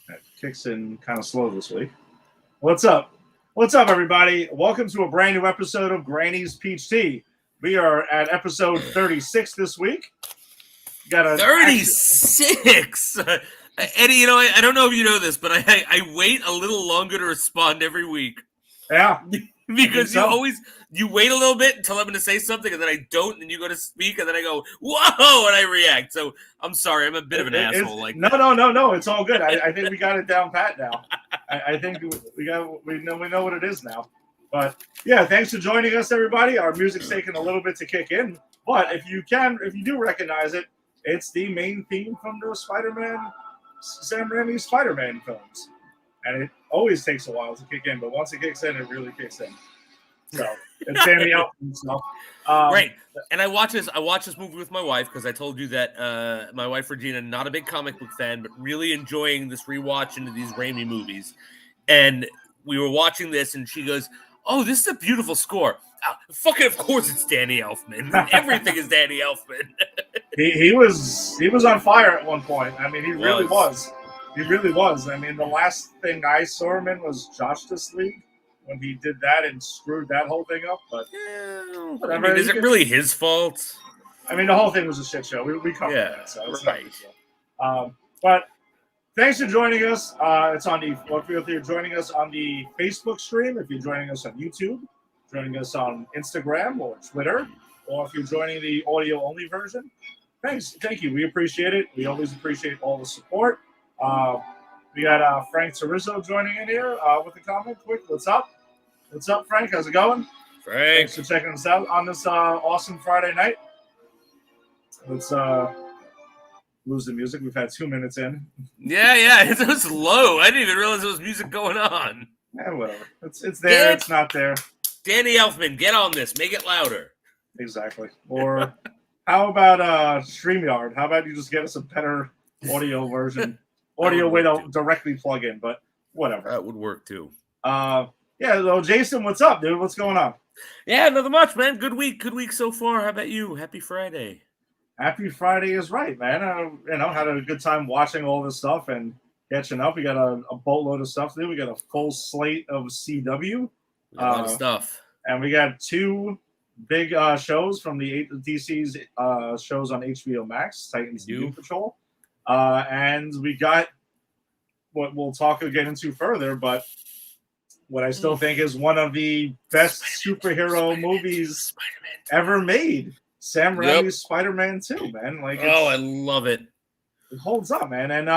That kicks in kind of slow this week. What's up? What's up, everybody? Welcome to a brand new episode of Granny's Peach Tea. We are at episode 36 this week. Got a 36. Eddie, I don't know if you know this, but I wait a little longer to respond every week. Yeah. Because you wait a little bit until I'm going to say something, and then I don't, and then you go to speak, and then I go, whoa, and I react. So I'm sorry, I'm a bit of an asshole. No, it's all good. I think we got it down pat now. I think we know what it is now. But yeah, thanks for joining us, everybody. Our music's taking a little bit to kick in, but if you do recognize it, it's the main theme from the Sam Raimi Spider-Man films. And it always takes a while to kick in, but once it kicks in, it really kicks in. So it's Danny Elfman stuff. Right. And I watched this movie with my wife because I told you that my wife Regina, not a big comic book fan, but really enjoying this rewatch into these Raimi movies. And we were watching this, and she goes, "Oh, this is a beautiful score." Fucking, of course, it's Danny Elfman. Everything is Danny Elfman. he was on fire at one point. I mean, he really was. He really was. I mean, the last thing I saw him in was Justice League when he did that and screwed that whole thing up. But I mean, is it really his fault? I mean, the whole thing was a shit show. We covered that, so it's right. But thanks for joining us. It's on if you're joining us on the Facebook stream, if you're joining us on YouTube, joining us on Instagram or Twitter, or if you're joining the audio-only version. Thank you. We appreciate it. We always appreciate all the support. We got Frank Cerizzo joining in here with a comment. Quick, what's up? What's up, Frank? How's it going? Frank. Thanks for checking us out on this awesome Friday night. Let's lose the music. We've had 2 minutes in. Yeah, it was low. I didn't even realize there was music going on. Yeah, whatever. It's there. It's not there. Danny Elfman, get on this. Make it louder. Exactly. Or how about StreamYard? How about you just get us a better audio version? Audio way to directly plug in, but whatever. That would work too. So Jason, what's up, dude? What's going on? Yeah, nothing much, man. Good week so far. How about you? Happy Friday. Happy Friday is right, man. Had a good time watching all this stuff and catching up. We got a boatload of stuff to do. We got a full slate of CW. A lot of stuff. And we got 2 big shows from the DC's shows on HBO Max, Titans and Doom Patrol. And we got what we'll get into further, but what I still think is one of the best superhero movies ever made. Sam Raimi's Spider-Man 2, man. I love it. It holds up, man. And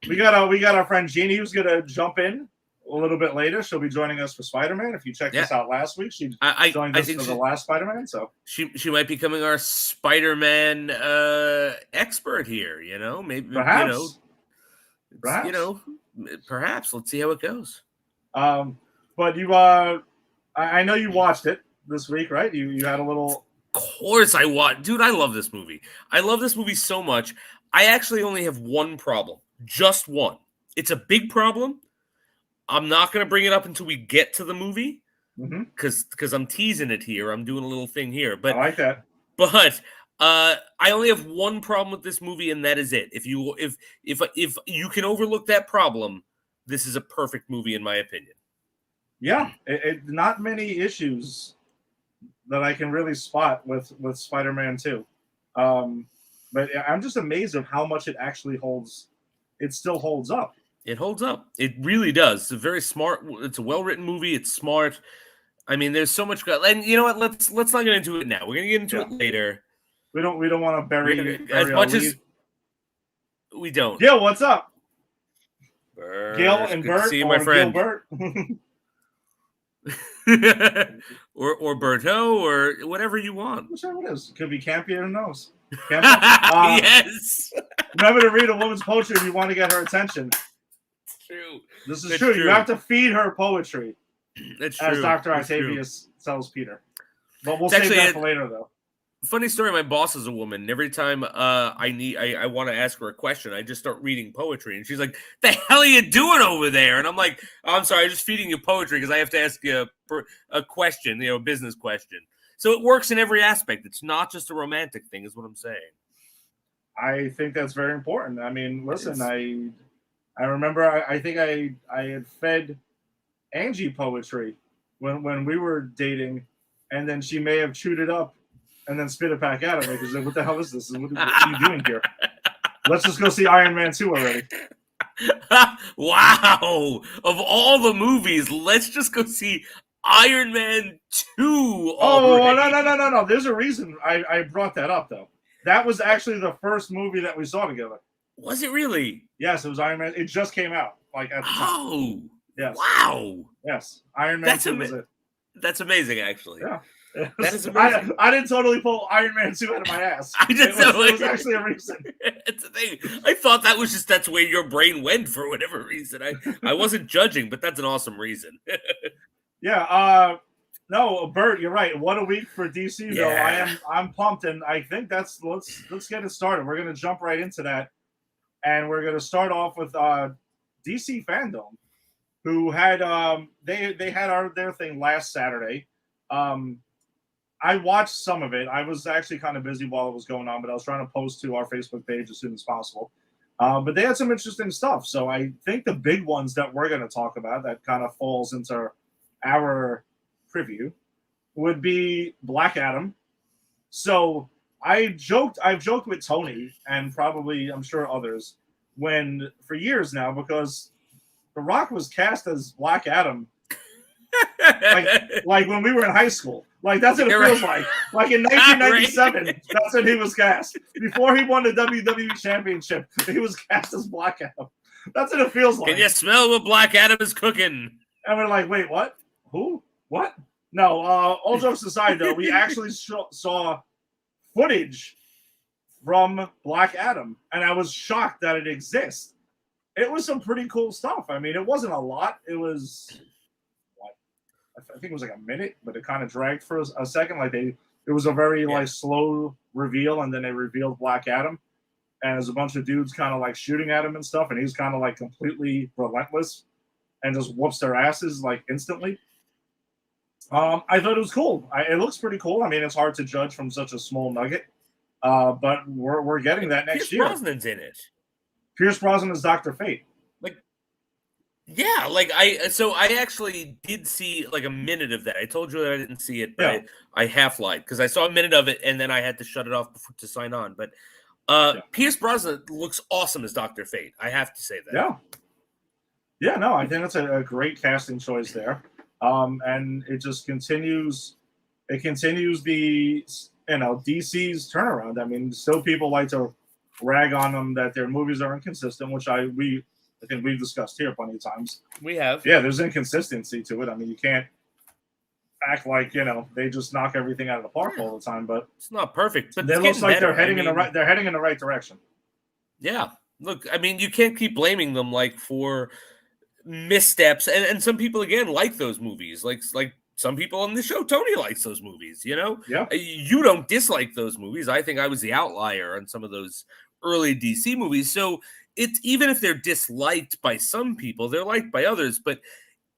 we got our friend Jeannie who's gonna jump in a little bit later. She'll be joining us for Spider-Man. If you checked us out last week, she joined us for the last Spider-Man. So she might be becoming our Spider-Man expert here. Maybe perhaps. Perhaps. Let's see how it goes. But you, I know you watched it this week, right? You had a little. Of course, I watched. Dude, I love this movie. I love this movie so much. I actually only have one problem, just one. It's a big problem. I'm not going to bring it up until we get to the movie because I'm teasing it here. I'm doing a little thing here. But I like that. But I only have one problem with this movie, and that is it. If you can overlook that problem, this is a perfect movie, in my opinion. Yeah, not many issues that I can really spot with Spider-Man 2. But I'm just amazed of how much it actually holds. It still holds up. It holds up. It really does. It's a very smart. It's a well-written movie. It's smart. I mean, there's so much. And you know what? Let's not get into it now. We're gonna get into it later. We don't want to bury as much as we don't. Gil, what's up? Gil and Bert. See you, my friend. or Berto, or whatever you want. Whichever it is. It could be campy. Who knows? Yes. Remember to read a woman's poetry if you want to get her attention. True. This is true. You have to feed her poetry. That's as true. Dr. Octavius tells Peter. But we'll save that for later, though. Funny story. My boss is a woman. Every time I want to ask her a question, I just start reading poetry, and she's like, "The hell are you doing over there?" And I'm like, "I'm sorry, I'm just feeding you poetry because I have to ask you a question, a business question." So it works in every aspect. It's not just a romantic thing, is what I'm saying. I think that's very important. I mean, listen, I remember I think I had fed Angie poetry when we were dating, and then she may have chewed it up and then spit it back out at me because what the hell is this? What are you doing here? Let's just go see Iron Man 2 already. Wow! Of all the movies, let's just go see Iron Man 2 already. No. There's a reason I brought that up, though. That was actually the first movie that we saw together. Was it really? Yes, it was Iron Man. It just came out, like at the time. Oh! Yes. Wow! Yes. Iron Man 2 was it. That's amazing, actually. Yeah. That is amazing. I didn't totally pull Iron Man 2 out of my ass. It was actually a reason. It's a thing. I thought that's where your brain went for whatever reason. I wasn't judging, but that's an awesome reason. Yeah. No, Bert, you're right. What a week for DC, though. Yeah. I'm pumped, and I think let's get it started. We're gonna jump right into that, and we're gonna start off with DC Fandome, who had they had their thing last Saturday. I watched some of it. I was actually kind of busy while it was going on, but I was trying to post to our Facebook page as soon as possible. But they had some interesting stuff. So I think the big ones that we're going to talk about that kind of falls into our preview would be Black Adam. So I've joked with Tony and probably I'm sure others for years now, because The Rock was cast as Black Adam like when we were in high school. Like that's what it feels like. Like in 1997, that's when he was cast. Before he won the WWE Championship, he was cast as Black Adam. That's what it feels like. Can you smell what Black Adam is cooking? And we're like, wait, what? Who? What? No, all jokes aside, though, we actually saw footage from Black Adam, and I was shocked that it exists. It was some pretty cool stuff. I mean, it wasn't a lot. It was, I think it was like a minute, but it kind of dragged for a second. Like it was a very like slow reveal, and then they revealed Black Adam, and there's a bunch of dudes kind of like shooting at him and stuff, and he's kind of like completely relentless and just whoops their asses like instantly. I thought it was cool. It looks pretty cool. I mean, it's hard to judge from such a small nugget, but we're getting that next year. Pierce Brosnan's in it. Pierce Brosnan is Dr. Fate. Yeah, I actually did see like a minute of that. I told you that I didn't see it, but I half lied because I saw a minute of it and then I had to shut it off to sign on. But Pierce Brosnan looks awesome as Dr. Fate. I have to say that. Yeah, no, I think that's a great casting choice there. And it just continues. It continues the DC's turnaround. I mean, still people like to rag on them that their movies are inconsistent, which I think we've discussed here plenty of times. We have. Yeah, there's inconsistency to it. I mean, you can't act like they just knock everything out of the park all the time. But it's not perfect. But it looks like they're heading in the right. They're heading in the right direction. Yeah, look, I mean, you can't keep blaming them like for missteps, and some people again like those movies. Like some people on the show, Tony likes those movies. Yeah, you don't dislike those movies. I think I was the outlier on some of those early DC movies. So it's even if they're disliked by some people, they're liked by others. But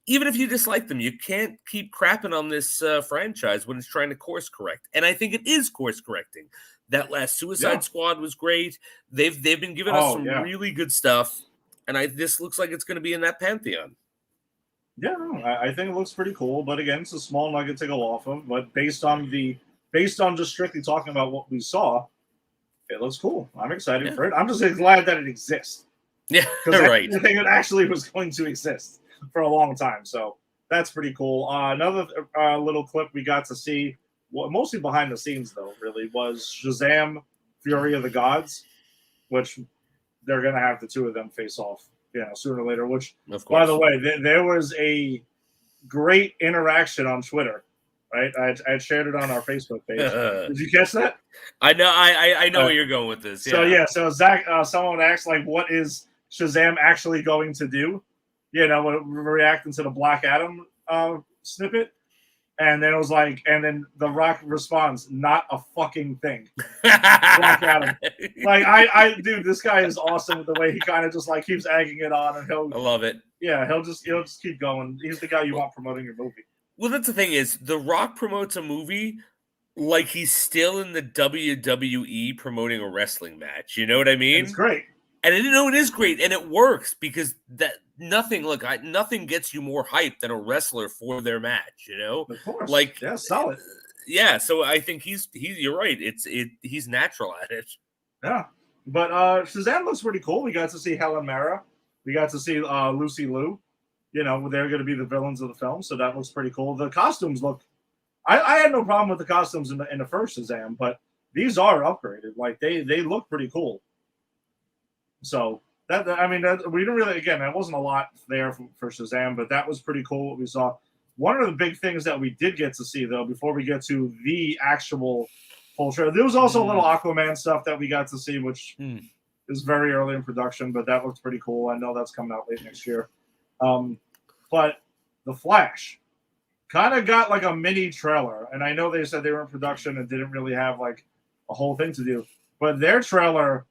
even if you dislike them, you can't keep crapping on this franchise when it's trying to course correct. And I think it is course correcting. That last Suicide Squad was great. They've been giving us some really good stuff, and this looks like it's going to be in that pantheon. Yeah, I think it looks pretty cool. But again, it's a small nugget to go off of. But based on just strictly talking about what we saw, it looks cool. I'm excited for it. I'm just glad that it exists. Yeah, right. I think it actually was going to exist for a long time. So that's pretty cool. Another little clip we got to see, mostly behind the scenes though, really, was Shazam: Fury of the Gods, which they're going to have the two of them face off, sooner or later. Which, by the way, there was a great interaction on Twitter. Right, I shared it on our Facebook page. Did you catch that? I know. I know where you're going with this. Yeah. So Zach, someone asked like, "What is Shazam actually going to do?" Reacting to the Black Adam snippet, and then it was like, and then The Rock responds, "Not a fucking thing." Black Adam, like dude, this guy is awesome with the way he kind of just like keeps egging it on, and I love it. Yeah, he'll just keep going. He's the guy you want promoting your movie. Well, that's the thing is, The Rock promotes a movie like he's still in the WWE promoting a wrestling match. You know what I mean? It's great. And I didn't know it is great, and it works because nothing gets you more hype than a wrestler for their match. You know, Of course. like yeah, solid. Yeah, so I think he's you're right. He's natural at it. Yeah, but Shazam looks pretty cool. We got to see Helen Mara. We got to see Lucy Liu. You know, they're going to be the villains of the film, so that looks pretty cool. The costumes look. I had no problem with the costumes in the first Shazam, but these are upgraded. Like they look pretty cool. So we didn't really. Again, that wasn't a lot there for Shazam, but that was pretty cool what we saw. One of the big things that we did get to see, though, before we get to the actual full trailer, there was also a little Aquaman stuff that we got to see, which is very early in production, but that looks pretty cool. I know that's coming out late next year. But The Flash kind of got like a mini trailer, and I know they said they were in production and didn't really have like a whole thing to do, but their trailer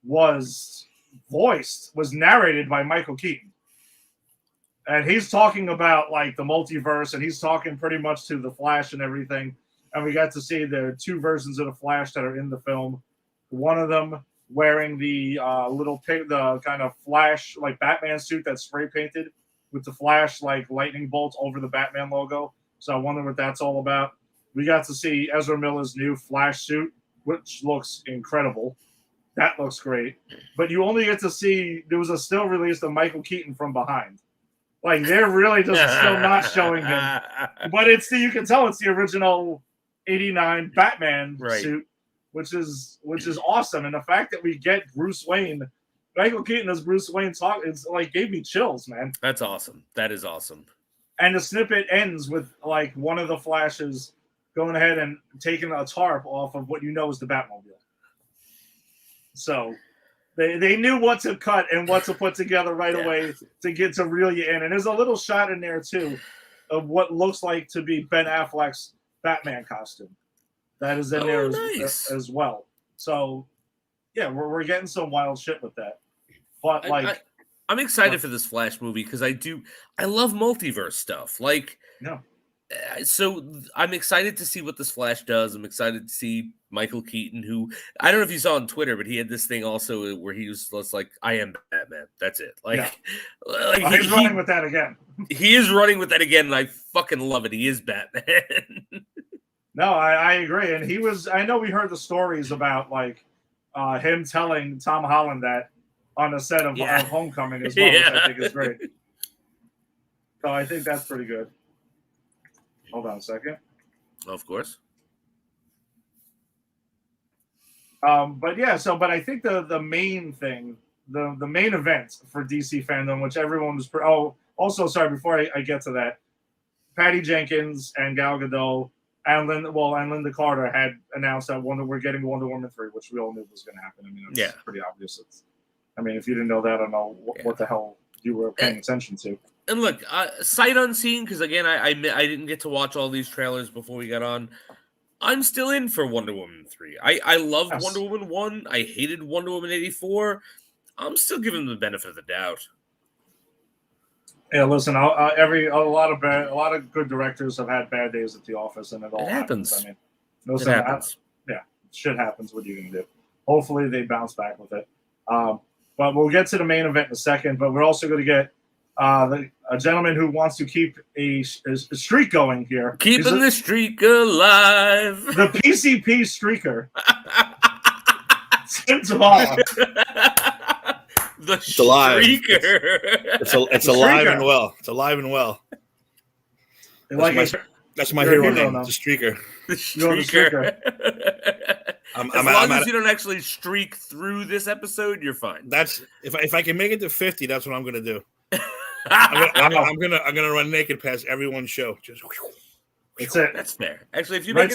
was narrated by Michael Keaton. And he's talking about like the multiverse, and he's talking pretty much to the Flash and everything. And we got to see there are two versions of the Flash that are in the film. One of them wearing the the kind of Flash like Batman suit that's spray painted with the Flash like lightning bolts over the Batman logo. So I wonder what that's all about. We got to see Ezra Miller's new Flash suit, which looks incredible. That looks great. But you only get to see there was a still release of Michael Keaton from behind. Like they're really just still not showing him, but you can tell it's the original '89 Batman suit, which is awesome. And the fact that we get Bruce Wayne, Michael Keaton as Bruce Wayne talk, it's like gave me chills, man. That's awesome. That is awesome. And the snippet ends with like one of the Flashes going ahead and taking a tarp off of what you know is the Batmobile. So. They knew what to cut and what to put together right away to reel you in. And there's a little shot in there, too, of what looks like to be Ben Affleck's Batman costume. That is in there as well. So, yeah, we're getting some wild shit with that. But, I'm excited for this Flash movie because I love multiverse stuff. Like, so I'm excited to see what this Flash does. I'm excited to see Michael Keaton, who I don't know if you saw on Twitter, but he had this thing also where he was like, "I am Batman." That's it. He's running with that again. He is running with that again, and I fucking love it. He is Batman. No, I agree. And he was. I know we heard the stories about like him telling Tom Holland that on the set of Homecoming as well, which I think is great. So I think that's pretty good. Hold on a second. Of course. But I think the main thing, the main event for DC Fandom, which everyone was. Also, sorry, before I get to that, Patty Jenkins and Gal Gadot and Linda Carter had announced that we're getting Wonder Woman 3, which we all knew was going to happen. I mean, it's pretty obvious. If you didn't know that, I don't know what the hell you were paying attention to. And look, sight unseen, because again, I didn't get to watch all these trailers before we got on. I'm still in for Wonder Woman 3. I loved Wonder Woman 1. I hated Wonder Woman 84. I'm still giving them the benefit of the doubt. Yeah, listen. A lot of good directors have had bad days at the office, and it all happens. I mean, it happens. Shit happens. What are you gonna do? Hopefully, they bounce back with it. But we'll get to the main event in a second. But we're also going to get a gentleman who wants to keep a streak going here. Keeping the streak alive. The PCP streaker. Tim Zavala. The streaker. It's alive and well. It's alive and well. That's my hero name, the streaker. The streaker. As long as you don't actually streak through this episode, you're fine. That's if I can make it to 50, that's what I'm gonna do. I'm gonna run naked past everyone's show. Just that's it. That's fair. Actually, if you make it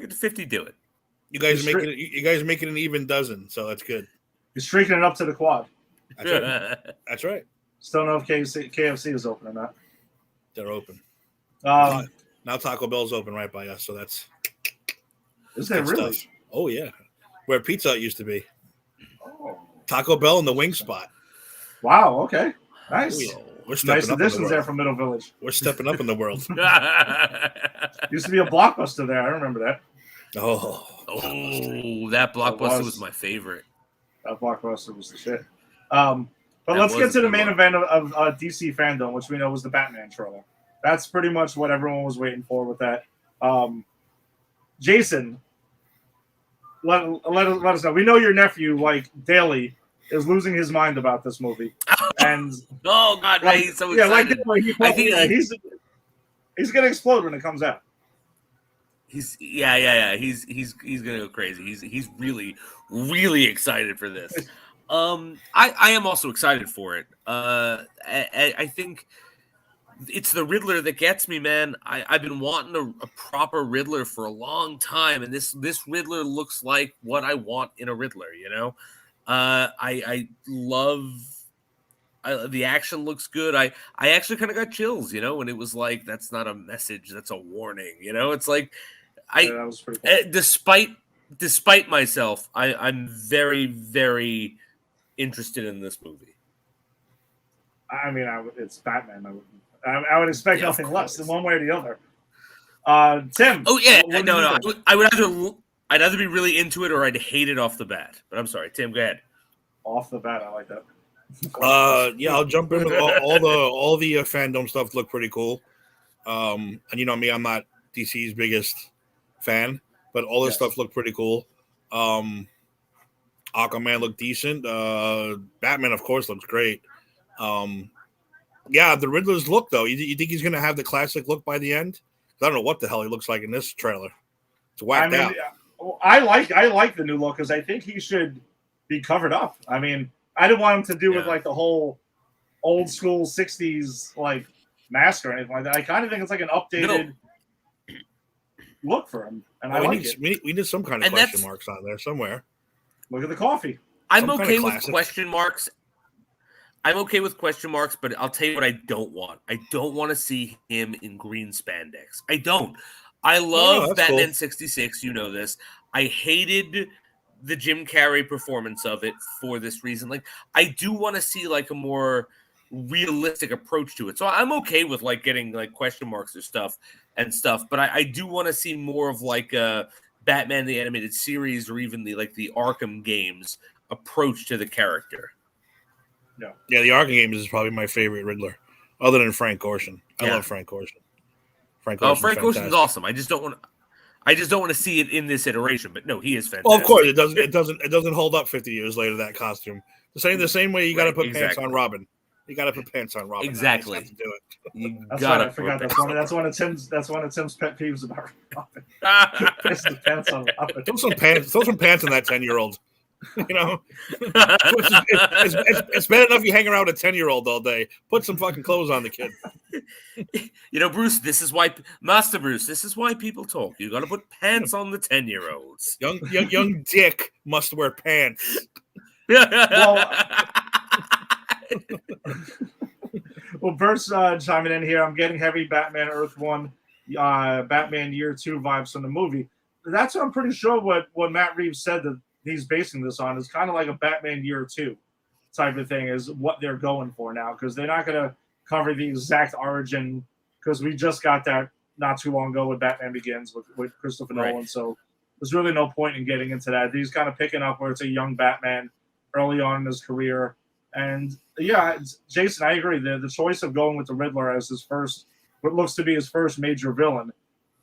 to 50, do it. You guys make it an even dozen, so that's good. You're streaking it up to the quad. That's right. Still don't know if KFC is open or not. They're open. Now Taco Bell's open right by us, so that's. Is that really? Stuff. Oh yeah, where Pizza Hut used to be. Oh. Taco Bell in the wing spot. Wow. Okay. Nice. Oh, yeah. We're stepping nice additions there from Middle Village. We're stepping up in the world. Used to be a Blockbuster there. I remember that. That blockbuster was my favorite. That blockbuster was the shit. But That let's get was to a the good main one. event of DC Fandome, which we know was the Batman trailer. That's pretty much what everyone was waiting for with that. Jason, let us know. We know your nephew, like Daly, is losing his mind about this movie. And oh God, like, he's so yeah, excited. I think he's gonna explode when it comes out. He's He's gonna go crazy. He's really excited for this. I am also excited for it. I think it's the Riddler that gets me, man. I've been wanting a proper Riddler for a long time, and this Riddler looks like what I want in a Riddler. You know, I love. The action looks good. I actually kind of got chills, you know, when it was like, that's not a message, that's a warning. You know, it's like That was pretty cool. Despite myself, I'm very, very interested in this movie. I mean, it's Batman. I would expect nothing less than one way or the other. Tim. Oh yeah, no. I'd either be really into it or I'd hate it off the bat. But I'm sorry, Tim. Go ahead. Off the bat, I like that. Yeah, I'll jump in with all the Fandome stuff. Look pretty cool. And you know me, I'm not DC's biggest fan, but all this stuff looked pretty cool. Aquaman looked decent. Batman, of course, looks great. Yeah, the Riddler's look though. You think he's gonna have the classic look by the end? I don't know what the hell he looks like in this trailer. It's whacked out. I like the new look because I think he should be covered up. I mean, I didn't want him to do with like the whole old school 60s like mask or anything like that. I kind of think it's like an updated look for him. And we need some kind of question marks on there somewhere. Look at the coffee. I'm okay with question marks. I'm okay with question marks, but I'll tell you what I don't want. I don't want to see him in green spandex. I don't. I love Batman 66. You know this. I hated the Jim Carrey performance of it for this reason. Like, I do want to see like a more realistic approach to it. So I'm okay with like getting like question marks or stuff, but I do want to see more of like a Batman the Animated Series or even the Arkham games approach to the character. Yeah, the Arkham games is probably my favorite Riddler, other than Frank Gorshin. I love Frank Gorshin. Frank Gorshin's awesome. I just don't want to see it in this iteration. But no, he is fantastic. Well, of course, it doesn't hold up 50 years later. That costume, the same way you got to put pants on Robin. You got to put pants on Robin. Exactly. You have to do it. You that's gotta. Right, I forgot that's one of Tim's pet peeves about Robin. Pants on Robin. Throw some pants on that 10-year-old. You know, it's bad enough you hang around with a 10-year-old all day. Put some fucking clothes on the kid. You know, Bruce, Master Bruce, this is why people talk. You got to put pants on the 10-year-olds. Young Dick must wear pants. Well, Bert's chiming in here. I'm getting heavy Batman Earth 1, Batman Year 2 vibes from the movie. That's what I'm pretty sure what Matt Reeves said that he's basing this on is kind of like a Batman Year 2 type of thing is what they're going for now, because they're not going to cover the exact origin, because we just got that not too long ago with Batman Begins with Christopher Nolan. So there's really no point in getting into that. He's kind of picking up where it's a young Batman early on in his career. And yeah, Jason, I agree. The choice of going with the Riddler as what looks to be his first major villain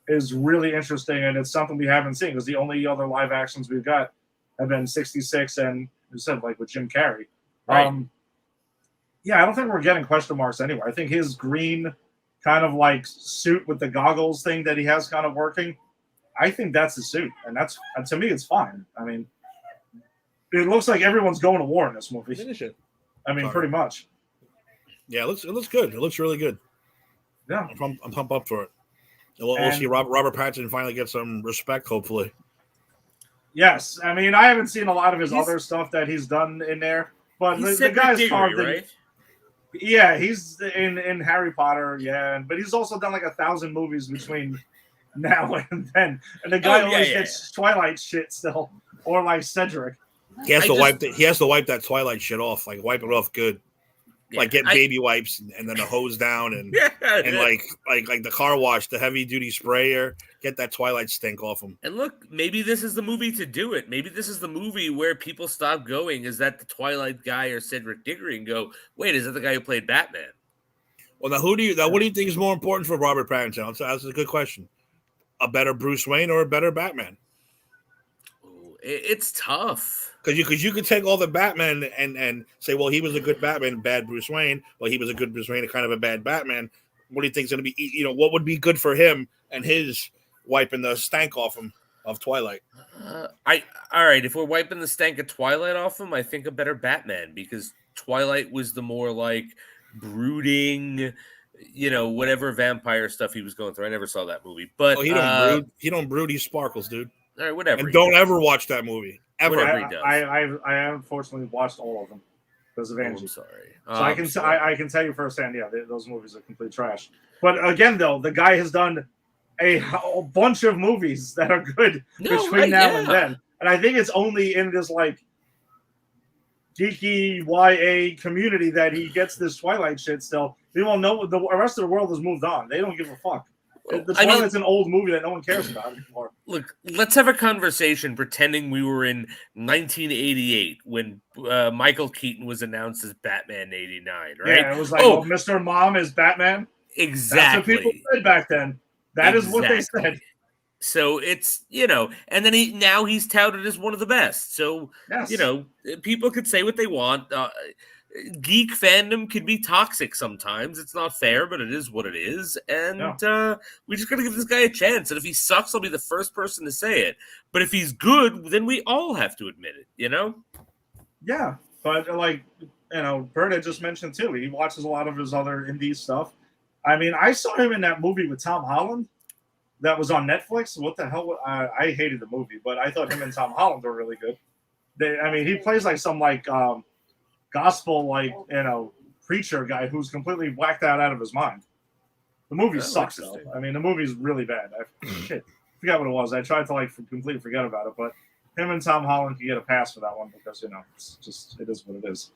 is really interesting. And it's something we haven't seen, because the only other live actions we've got have been 66 and you said like with Jim Carrey. Right. Yeah, I don't think we're getting question marks anyway. I think his green kind of like suit with the goggles thing that he has kind of working, I think that's the suit. And that's, to me, it's fine. I mean, it looks like everyone's going to war in this movie. Finish it. I mean, pretty much. Yeah, it looks good. It looks really good. Yeah. I'm pumped up for it. And we'll see Robert Pattinson finally get some respect, hopefully. Yes. I mean, I haven't seen a lot of his other stuff that he's done in there. But the guy's carved right? Yeah, he's in Harry Potter, yeah. But he's also done like 1,000 movies between now and then. And the guy always gets Twilight shit still. Or like Cedric. He has to wipe that Twilight shit off. Like, wipe it off good. like get baby wipes and then the hose down and like the car wash, the heavy duty sprayer, get that Twilight stink off them. And look, maybe this is the movie to do it. Maybe this is the movie where people stop going. Is that the Twilight guy or Cedric Diggory and go, wait, is that the guy who played Batman? Well, now what do you think is more important for Robert Pattinson? That's a good question. A better Bruce Wayne or a better Batman? It's tough. Because you could take all the Batman and say, well, he was a good Batman, bad Bruce Wayne. Well, he was a good Bruce Wayne, and kind of a bad Batman. What do you think is going to be, what would be good for him and his wiping the stank off him of Twilight? All right. If we're wiping the stank of Twilight off him, I think a better Batman, because Twilight was the more like brooding, whatever vampire stuff he was going through. I never saw that movie, but he don't brood. He don't brood. He sparkles, dude. All right, whatever. And don't ever watch that movie. Ever. I unfortunately watched all of them because of Angie. I'm sorry. So I can tell you firsthand, those movies are complete trash. But again, though, the guy has done a bunch of movies that are good between now and then, and I think it's only in this like geeky YA community that he gets this Twilight shit still. People know the rest of the world has moved on. They don't give a fuck. The Twilight's an old movie that no one cares about anymore. Look, let's have a conversation pretending we were in 1988 when Michael Keaton was announced as Batman '89, right? Yeah, it was like, Mr. Mom is Batman. Exactly. That's what people said back then. That is what they said. So it's, and then he's touted as one of the best. So, yes. People could say what they want. Geek fandom can be toxic sometimes. It's not fair, but it is what it is. And we just got to give this guy a chance. And if he sucks, I'll be the first person to say it. But if he's good, then we all have to admit it, Yeah. But Bert had just mentioned too, he watches a lot of his other indie stuff. I mean, I saw him in that movie with Tom Holland that was on Netflix. What the hell? I hated the movie, but I thought him and Tom Holland were really good. He plays like some gospel preacher guy who's completely whacked out of his mind. The movie sucks though. I mean, the movie's really bad. I forgot what it was. I tried to completely forget about it, but him and Tom Holland can get a pass for that one because it is what it is.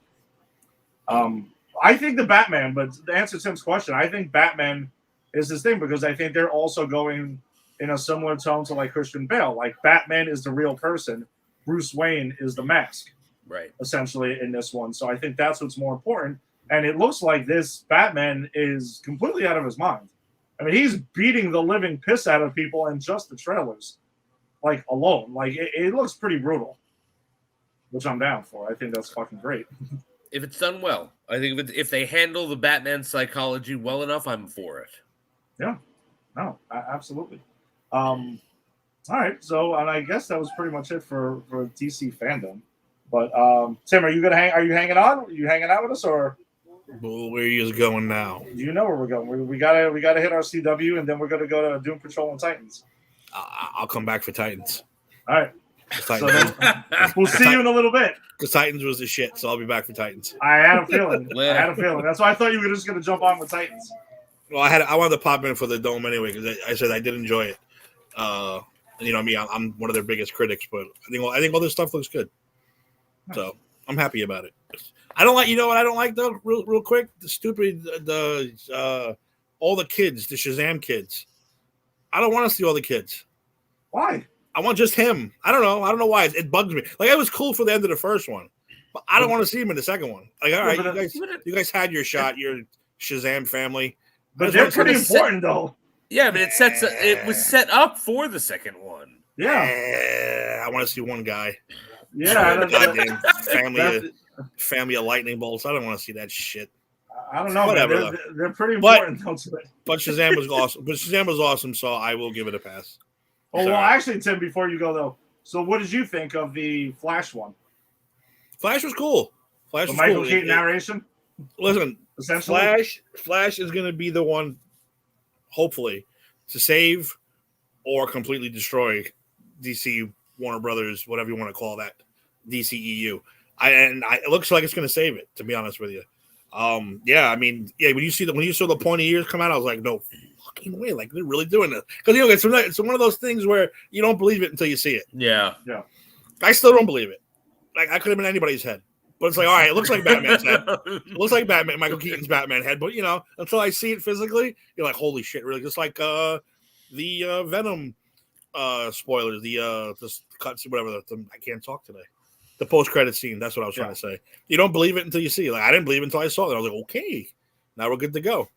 I think the Batman, but to answer Tim's question, I think Batman is his thing because I think they're also going in a similar tone to like Christian Bale. Like Batman is the real person, Bruce Wayne is the mask. Right. Essentially in this one. So I think that's what's more important. And it looks like this Batman is completely out of his mind. I mean, he's beating the living piss out of people in just the trailers, alone. It looks pretty brutal, which I'm down for. I think that's fucking great. If it's done well. I think if they handle the Batman psychology well enough, I'm for it. Yeah. No, absolutely. All right. So, and I guess that was pretty much it for DC fandom. But Tim, are you hanging on? Are you hanging out with us, or where are you going now? You know where we're going. We gotta hit our CW, and then we're gonna go to Doom Patrol and Titans. I'll come back for Titans. All right. So we'll see you in a little bit. Because Titans was the shit, so I'll be back for Titans. I had a feeling. That's why I thought you were just gonna jump on with Titans. Well, I wanted to pop in for the Dome anyway because I said I did enjoy it. I'm one of their biggest critics, but I think all this stuff looks good. So I'm happy about it. I don't like, what I don't like though, real quick, all the kids, the Shazam kids. I don't want to see all the kids. Why? I want just him. I don't know why. It bugs me. It was cool for the end of the first one, but I don't want to see him in the second one. All right, you guys had your shot, your Shazam family. But they're pretty important though. Yeah, but it was set up for the second one. Yeah. I want to see one guy. Yeah, goddamn family of lightning bolts. I don't want to see that shit. I don't know. Whatever. They're pretty important. But Shazam was awesome. So I will give it a pass. Oh well, actually, Tim, before you go though, so what did you think of the Flash one? Flash was cool. Michael Keaton narration. Listen, Flash is going to be the one, hopefully, to save or completely destroy DC, Warner Brothers, whatever you want to call that, DCEU. It looks like it's going to save it, to be honest with you. When you saw the pointy ears come out, I was like, no fucking way, they're really doing this. Because it's one of those things where you don't believe it until you see it. Yeah. I still don't believe it. I could have been anybody's head, But it's like, all right, it looks like Batman's head. It looks like Michael Keaton's Batman head. But, until I see it physically, you're like, holy shit, really? Just like the Venom spoilers, the cuts, whatever. I can't talk today. The post-credit scene, that's what I was trying to say. You don't believe it until you see it. Like, I didn't believe it until I saw it. I was like, okay, now we're good to go.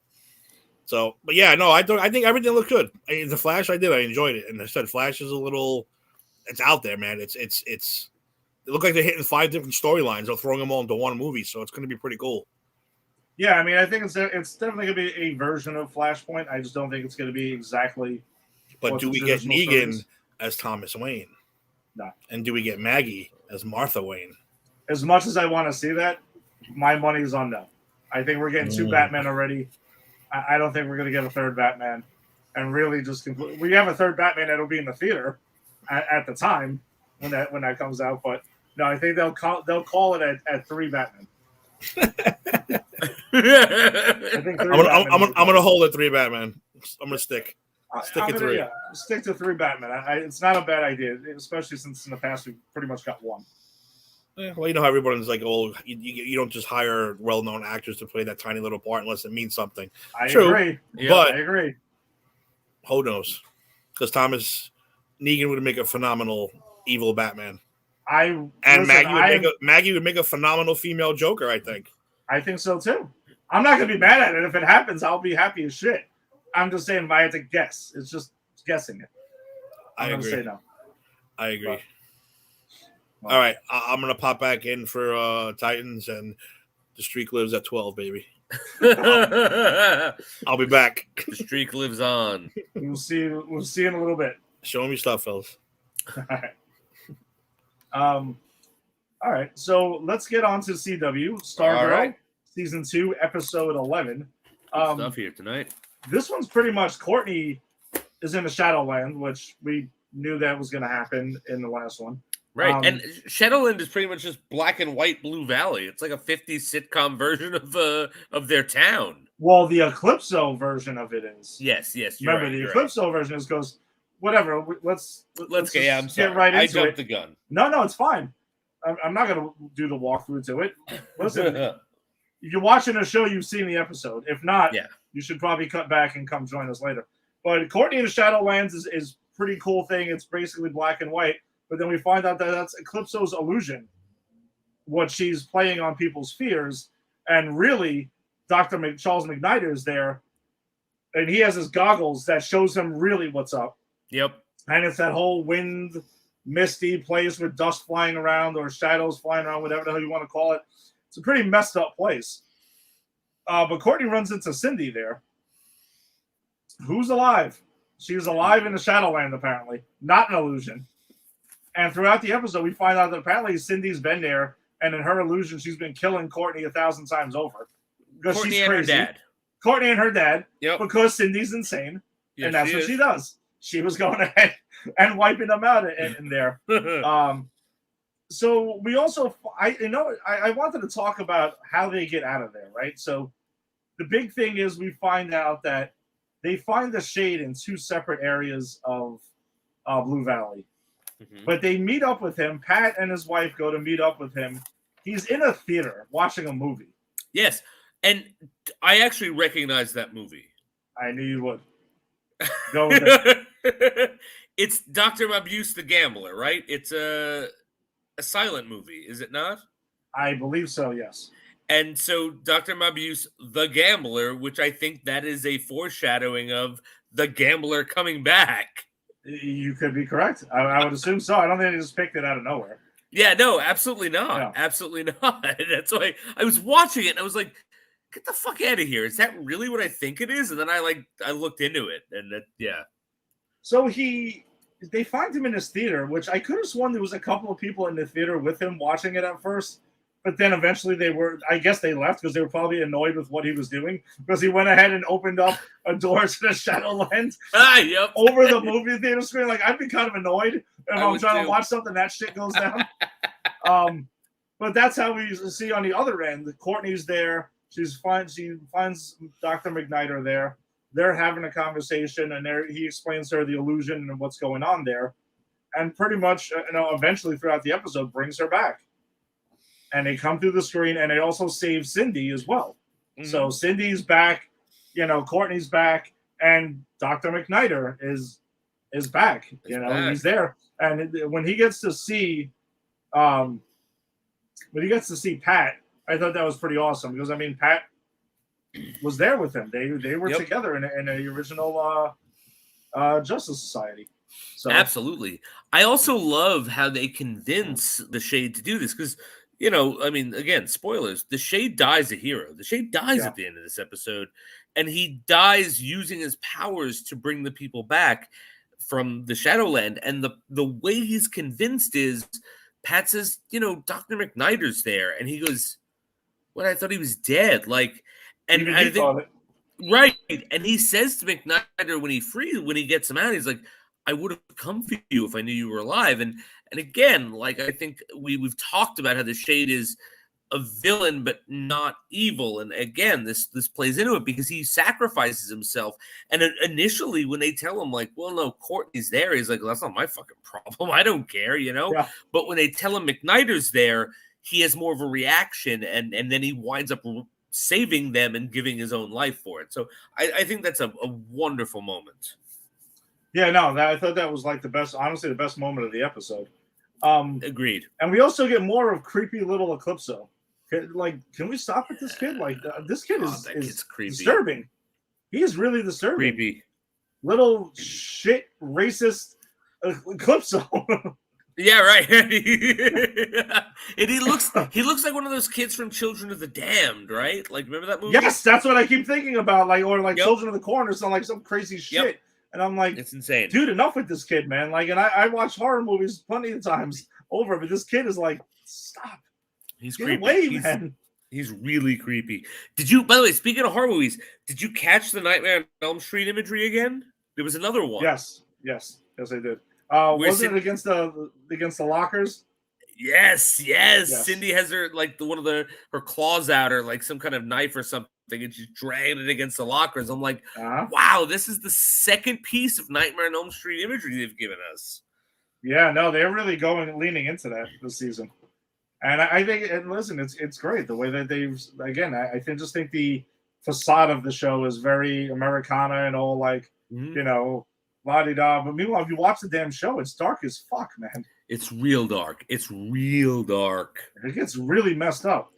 So, but yeah, no, I think everything looked good. The Flash, I enjoyed it. And I said Flash is it's out there, man. It looked like they're hitting 5 different storylines. They're throwing them all into one movie, so it's going to be pretty cool. Yeah, I mean, I think it's definitely going to be a version of Flashpoint. I just don't think it's going to be exactly. But do we get Negan as Thomas Wayne? No. And do we get Maggie as Martha Wayne? As much as I want to see that, my money's on no. I think we're getting 2 Batmen already. I don't think we're going to get a 3rd Batman. And really just we have a 3rd Batman that'll be in the theater at the time when that comes out. But no, I think they'll call it at 3 Batman. I think I'm gonna hold at 3 Batman. I'm gonna stick at 3. Yeah, stick to 3 Batman. It's not a bad idea, especially since in the past we've pretty much got 1. Yeah, well, you know how everyone's like, oh, you don't just hire well-known actors to play that tiny little part unless it means something. I agree. But I agree. Who knows? Because Thomas Negan would make a phenomenal evil Batman. Maggie would make a phenomenal female Joker, I think. I think so too. I'm not gonna be mad at it. If it happens, I'll be happy as shit. I'm just saying if I had to guess. It's just guessing it. I'm gonna say no. I agree. All right, I'm gonna pop back in for Titans, and the streak lives at 12, baby. I'll be back. The streak lives on. We'll see in a little bit. Show me stuff, fellas. All right. So let's get on to CW Stargirl, season 2, episode 11. Stuff here tonight. This one's pretty much Courtney is in the Shadowland, which we knew that was going to happen in the last one. Right, and Shadowland is pretty much just black and white Blue Valley. It's like a 50s sitcom version of their town. Well, the Eclipso version of it is. Yes. Remember, the Eclipso version goes, whatever. Let's get right into I jumped the gun. No, it's fine. I'm not going to do the walkthrough to it. Listen, if you're watching a show, you've seen the episode. If not, you should probably cut back and come join us later. But Courtney in the Shadowlands is pretty cool thing. It's basically black and white. But then we find out that that's Eclipso's illusion, what she's playing on people's fears. And really, Charles McNider is there, and he has his goggles that shows him really what's up. Yep. And it's that whole wind, misty place with dust flying around or shadows flying around, whatever the hell you want to call it. It's a pretty messed up place. But Courtney runs into Cindy there. Who's alive? She's alive in the Shadowland, apparently. Not an illusion. And throughout the episode, we find out that apparently Cindy's been there, and in her illusion, she's been killing Courtney 1,000 times over. Because Courtney she's and crazy. her dad. Courtney and her dad. Yep. Because Cindy's insane. Yes, and that's what she does. She was going ahead and wiping them out in there. So we also, I wanted to talk about how they get out of there, right? So the big thing is we find out that they find the Shade in 2 separate areas of Blue Valley. Mm-hmm. But they meet up with him. Pat and his wife go to meet up with him. He's in a theater watching a movie. Yes. And I actually recognize that movie. I knew you would. Go with it. It's Dr. Mabuse the Gambler, right? It's a silent movie, is it not? I believe so, yes. And so Dr. Mabuse the Gambler, which I think that is a foreshadowing of the Gambler coming back. You could be correct. I would assume so. I don't think they just picked it out of nowhere. Yeah, no, absolutely not. No. Absolutely not. That's why I was watching it and I was like, get the fuck out of here. Is that really what I think it is? And then I looked into it and yeah. So they find him in his theater, which I could have sworn there was a couple of people in the theater with him watching it at first. But then eventually I guess they left because they were probably annoyed with what he was doing because he went ahead and opened up a door to the Shadowlands yep. over the movie theater screen. Like, I'd be kind of annoyed if I'm trying to watch something, that shit goes down. But that's how we see on the other end. Courtney's there. She finds Dr. McNider there. They're having a conversation, and he explains to her the illusion and what's going on there. And pretty much, eventually throughout the episode, brings her back. and they come through the screen, and they also save Cindy as well. Mm-hmm. So Cindy's back, Courtney's back, and Dr. McNider is back. He's there, and when he gets to see, Pat, I thought that was pretty awesome because Pat was there with him. They were together in the original Justice Society. So absolutely. I also love how they convince the Shade to do this because, again, spoilers, the Shade dies a hero. The Shade dies at the end of this episode, and he dies using his powers to bring the people back from the Shadowland. And the way he's convinced is Pat says, Dr. McNider's there. And he goes, what? I thought he was dead. And I think, right. And he says to McNider when he gets him out, he's like, I would have come for you if I knew you were alive. And again, I think we've talked about how the Shade is a villain, but not evil. And again, this plays into it because he sacrifices himself. And initially when they tell him well, no, Courtney's there, he's like, well, that's not my fucking problem. I don't care, Yeah. But when they tell him McNider's there, he has more of a reaction. And then he winds up saving them and giving his own life for it. So I think that's a wonderful moment. Yeah, no, I thought that was the best, honestly, the best moment of the episode. Agreed. And we also get more of creepy little Eclipso. Can we stop with this kid? This kid is creepy. Disturbing. He is really disturbing. Creepy. Little shit racist Eclipso. Yeah, right. And he looks like one of those kids from Children of the Damned, right? Remember that movie? Yes, that's what I keep thinking about. Children of the Corn or something, some crazy shit. Yep. And I'm like, it's insane, dude. Enough with this kid, man. And I watch horror movies plenty of times over, but this kid is stop. He's Get creepy, away, man. He's really creepy. Did you? By the way, speaking of horror movies, did you catch the Nightmare on Elm Street imagery again? There was another one. Yes, I did. Wasn't it against the lockers? Yes. Cindy has her one of her claws out or some kind of knife or something. And she's dragging it against the lockers. I'm like, wow, this is the second piece of Nightmare on Elm Street imagery they've given us. Yeah, no, they're really leaning into that this season. And I think, and listen, it's great the way that they've, again, I just think the facade of the show is very Americana and all la-di-da. But meanwhile, if you watch the damn show, it's dark as fuck, man. It's real dark. It gets really messed up.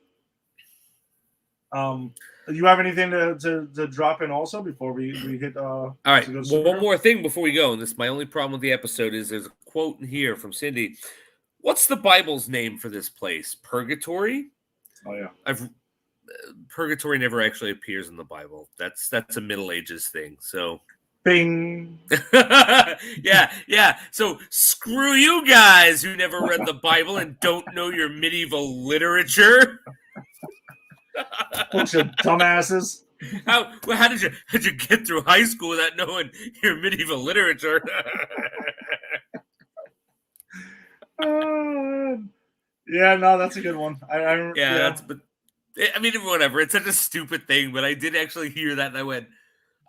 Do you have anything to drop in also before we hit? All right. Well, one more thing before we go, and this my only problem with the episode is there's a quote in here from Cindy. What's the Bible's name for this place? Purgatory? Oh yeah. Purgatory never actually appears in the Bible. That's a Middle Ages thing. So. Bing. Yeah. So screw you guys who never read the Bible and don't know your medieval literature. Bunch of dumbasses. How did you get through high school without knowing your medieval literature? Yeah, no, that's a good one. Whatever. It's such a stupid thing, but I did actually hear that, and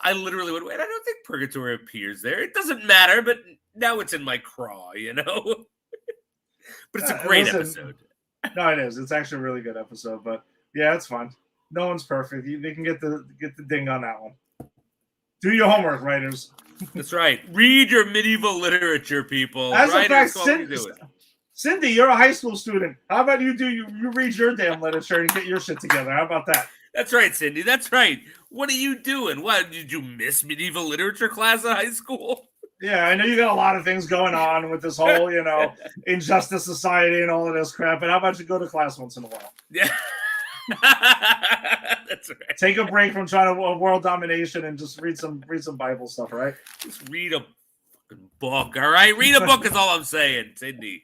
I literally went, wait, I don't think Purgatory appears there. It doesn't matter, but now it's in my craw, But it's a great episode. No, it is. It's actually a really good episode, but. Yeah, it's fun. No one's perfect. They can get the ding on that one. Do your homework, writers. That's right. Read your medieval literature, people. As a fact, Cindy, you're a high school student. How about you read your damn literature and get your shit together? How about that? That's right, Cindy. That's right. What are you doing? What, did you miss medieval literature class in high school? Yeah, I know you got a lot of things going on with this whole, Injustice Society and all of this crap, but how about you go to class once in a while? Yeah. That's right. Take a break from trying to world domination and just read some Bible stuff, right? Just read a fucking book, all right? Read a book is all I'm saying, Cindy.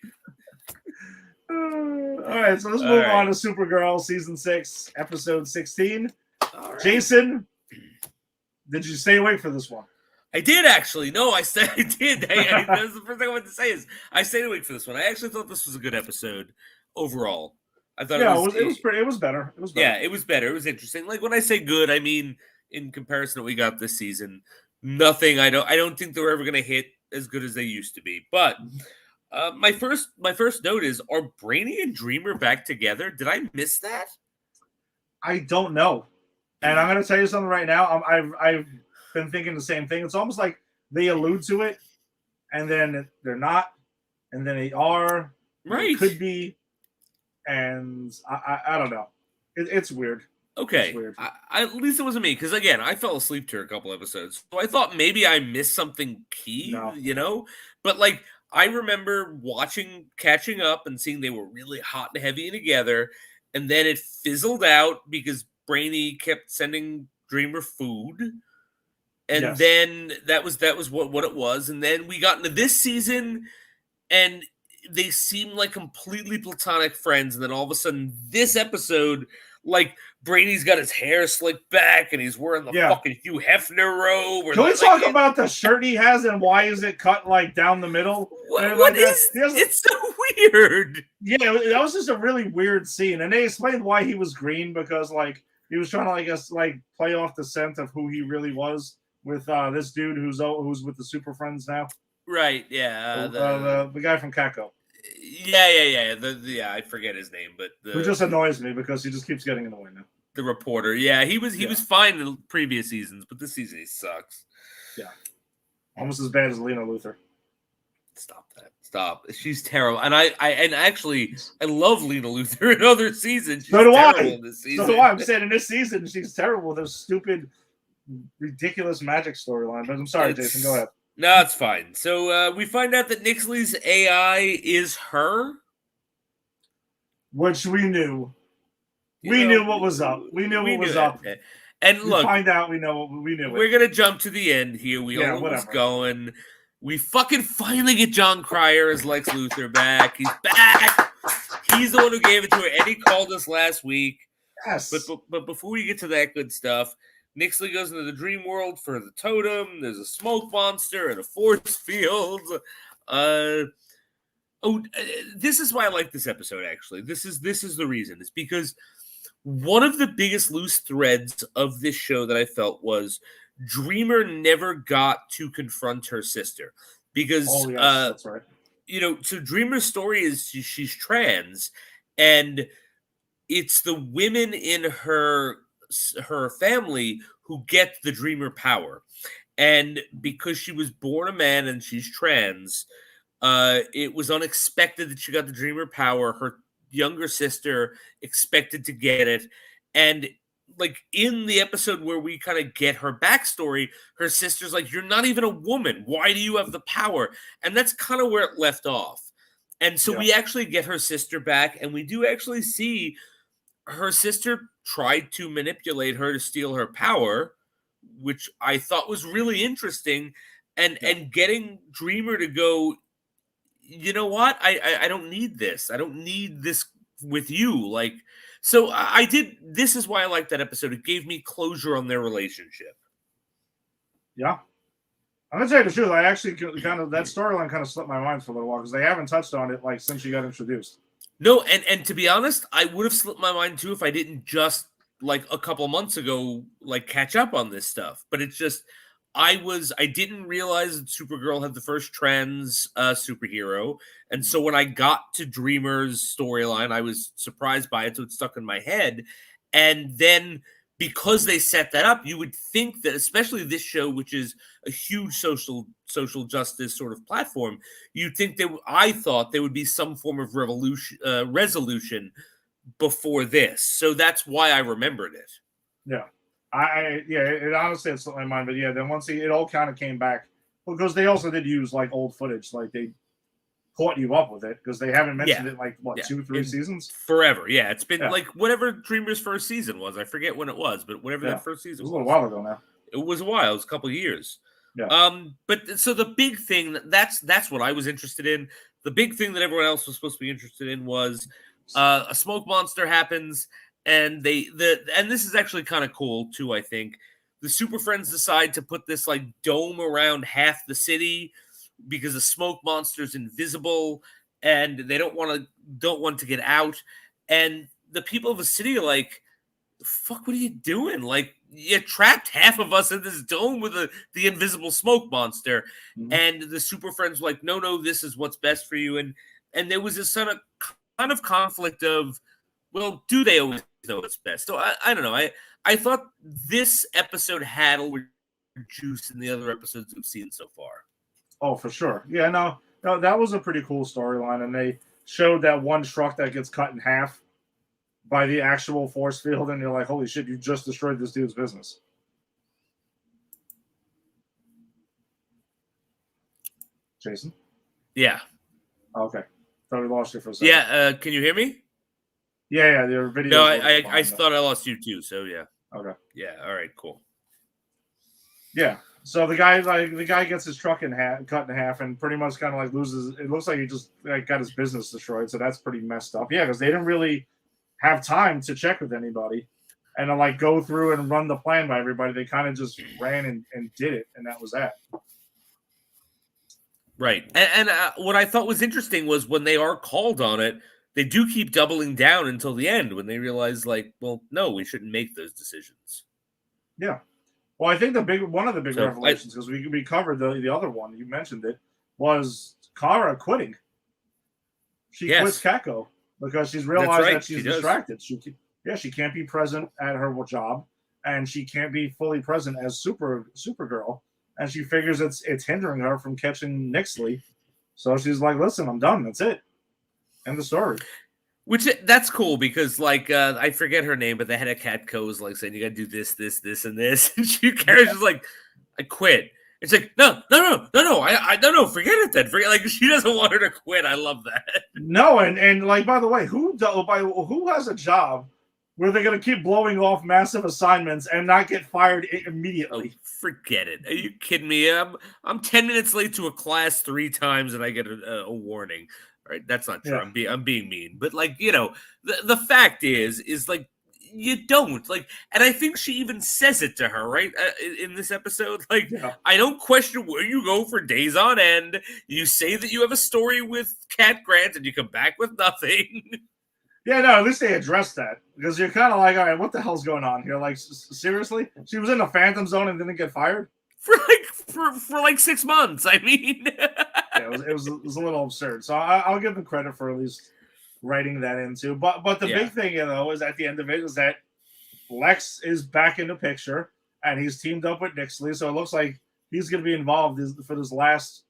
All right, so let's move on to Supergirl season 6, episode 16. Right. Jason, did you stay awake for this one? I did actually. No, I did. That was the first thing I wanted to say is I stayed awake for this one. I actually thought this was a good episode overall. I thought it was better. It was better. Yeah, it was better. It was interesting. When I say good, I mean in comparison to what we got this season, nothing. I don't think they're ever going to hit as good as they used to be. But My first note is: are Brainy and Dreamer back together? Did I miss that? I don't know, and I'm going to tell you something right now. I've been thinking the same thing. It's almost like they allude to it, and then they're not, and then they are. Right? It could be, and I don't know. It's weird. Okay, it's weird. At least it wasn't me, because again, I fell asleep to a couple episodes, so I thought maybe I missed something key, But like, I remember catching up, and seeing they were really hot and heavy together, and then it fizzled out because Brainy kept sending Dreamer food, and then that was what it was, and then we got into this season, and they seemed like completely platonic friends, and then all of a sudden, this episode, like, Brady's got his hair slicked back, and he's wearing the fucking Hugh Hefner robe. Can we talk about the shirt he has, and why is it cut like down the middle? It's so weird. Yeah, that was just a really weird scene, and they explained why he was green, because like he was trying to play off the scent of who he really was with this dude who's with the Super Friends now. Right, yeah. The guy from Kako. Yeah. I forget his name, but who just annoys me because he just keeps getting in the way now. The reporter, he was fine in the previous seasons, but this season he sucks. Yeah, almost as bad as Lena Luthor. Stop. She's terrible, and I love Lena Luthor in other seasons. She's so do terrible I. In this season. So do I. I'm saying in this season she's terrible with those stupid, ridiculous magic storyline. But I'm sorry, Jason. Go ahead. No, it's fine. So we find out that Nixley's AI is her, which we knew. We knew what was up. We knew what was up. And look, find out we know what we knew. We're gonna jump to the end here. We all know what's going. We fucking finally get John Cryer as Lex Luthor back. He's back. He's the one who gave it to her. Eddie called us last week. Yes. But before we get to that good stuff, Nixley goes into the dream world for the totem. There's a smoke monster and a force field. This is why I like this episode, actually. This is the reason. It's because one of the biggest loose threads of this show that I felt was Dreamer never got to confront her sister. Because, that's right. So Dreamer's story is she's trans, and it's the women in her family who get the Dreamer power. And because she was born a man and she's trans, it was unexpected that she got the Dreamer power. Her younger sister expected to get it. And like in the episode where we kind of get her backstory, her sister's like, "You're not even a woman. Why do you have the power?" And that's kind of where it left off. And so we actually get her sister back, and we do actually see her sister tried to manipulate her to steal her power, which I thought was really interesting. And getting Dreamer to go, you know what? I don't need this. I don't need this with you. Like, so I did. This is why I like that episode. It gave me closure on their relationship. Yeah. I'm gonna tell you the truth. I actually that storyline kind of slipped my mind for a little while because they haven't touched on it like since she got introduced. No, and to be honest, I would have slipped my mind too if I didn't just like a couple months ago like catch up on this stuff. But it's just I didn't realize that Supergirl had the first trans superhero, and so when I got to Dreamer's storyline, I was surprised by it, so it stuck in my head. And then because they set that up, you would think that, especially this show, which is a huge social justice sort of platform, you'd think I thought there would be some form of resolution before this. So that's why I remembered it. Yeah. It honestly had slipped my mind, but then once it all kind of came back, because they also did use like old footage, like they caught you up with it because they haven't mentioned it like 2-3 seasons forever. Yeah, it's been like whatever Dreamer's first season was. I forget when it was, but whatever that first season was. It was a little while ago now. It was a while. It was a couple of years. Yeah. But so the big thing that's what I was interested in. The big thing that everyone else was supposed to be interested in was a smoke monster happens. And and this is actually kind of cool too. I think the Super Friends decide to put this like dome around half the city because the smoke monster's invisible, and they don't want to get out. And the people of the city are like, fuck, what are you doing? Like, you trapped half of us in this dome with the invisible smoke monster. Mhm. And the Super Friends were like, no, this is what's best for you. And there was this kind of conflict of, well, do they always know what's best? So I don't know. I thought this episode had a little juice in the other episodes we've seen so far. Oh, for sure. Yeah, no, that was a pretty cool storyline, and they showed that one truck that gets cut in half by the actual force field, and you're like, holy shit, you just destroyed this dude's business. Jason? Yeah. Okay. Thought we lost you for a second. Yeah, can you hear me? Yeah, your video. No, I thought I lost you too, so yeah. Okay. Yeah, all right, cool. Yeah. So the guy gets his truck cut in half, and pretty much kind of like loses. It looks like he just got his business destroyed. So that's pretty messed up. Yeah, because they didn't really have time to check with anybody and to like go through and run the plan by everybody. They kind of just ran and did it, and that was that. Right. And what I thought was interesting was when they are called on it, they do keep doubling down until the end when they realize, like, well, no, we shouldn't make those decisions. Yeah. Well, I think one of the big revelations, because we covered the other one, you mentioned it, was Kara quitting. She quits Kako because she's realized that she's distracted. She can't be present at her job, and she can't be fully present as Supergirl, and she figures it's hindering her from catching Nixley. So she's like, "Listen, I'm done. That's it." End the story. Which that's cool because like I forget her name, but the head of Catco is like saying you got to do this, and this, and Kara's just like, I quit. It's like no, I no, forget it then. Like she doesn't want her to quit. I love that. No, and like by the way, who has a job where they're gonna keep blowing off massive assignments and not get fired immediately? Oh, forget it. Are you kidding me? I'm 10 minutes late to a class 3 times and I get a warning. Right, that's not true. Yeah. I'm being mean, but like the fact is like you don't like, and I think she even says it to her right in this episode. Like, I don't question where you go for days on end. You say that you have a story with Cat Grant, and you come back with nothing. Yeah, no, at least they addressed that because you're kind of like, all right, what the hell's going on here? Like, seriously, she was in the Phantom Zone and didn't get fired for like 6 months. I mean. Yeah, it was a little absurd. So I'll give them credit for at least writing that into. But the big thing, is at the end of it is that Lex is back in the picture and he's teamed up with Nixley. So it looks like he's going to be involved for this last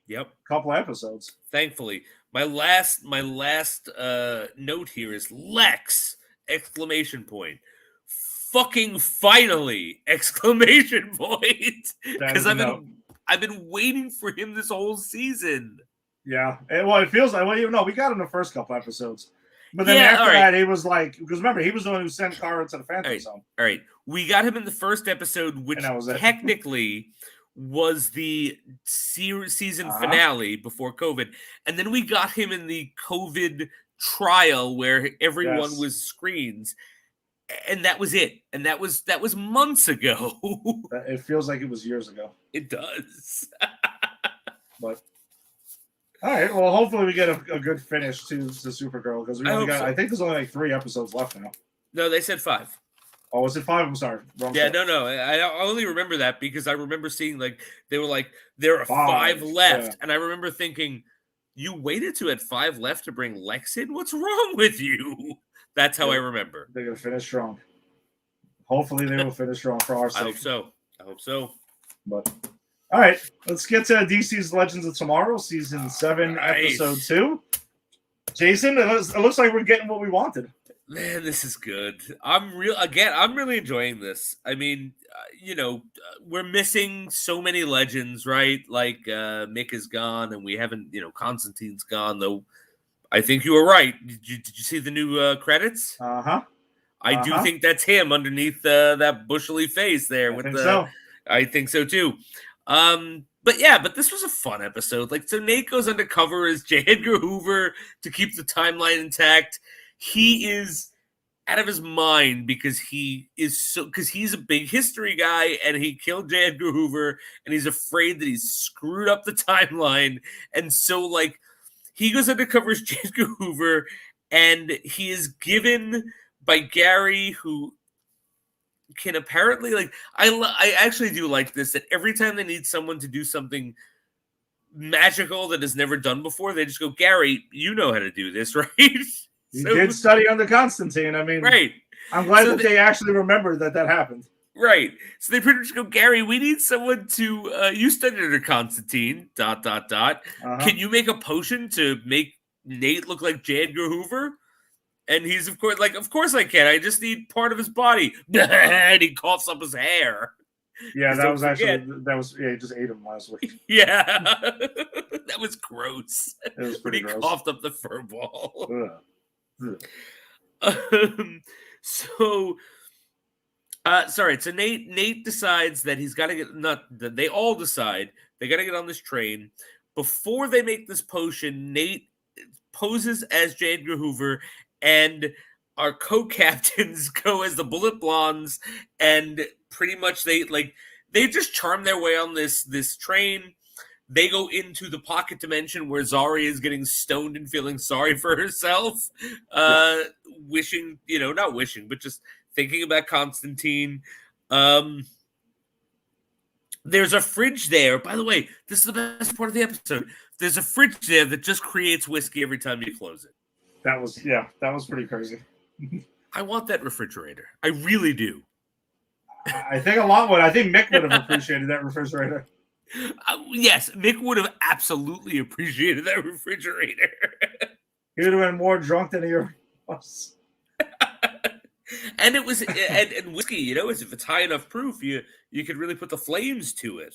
couple episodes. Thankfully, my last note here is Lex! Exclamation point. Fucking finally! Exclamation point. Because I've been waiting for him this whole season. Yeah. It feels like, we got him the first couple episodes. But then after that, he was like, because remember, he was the one who sent Kara to the Phantom Zone. All right. We got him in the first episode, which technically was the season finale before COVID. And then we got him in the COVID trial where everyone was screens. And that was it. And that was months ago. It feels like it was years ago. It does. But all right. Well, hopefully we get a good finish to Supergirl because I think there's only like 3 episodes left now. No, they said 5. Oh, was it 5? I'm sorry. Wrong show. No. I only remember that because I remember seeing like they were like there are 5 left, and I remember thinking, you waited to at 5 left to bring Lex in. What's wrong with you? That's how I remember. They're gonna finish strong. Hopefully, they will finish strong for our sake. I hope so. But all right, let's get to DC's Legends of Tomorrow, season 7, episode 2. Jason, it looks like we're getting what we wanted. Man, this is good. I'm really enjoying this. I mean, we're missing so many legends, right? Like Mick is gone, and we haven't, Constantine's gone, though. I think you were right. Did you see the new credits? I do think that's him underneath that bushly face there. I think so too. But this was a fun episode. Like, so Nate goes undercover as J. Edgar Hoover to keep the timeline intact. He is out of his mind because he's a big history guy and he killed J. Edgar Hoover and he's afraid that he's screwed up the timeline. And so like he goes undercover as J. Edgar Hoover and he is given by Gary, who can apparently like I actually do like this, that every time they need someone to do something magical that is never done before, they just go, Gary, you know how to do this, right? You did study under Constantine. I mean, right. I'm glad that they actually remembered that happened. Right. So they pretty much go, Gary, we need someone to you studied under Constantine, ... Can you make a potion to make Nate look like J. Edgar Hoover? And he's of course I can. I just need part of his body. And he coughs up his hair. Yeah, that was he just ate him last week. Yeah. That was gross. It was pretty gross. He coughed up the fur ball. So Nate decides that he's got to get, they all decide they got to get on this train. Before they make this potion, Nate poses as J. Edgar Hoover, and our co-captains go as the Bullet Blondes, and pretty much they just charm their way on this train. They go into the pocket dimension where Zari is getting stoned and feeling sorry for herself, wishing, not wishing, but just thinking about Constantine. There's a fridge there. By the way, this is the best part of the episode. There's a fridge there that just creates whiskey every time you close it. That was pretty crazy. I want that refrigerator. I really do. I think Mick would have appreciated that refrigerator. Yes, Mick would have absolutely appreciated that refrigerator. He would have been more drunk than he was. And it was, and whiskey, if it's high enough proof, you could really put the flames to it.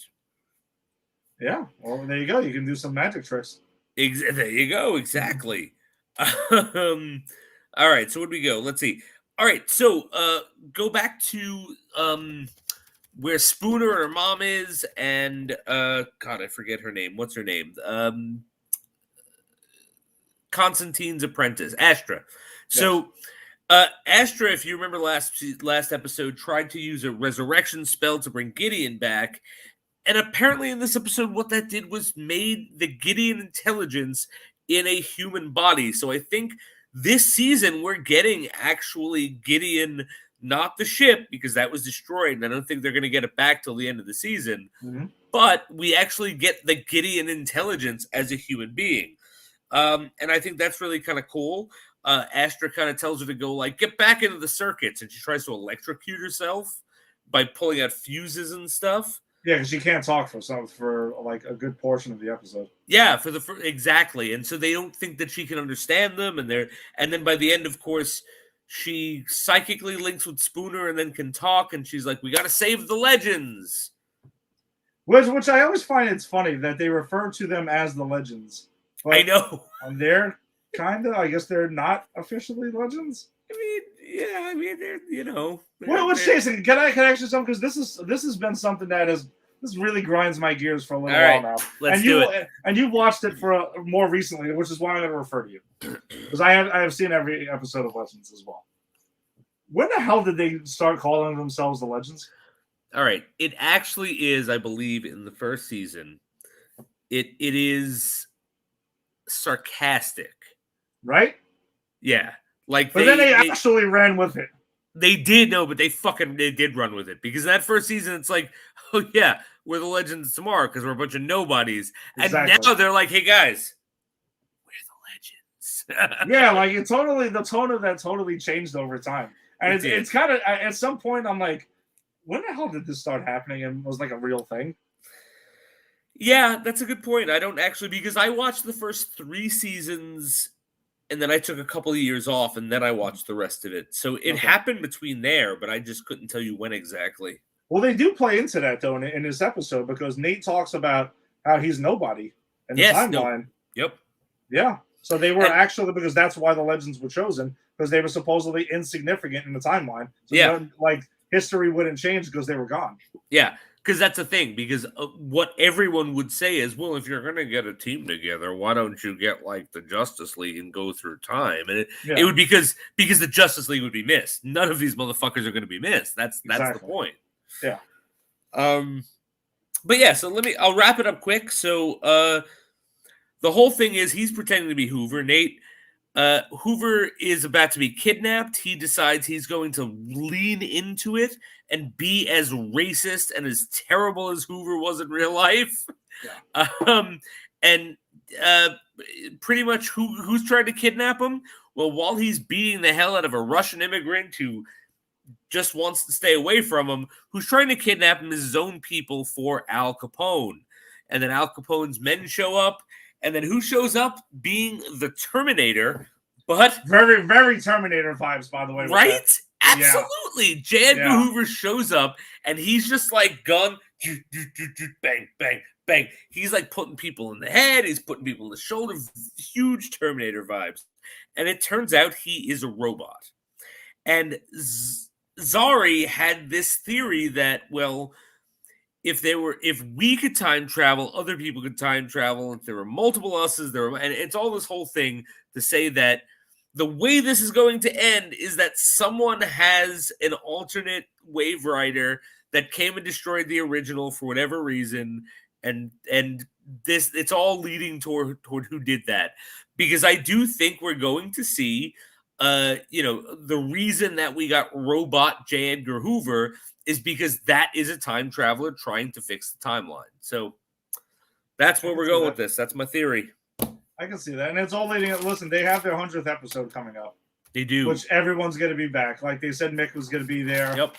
Yeah, well, there you go. You can do some magic tricks. There you go, exactly. All right, so where do we go? Let's see. All right, so go back to where Spooner and her mom is, and God, I forget her name. What's her name? Constantine's apprentice, Astra. Yes. So Astra, if you remember last episode, tried to use a resurrection spell to bring Gideon back. And apparently in this episode, what that did was made the Gideon intelligence in a human body. So I think this season we're getting actually Gideon, not the ship, because that was destroyed. And I don't think they're going to get it back till the end of the season. Mm-hmm. But we actually get the Gideon intelligence as a human being. And I think that's really kind of cool. Astra kind of tells her to go, get back into the circuits. And she tries to electrocute herself by pulling out fuses and stuff. Yeah, because she can't talk for a good portion of the episode. Yeah, exactly. And so they don't think that she can understand them. And then by the end, of course, she psychically links with Spooner and then can talk. And she's like, we got to save the legends. Which I always find it's funny that they refer to them as the legends. I know. They're I guess they're not officially legends. They're, What's Jason? Can I ask you something? Because this has been something this really grinds my gears for a little while now. Let's do it. And you've watched it more recently, which is why I'm going to refer to you, because I have seen every episode of Legends as well. When the hell did they start calling themselves the Legends? All right, it actually is, I believe, in the first season. It is sarcastic, right? Yeah. But then they actually ran with it. They did, but they did run with it. Because that first season, it's like, oh yeah, we're the Legends of Tomorrow because we're a bunch of nobodies. Exactly. And now they're like, hey guys, we're the Legends. Yeah, the tone of that totally changed over time. And it's kind of, at some point, I'm like, when the hell did this start happening and was a real thing? Yeah, that's a good point. I don't actually, because I watched the first 3 seasons and then I took a couple of years off, and then I watched the rest of it. So it happened between there, but I just couldn't tell you when exactly. Well, they do play into that, though, in this episode, because Nate talks about how he's nobody in the timeline. Yep. Yeah. So they were actually, because that's why the Legends were chosen, because they were supposedly insignificant in the timeline. So history wouldn't change because they were gone. Yeah. Because that's the thing, because what everyone would say is, well, if you're going to get a team together, why don't you get the Justice League and go through time? And it would because the Justice League would be missed. None of these motherfuckers are going to be missed. That's the point. Yeah. But yeah, so I'll wrap it up quick. So the whole thing is he's pretending to be Hoover. Nate Hoover is about to be kidnapped. He decides he's going to lean into it and be as racist and as terrible as Hoover was in real life. Yeah. And pretty much who's trying to kidnap him? Well, while he's beating the hell out of a Russian immigrant who just wants to stay away from him, who's trying to kidnap him is his own people for Al Capone. And then Al Capone's men show up. And then who shows up? Being the Terminator, but very, very Terminator vibes, by the way. Right? Absolutely. Yeah. J. Edgar Hoover shows up, and he's just like gun, bang, bang, bang. He's like putting people in the head. He's putting people in the shoulder. Huge Terminator vibes. And it turns out he is a robot. And Zari had this theory that, well, if we could time travel, other people could time travel. If there were multiple us's, and it's all this whole thing to say that the way this is going to end is that someone has an alternate wave rider that came and destroyed the original for whatever reason, and this it's all leading toward who did that. Because I do think we're going to see, the reason that we got robot J. Edgar Hoover is because that is a time traveler trying to fix the timeline. So that's where we're going with this. That's my theory. I can see that. And it's all leading up. Listen, they have their 100th episode coming up. They do. Which everyone's going to be back. Like they said, Mick was going to be there. Yep.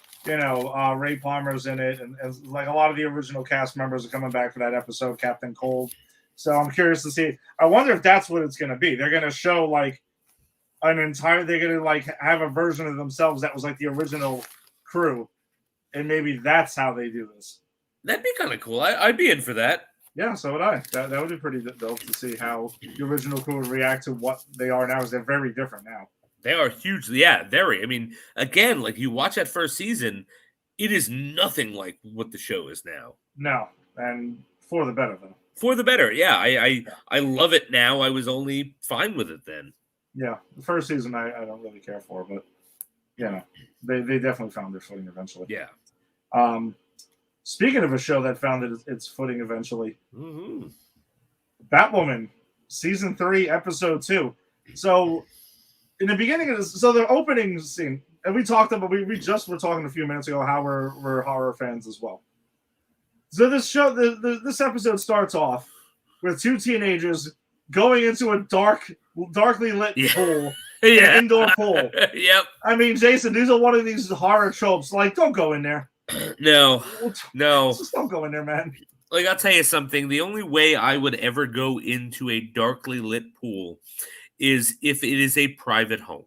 Ray Palmer's in it. And like a lot of the original cast members are coming back for that episode, Captain Cold. So I'm curious to see. I wonder if that's what it's going to be. They're going to show like they're going to like have a version of themselves that was like the original crew. And maybe that's how they do this. That'd be kind of cool. I'd be in for that. Yeah, so would I. That would be pretty dope to see how the original crew would react to what they are now, because they're very different now. They are hugely, very. I mean, again, like you watch that first season, it is nothing like what the show is now. No, and for the better, though. For the better, yeah. I love it now. I was only fine with it then. Yeah, the first season I don't really care for, but they definitely found their footing eventually. Yeah. Speaking of a show that found its footing eventually, Batwoman, season 3, episode 2. So, in the beginning of this, so the opening scene, and we talked about, we just were talking a few minutes ago how we're horror fans as well. So this show, this episode starts off with 2 teenagers going into a darkly lit pool, an indoor pool. Yep. I mean, Jason, these are one of these horror tropes. Like, don't go in there. No. Just don't go in there, man. Like, I'll tell you something. The only way I would ever go into a darkly lit pool is if it is a private home.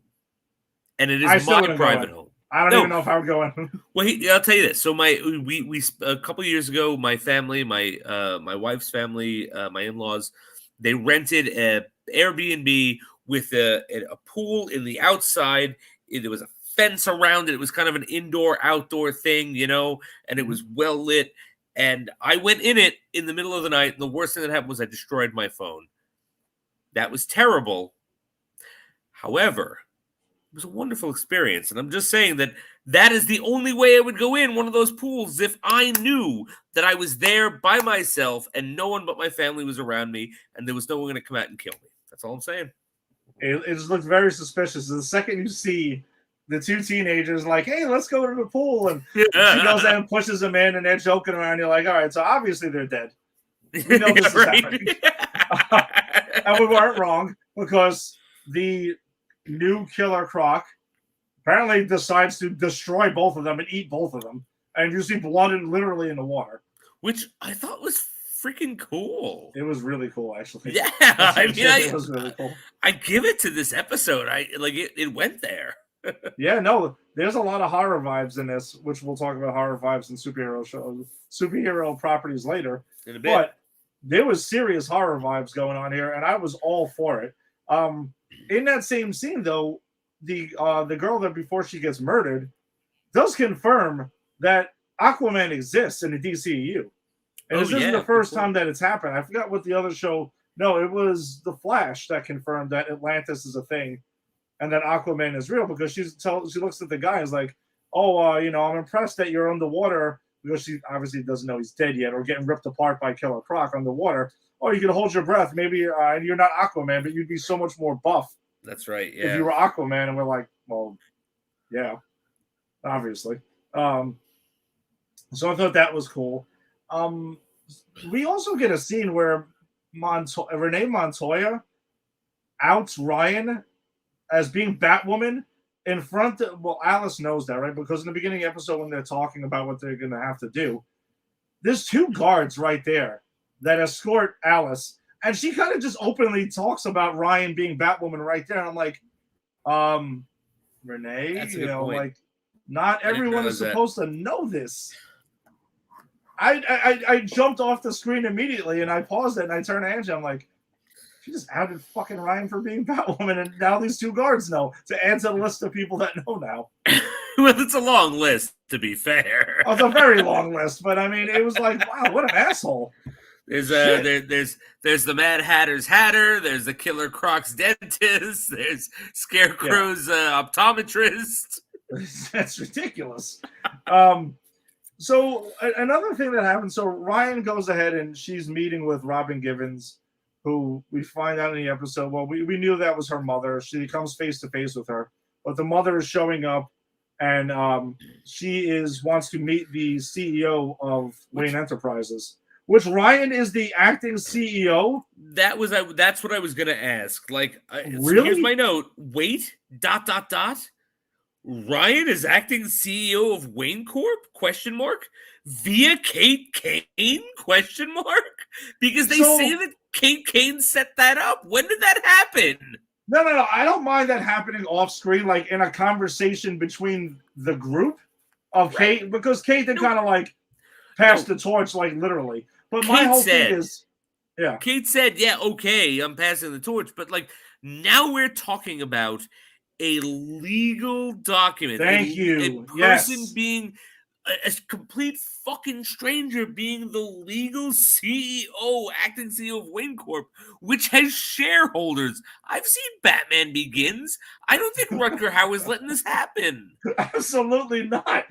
And it is my private home. I don't even know if I would go in. Well, I'll tell you this. So we a couple of years ago, my family, my wife's family, my in-laws, they rented a Airbnb with a pool in the outside. There was a fence around it. It was kind of an indoor-outdoor thing, and it was well lit. And I went in it in the middle of the night, and the worst thing that happened was I destroyed my phone. That was terrible. However, it was a wonderful experience. And I'm just saying that is the only way I would go in one of those pools if I knew that I was there by myself and no one but my family was around me and there was no one going to come out and kill me. That's all I'm saying. It just looked very suspicious. The second you see the 2 teenagers like, hey, let's go to the pool. And she goes in and pushes them in and they're joking around. You're like, all right, so obviously they're dead. We know this is happening. And we weren't wrong because the new Killer Croc apparently decides to destroy both of them and eat both of them. And you see blood literally in the water. Which I thought was freaking cool. It was really cool, actually. Yeah. It was really cool. I give it to this episode. It went there. Yeah, no, there's a lot of horror vibes in this, which we'll talk about horror vibes and superhero properties later. In a bit. But there was serious horror vibes going on here, and I was all for it. In that same scene, though, the girl that before she gets murdered does confirm that Aquaman exists in the DCEU. And this isn't the first time that it's happened. I forgot what the other show. No, it was The Flash that confirmed that Atlantis is a thing. And that Aquaman is real because she looks at the guy and is like, I'm impressed that you're underwater, because she obviously doesn't know he's dead yet or getting ripped apart by Killer Croc underwater. Oh, you can hold your breath. Maybe you're not Aquaman, but you'd be so much more buff That's right. Yeah. If you were Aquaman, and we're like, well, yeah, obviously. So I thought that was cool. We also get a scene where Renee Montoya outs Ryan as being Batwoman in front of, well, Alice knows that, right? Because in the beginning of the episode, when they're talking about what they're going to have to do, there's 2 guards right there that escort Alice, and she kind of just openly talks about Ryan being Batwoman right there. And I'm like, Renee, That's a good point. like, not everyone is supposed to know this. I jumped off the screen immediately, and I paused it, and I turned to Angie. I'm like, she just outed fucking Ryan for being Batwoman, and now these 2 guards know, to add to the list of people that know now. Well, it's a long list, to be fair. Oh, it's a very long list, but I mean, it was like, wow, what an asshole. There's the Mad Hatter's Hatter. There's the Killer Croc's dentist. There's Scarecrow's optometrist. That's ridiculous. So another thing that happened. So Ryan goes ahead and she's meeting with Robin Givens, who we find out in the episode. Well, we knew that was her mother. She comes face to face with her, but the mother is showing up, and she wants to meet the CEO of Wayne Enterprises. Which Ryan is the acting CEO. That's what I was gonna ask. Like, really? So here's my note. Wait. ... Ryan is acting CEO of Wayne Corp? ? Via Kate Kane? ? Because they say that Kate Kane set that up. When did that happen? No. I don't mind that happening off screen, like in a conversation between the group of Kate, because Kate did kind of like pass the torch, like literally. But my whole thing is, Kate said, yeah, okay, I'm passing the torch. But like, now we're talking about a legal document. Thank you. A person being a complete fucking stranger being the legal CEO, acting CEO of Wayne Corp, which has shareholders. I've seen Batman Begins. I don't think Rutger Hauer is letting this happen. Absolutely not.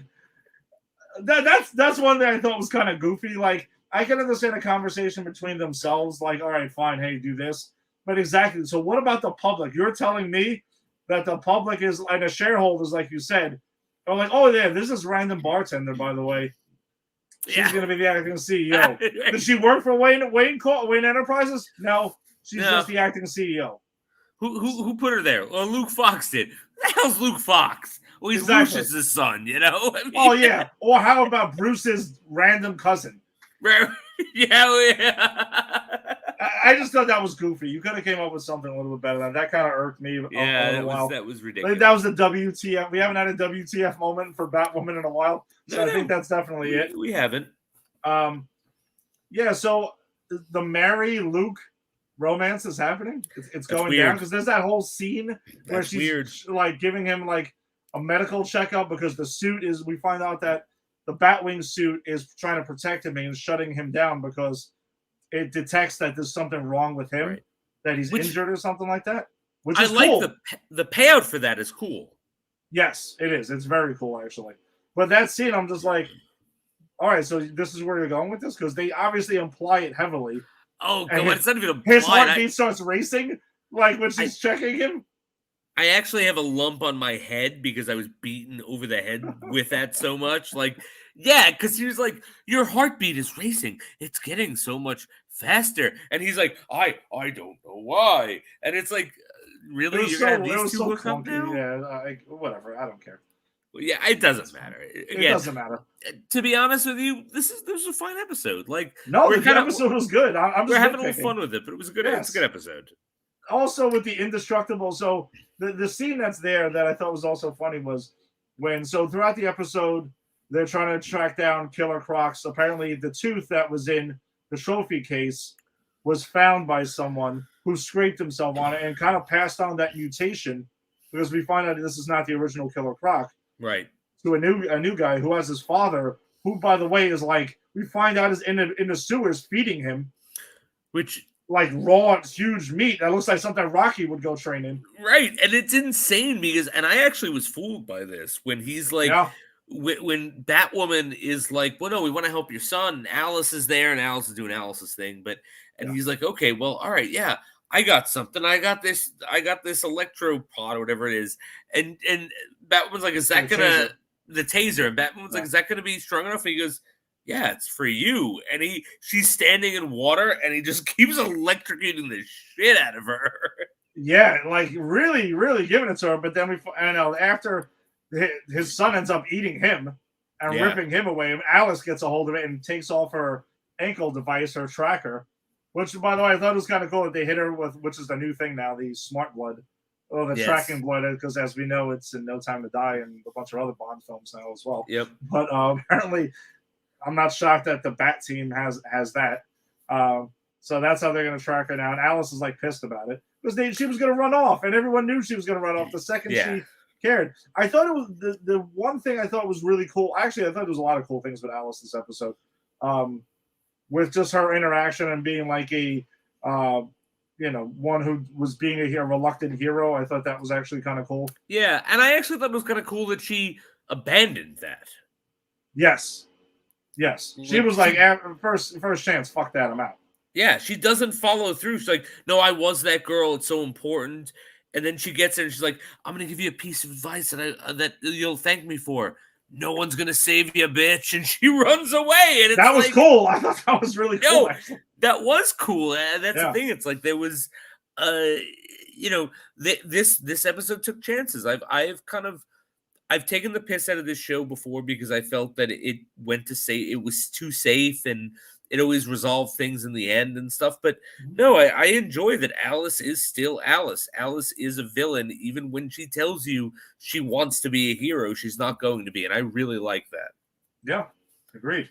That's one thing I thought was kind of goofy. Like, I can understand a conversation between themselves, like, all right, fine, hey, do this. But exactly. So what about the public? You're telling me that the public is, and the shareholders, like you said, are like, oh, yeah, this is random bartender, by the way. She's going to be the acting CEO. Did she work for Wayne Enterprises? No, she's just the acting CEO. Who put her there? Well, Luke Fox did. Who the hell's Luke Fox? Well, he's Lucius's son, you know? I mean, oh, yeah. Or how about Bruce's random cousin? Yeah. I just thought that was goofy. You could have came up with something a little bit better than that. That kind of irked me. Yeah, that was ridiculous. That was the WTF. We haven't had a WTF moment for Batwoman in a while, so I think that's definitely it. We haven't. Yeah. So the Mary Luke romance is happening. It's going down because there's that whole scene where she's like giving him like a medical checkup because the suit is. We find out that the Batwing suit is trying to protect him and shutting him down because it detects that there's something wrong with him, that he's injured or something like that. Which is like cool. The payout for that is cool. Yes, it is. It's very cool, actually. But that scene, I'm just like, all right, so this is where you're going with this? Because they obviously imply it heavily. Oh, God, it's not even implied. His heartbeat starts racing, like when she's checking him. I actually have a lump on my head because I was beaten over the head with that so much. Like, yeah, because he was like, your heartbeat is racing. It's getting so much faster. And he's like, I don't know why. And it's like, really? You're going to have these two hook up now? Yeah, whatever. I don't care. Well, yeah, it doesn't matter. It doesn't matter. To be honest with you, this was a fine episode. Like, no, the episode was good. We're having a little fun with it, but it was a good. It's a good episode. Also, with the indestructible, so the scene that's there that I thought was also funny was when throughout the episode they're trying to track down Killer Crocs. Apparently, the tooth that was in the trophy case was found by someone who scraped himself on it and kind of passed on that mutation because we find out this is not the original Killer Croc. Right. To a new guy who has his father, who, by the way, is like, we find out is in the sewers feeding him. Which, like, raw, huge meat. That looks like something Rocky would go train in. Right. And it's insane because, and I actually was fooled by this when he's like, when Batwoman is like, well, no, we want to help your son. And Alice is there and Alice is doing Alice's thing. And he's like, okay, well, all right, yeah. I got something. I got this electro pod or whatever it is. And Batwoman's like, is that gonna the taser? And Batwoman's like, is that gonna be strong enough? And he goes, yeah, it's for you. And she's standing in water, and he just keeps electrocuting the shit out of her. Yeah, like really, really giving it to her. But then after his son ends up eating him and ripping him away, Alice gets a hold of it and takes off her ankle device, her tracker. Which, by the way, I thought it was kind of cool that they hit her with, which is the new thing now, the smart blood. Or the tracking blood, because as we know, it's in No Time to Die and a bunch of other Bond films now as well. Yep. But apparently, I'm not shocked that the Bat team has that. So that's how they're going to track her now. And Alice is like pissed about it because she was going to run off, and everyone knew she was going to run off the second she cared. I thought it was the one thing I thought was really cool. Actually, I thought there was a lot of cool things with Alice this episode. With just her interaction and being like a, one who was being a reluctant hero. I thought that was actually kind of cool. Yeah, and I actually thought it was kind of cool that she abandoned that. Yes. She was like, first chance, fuck that, I'm out. Yeah, she doesn't follow through. She's like, no, I was that girl. It's so important. And then she gets it and she's like, I'm going to give you a piece of advice that you'll thank me for. No one's gonna save you, bitch, and she runs away. And that was cool. I thought that was really cool. Actually. That was cool. That's the thing. It's like there was, this episode took chances. I've taken the piss out of this show before because I felt that it went to say it was too safe and it always resolved things in the end and stuff. But no, I enjoy that Alice is still Alice. Alice is a villain. Even when she tells you she wants to be a hero, she's not going to be. And I really like that. Yeah, agreed.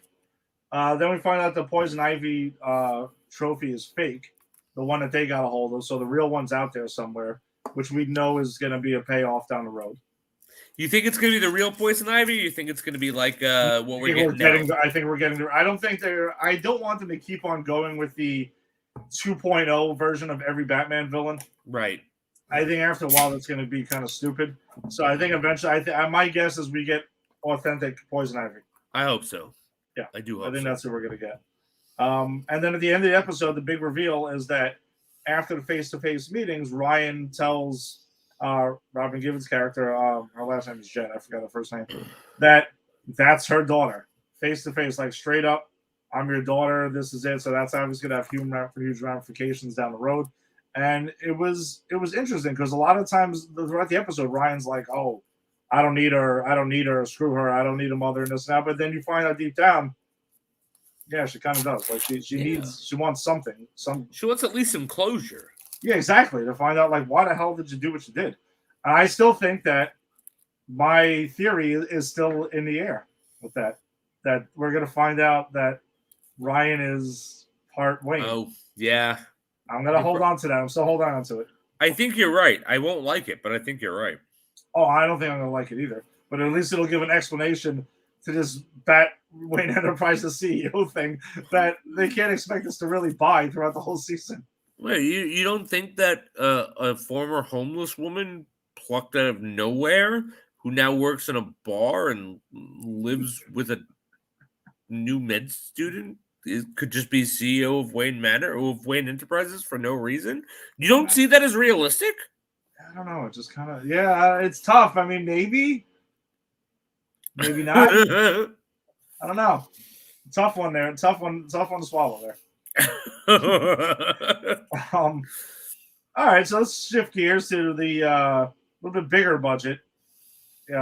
Then we find out the Poison Ivy trophy is fake. The one that they got a hold of. So the real one's out there somewhere, which we know is going to be a payoff down the road. You think it's going to be the real Poison Ivy, or you think it's going to be like what we're getting now? I think we're getting there. I don't want them to keep on going with the 2.0 version of every Batman villain. Right. I think after a while that's going to be kind of stupid. So I think eventually, my guess is we get authentic Poison Ivy. I hope so. Yeah. I do hope I think that's what we're going to get. And then at the end of the episode, the big reveal is that after the face-to-face meetings, Ryan tells Robin Givens' character, her last name is Jen, I forgot her first name, that's her daughter, face to face, like straight up, I'm your daughter, this is it. So that's obviously going to have huge ramifications down the road. And it was interesting because a lot of times throughout the episode, Ryan's like, oh, I don't need her, screw her, I don't need a mother and this and that. But then you find out deep down, yeah, she kind of does. Like she wants something. She wants at least some closure. Yeah, exactly. To find out, like, why the hell did you do what you did? And I still think that my theory is still in the air with that. That we're going to find out that Ryan is part Wayne. Oh, yeah. I'm going to hold on to that. I'm still holding on to it. I think you're right. I won't like it, but I think you're right. Oh, I don't think I'm going to like it either. But at least it'll give an explanation to this Wayne Enterprises CEO thing that they can't expect us to really buy throughout the whole season. Well, you don't think that a former homeless woman plucked out of nowhere who now works in a bar and lives with a new med student could just be CEO of Wayne Manor or of Wayne Enterprises for no reason? You don't see that as realistic? I don't know. It just kind of, it's tough. I mean, maybe not. I don't know. Tough one there. Tough one to swallow there. All right, so let's shift gears to the little bit bigger budget.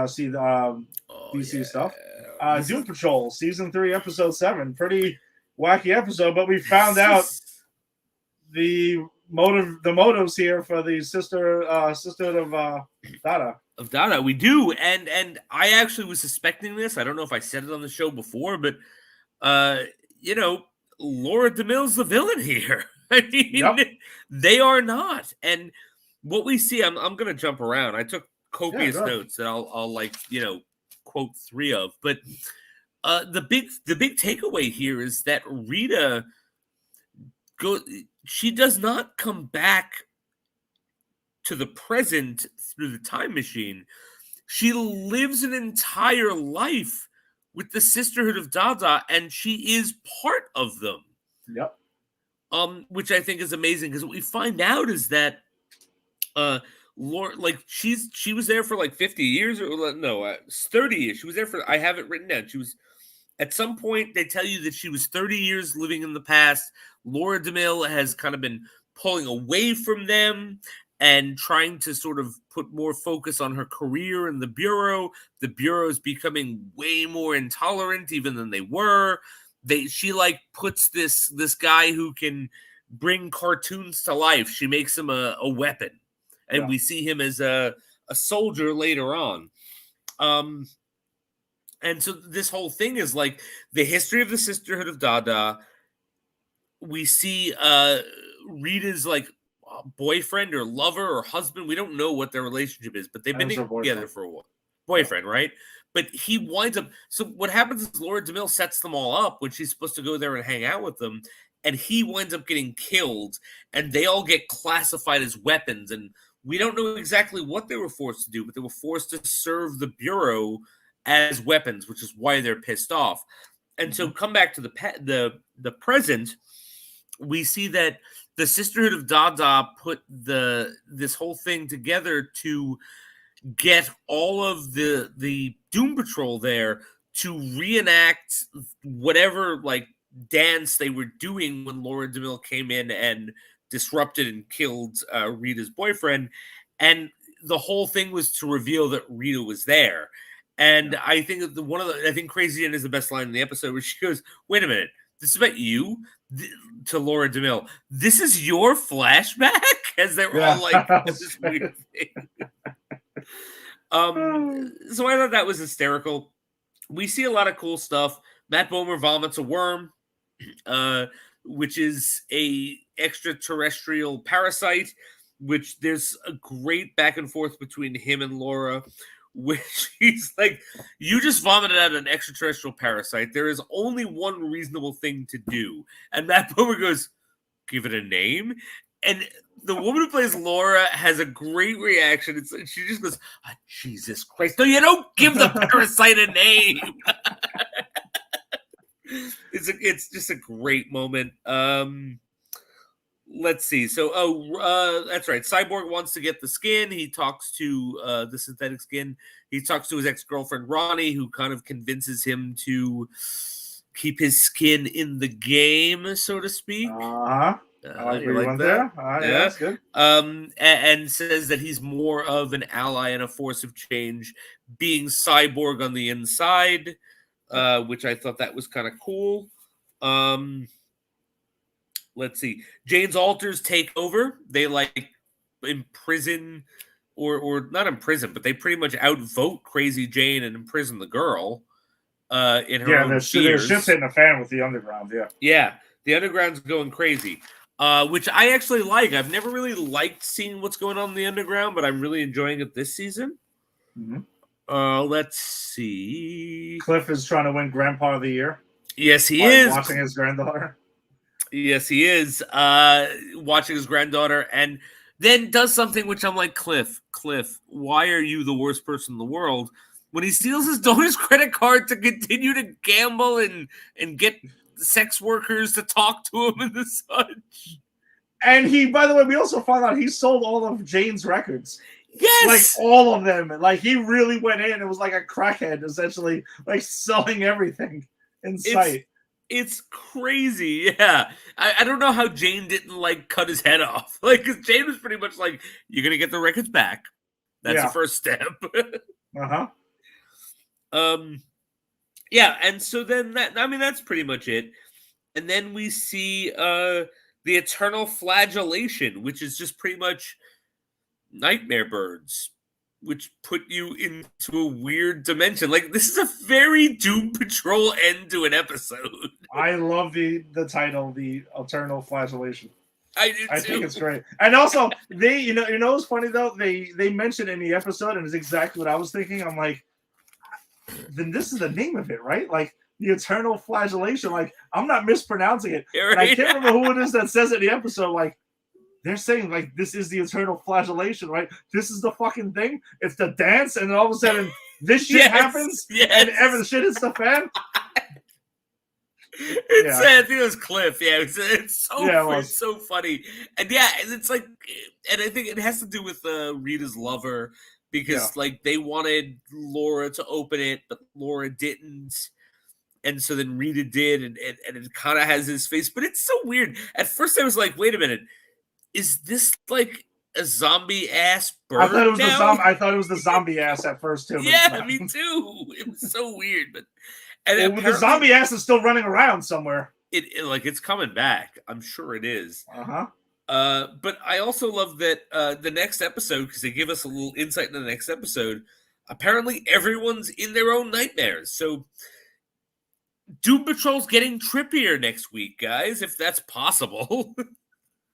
See the DC stuff. Doom Patrol season 3, episode 7. Pretty wacky episode, but we found out the motives here for the sisterhood of Dada. Of Dada, we do, and I actually was suspecting this. I don't know if I said it on the show before, but Laura DeMille's the villain here. I mean, They are not. And what we see, I'm going to jump around. I took copious notes that I'll quote 3 of. But the big takeaway here is that Rita she does not come back to the present through the time machine. She lives an entire life with the Sisterhood of Dada, and she is part of them. Yep. which I think is amazing because what we find out is that Laura, like she was there for like 50 years or no, 30 years. She was there for, I have it written down. She was, at some point they tell you that she was 30 years living in the past. Laura DeMille has kind of been pulling away from them and trying to sort of put more focus on her career in the Bureau. The Bureau is becoming way more intolerant even than they were. She like puts this guy who can bring cartoons to life. She makes him a weapon. And we see him as a soldier later on. And so this whole thing is like the history of the Sisterhood of Dada. We see Rita's like boyfriend or lover or husband. We don't know what their relationship is, but they've been together for a while. Boyfriend, right? But he winds up. So what happens is Laura DeMille sets them all up when she's supposed to go there and hang out with them, and he winds up getting killed, and they all get classified as weapons. And we don't know exactly what they were forced to do, but they were forced to serve the Bureau as weapons, which is why they're pissed off. And so come back to the present, we see that the Sisterhood of Dada put this whole thing together to get all of the Doom Patrol there to reenact whatever like dance they were doing when Laura DeMille came in and disrupted and killed Rita's boyfriend. And the whole thing was to reveal that Rita was there. And I think that I think Crazy Jen is the best line in the episode where she goes, "Wait a minute, this is about you?" To Laura DeMille, "This is your flashback?" As they're all like, this weird thing. So I thought that was hysterical. We see a lot of cool stuff. Matt Bomer vomits a worm, which is a extraterrestrial parasite, which there's a great back and forth between him and Laura, which he's like, "You just vomited out an extraterrestrial parasite. There is only one reasonable thing to do." And Matt Bomer goes, "Give it a name." And the woman who plays Laura has a great reaction. She just goes, "Oh, Jesus Christ. No, you don't give the parasite a name." It's just a great moment. Let's see. So, that's right. Cyborg wants to get the skin. He talks to the synthetic skin. He talks to his ex-girlfriend, Ronnie, who kind of convinces him to keep his skin in the game, so to speak. I like where you went there. Yeah, that's good. And says that he's more of an ally and a force of change, being cyborg on the inside, which I thought that was kind of cool. Let's see. Jane's alters take over. They like imprison or not imprison, but they pretty much outvote Crazy Jane and imprison the girl in her own fears. They're shit's hitting a fan with the underground, Yeah, the underground's going crazy, which I actually like. I've never really liked seeing what's going on in the underground, but I'm really enjoying it this season. Mm-hmm. Let's see. Cliff is trying to win Grandpa of the Year. Yes, he is. Watching his granddaughter. Yes, he is watching his granddaughter, and then does something which I'm like, Cliff, why are you the worst person in the world? When he steals his daughter's credit card to continue to gamble and get sex workers to talk to him and the such. And he, by the way, we also found out he sold all of Jane's records. Yes, like all of them. Like he really went in. It was like a crackhead, essentially, like selling everything in sight. It's crazy, yeah. I don't know how Jane didn't like cut his head off. Like, because Jane was pretty much like, "You're gonna get the records back. That's the first step." Yeah, and so then that's pretty much it. And then we see the Eternal Flagellation, which is just pretty much nightmare birds, which put you into a weird dimension. Like, this is a very Doom Patrol end to an episode. I love the title, the Eternal Flagellation. I do too. I think it's great. And also, they, you know what's funny though? They mentioned in the episode, and it's exactly what I was thinking. I'm like, then this is the name of it, right? Like the Eternal Flagellation. Like, I'm not mispronouncing it. Right. And I can't remember who it is that says it in the episode. Like, they're saying, like, this is the Eternal Flagellation, right? This is the fucking thing. It's the dance, and then all of a sudden, this shit happens, and every shit hits the fan. It's I think it was Cliff. Yeah, it's so funny, and it's like, and I think it has to do with Rita's lover because like they wanted Laura to open it, but Laura didn't, and so then Rita did, and it kind of has his face, but it's so weird. At first, I was like, wait a minute, is this like a zombie ass bird? I thought it was the zombie ass at first too. Yeah, me too. It was so weird, but. And the zombie ass is still running around somewhere. It's coming back. I'm sure it is. Uh-huh. But I also love that the next episode, because they give us a little insight into the next episode, apparently everyone's in their own nightmares. So Doom Patrol's getting trippier next week, guys, if that's possible.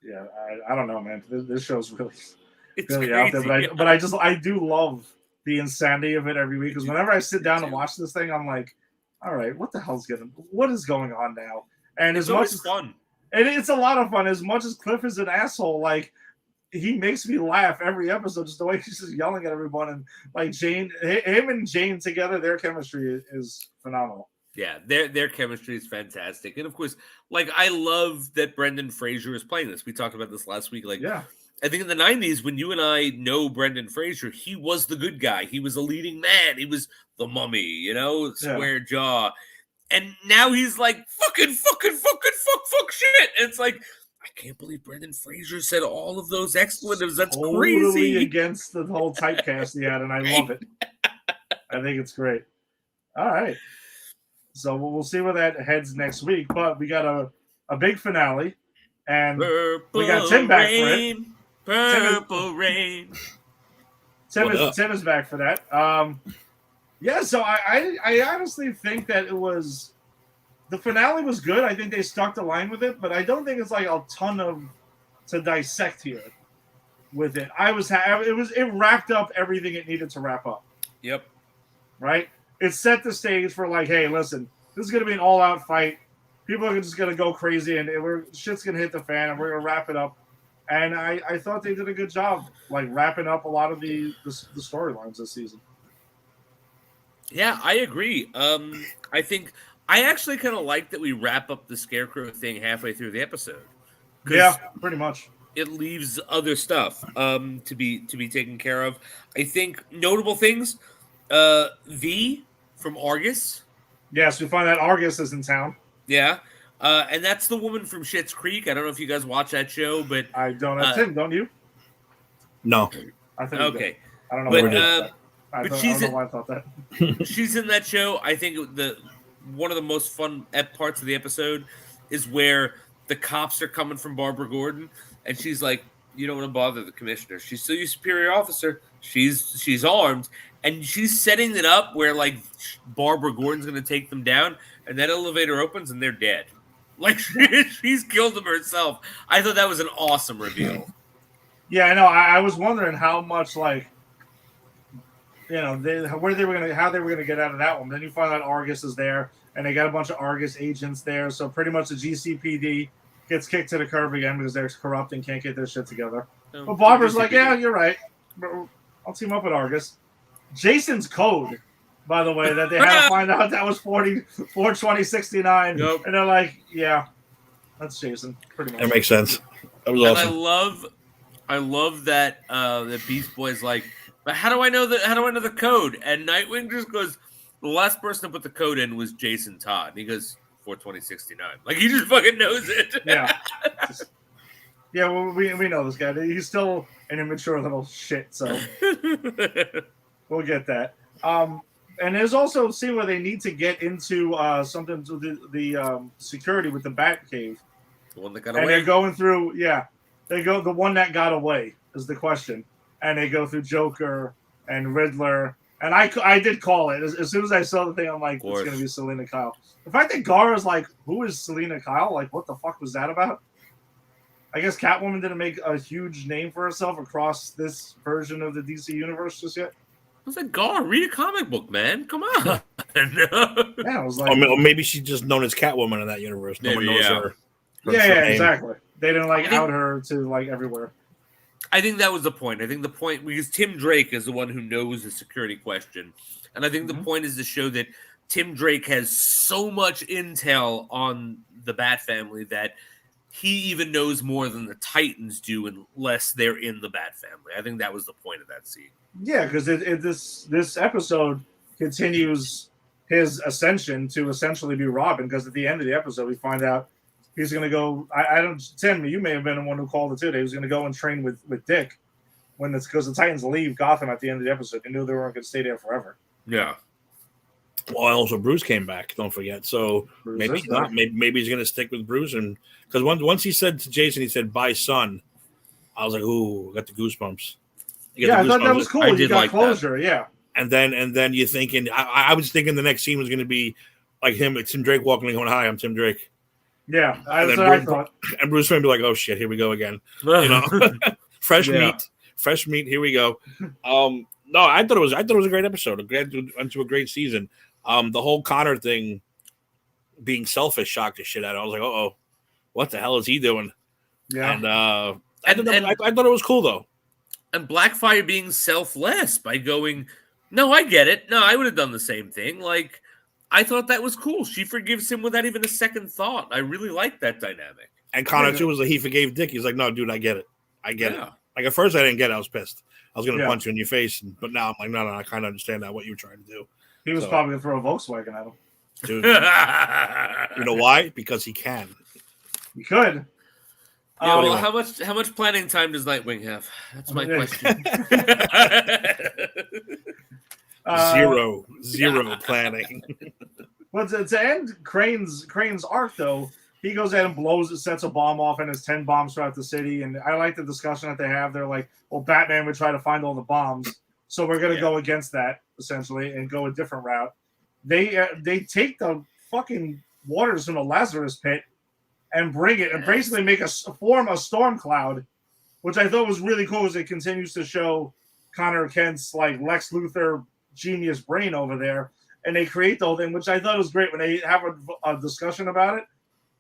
Yeah, I don't know, man. This show's really out there. But I do love the insanity of it every week, because whenever I sit down and watch this thing, I'm like, all right, what is going on now? And it's always fun. And it's a lot of fun. As much as Cliff is an asshole, like, he makes me laugh every episode, just the way he's just yelling at everyone. And like him and Jane together, their chemistry is phenomenal. Yeah, their chemistry is fantastic. And of course, like, I love that Brendan Fraser is playing this. We talked about this last week. Like, I think in the 90s, when you and I know Brendan Fraser, he was the good guy. He was a leading man. He was the mummy, square jaw. And now he's like, fuck shit. And it's like, I can't believe Brendan Fraser said all of those expletives. That's crazy. Totally against the whole typecast he had, and I love it. I think it's great. All right. So we'll see where that heads next week. But we got a big finale. And we got Tim back for it. Purple rain. Tim is back for that. So I honestly think that the finale was good. I think they stuck the line with it, but I don't think it's like a ton to dissect here with it. It wrapped up everything it needed to wrap up. Yep. Right? It set the stage for like, hey, listen, this is gonna be an all-out fight. People are just gonna go crazy, and shit's gonna hit the fan, and we're gonna wrap it up. And I thought they did a good job, like, wrapping up a lot of the storylines this season. Yeah, I agree. I think I actually kind of like that we wrap up the Scarecrow thing halfway through the episode. Yeah, pretty much. It leaves other stuff to be taken care of. I think notable things. V from Argus. Yes, we find that Argus is in town. Yeah. And that's the woman from Schitt's Creek. I don't know if you guys watch that show, but I don't. Tim, don't you? No. I think okay. I don't know. But I don't know why I thought that. She's in that show. I think one of the most fun parts of the episode is where the cops are coming from Barbara Gordon, and she's like, "You don't want to bother the commissioner. She's still your superior officer. She's armed." And she's setting it up where, like, Barbara Gordon's going to take them down, and that elevator opens, and they're dead. Like, she's killed them herself. I thought that was an awesome reveal. Yeah, I know. I was wondering how much, like, how they were going to get out of that one. Then you find out Argus is there, and they got a bunch of Argus agents there. So pretty much the GCPD gets kicked to the curb again because they're corrupt and can't get their shit together. But Barbara's like, yeah, you're right. I'll team up with Argus. Jason's code, by the way, that they had to find out that was 42069. Yep. And they're like, yeah, that's Jason. Pretty much. That makes sense. That was awesome. I love that the Beast Boy's like, but how do I know the code? And Nightwing just goes, the last person to put the code in was Jason Todd. And he goes, 42069. Like, he just fucking knows it. Yeah. Yeah, well, we know this guy. He's still an immature little shit, so we'll get that. And there's also a scene where they need to get into something to the security with the Batcave. The one that got away. And they're going through, the one that got away is the question. And they go through Joker and Riddler. And I did call it. As soon as I saw the thing, I'm like, it's going to be Selena Kyle. The fact that Gara's like, who is Selena Kyle? Like, what the fuck was that about? I guess Catwoman didn't make a huge name for herself across this version of the DC universe just yet. I was like, Gar, read a comic book, man. Come on. I was like, or maybe she's just known as Catwoman in that universe. No one knows her. Yeah, exactly. They didn't out her to like everywhere. I think that was the point. I think the point, because Tim Drake is the one who knows the security question. And I think the point is to show that Tim Drake has so much intel on the Bat family that he even knows more than the Titans do unless they're in the Bat family. I think that was the point of that scene. Yeah, because this episode continues his ascension to essentially be Robin, because at the end of the episode we find out he's going to go. I don't, Tim, you may have been the one who called it too. He was going to go and train with Dick because the Titans leave Gotham at the end of the episode. They knew they weren't going to stay there forever. Yeah. Well, also Bruce came back. Don't forget. So Bruce maybe he's not. Maybe he's going to stick with Bruce, and because once he said to Jason, he said, "Bye, son." I was like, "Ooh, got the goosebumps." Yeah, I thought that was cool. I You did got like closure. Yeah. And then you're thinking, I was thinking the next scene was going to be like him, Tim Drake walking and going, "Hi, I'm Tim Drake." Yeah, that's what I thought. And Bruce Wayne be like, "Oh shit, here we go again." You know, fresh meat. Here we go. No, I thought it was a great episode. Into a great season. The whole Connor thing, being selfish, shocked the shit out of. I was like, "Oh, what the hell is he doing?" Yeah, and I thought it was cool though. And Blackfire being selfless by going, "No, I get it. No, I would have done the same thing." Like, I thought that was cool. She forgives him without even a second thought. I really like that dynamic. And Connor too was like, he forgave Dick. He's like, "No, dude, I get it. I get it." Like at first I didn't get it. I was pissed. I was going to punch you in your face, but now I'm like, no, I kind of understand now what you were trying to do. He was probably going to throw a Volkswagen at him. Dude, you know why? Because he can. He could. Well, how much planning time does Nightwing have? That's my question. Zero planning. But to end Crane's arc, though, he goes ahead and blows it, sets a bomb off, and has 10 bombs throughout the city. And I like the discussion that they have. They're like, well, Batman would try to find all the bombs, so we're going to go against that, essentially, and go a different route. They take the fucking waters from the Lazarus pit and bring it and basically form a storm cloud, which I thought was really cool as it continues to show Connor Kent's like Lex Luthor genius brain over there. And they create the whole thing, which I thought was great when they have a discussion about it.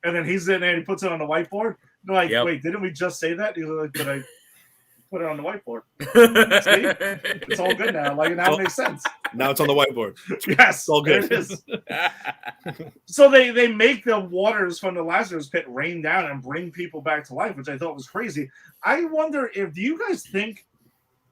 And then he's in there and he puts it on the whiteboard. They're like, wait, didn't we just say that? He's like, but I put it on the whiteboard. See? It's all good now. Like, now it makes sense. Now it's on the whiteboard. Yes. It's all good. There it is. So they make the waters from the Lazarus pit rain down and bring people back to life, which I thought was crazy. I wonder do you guys think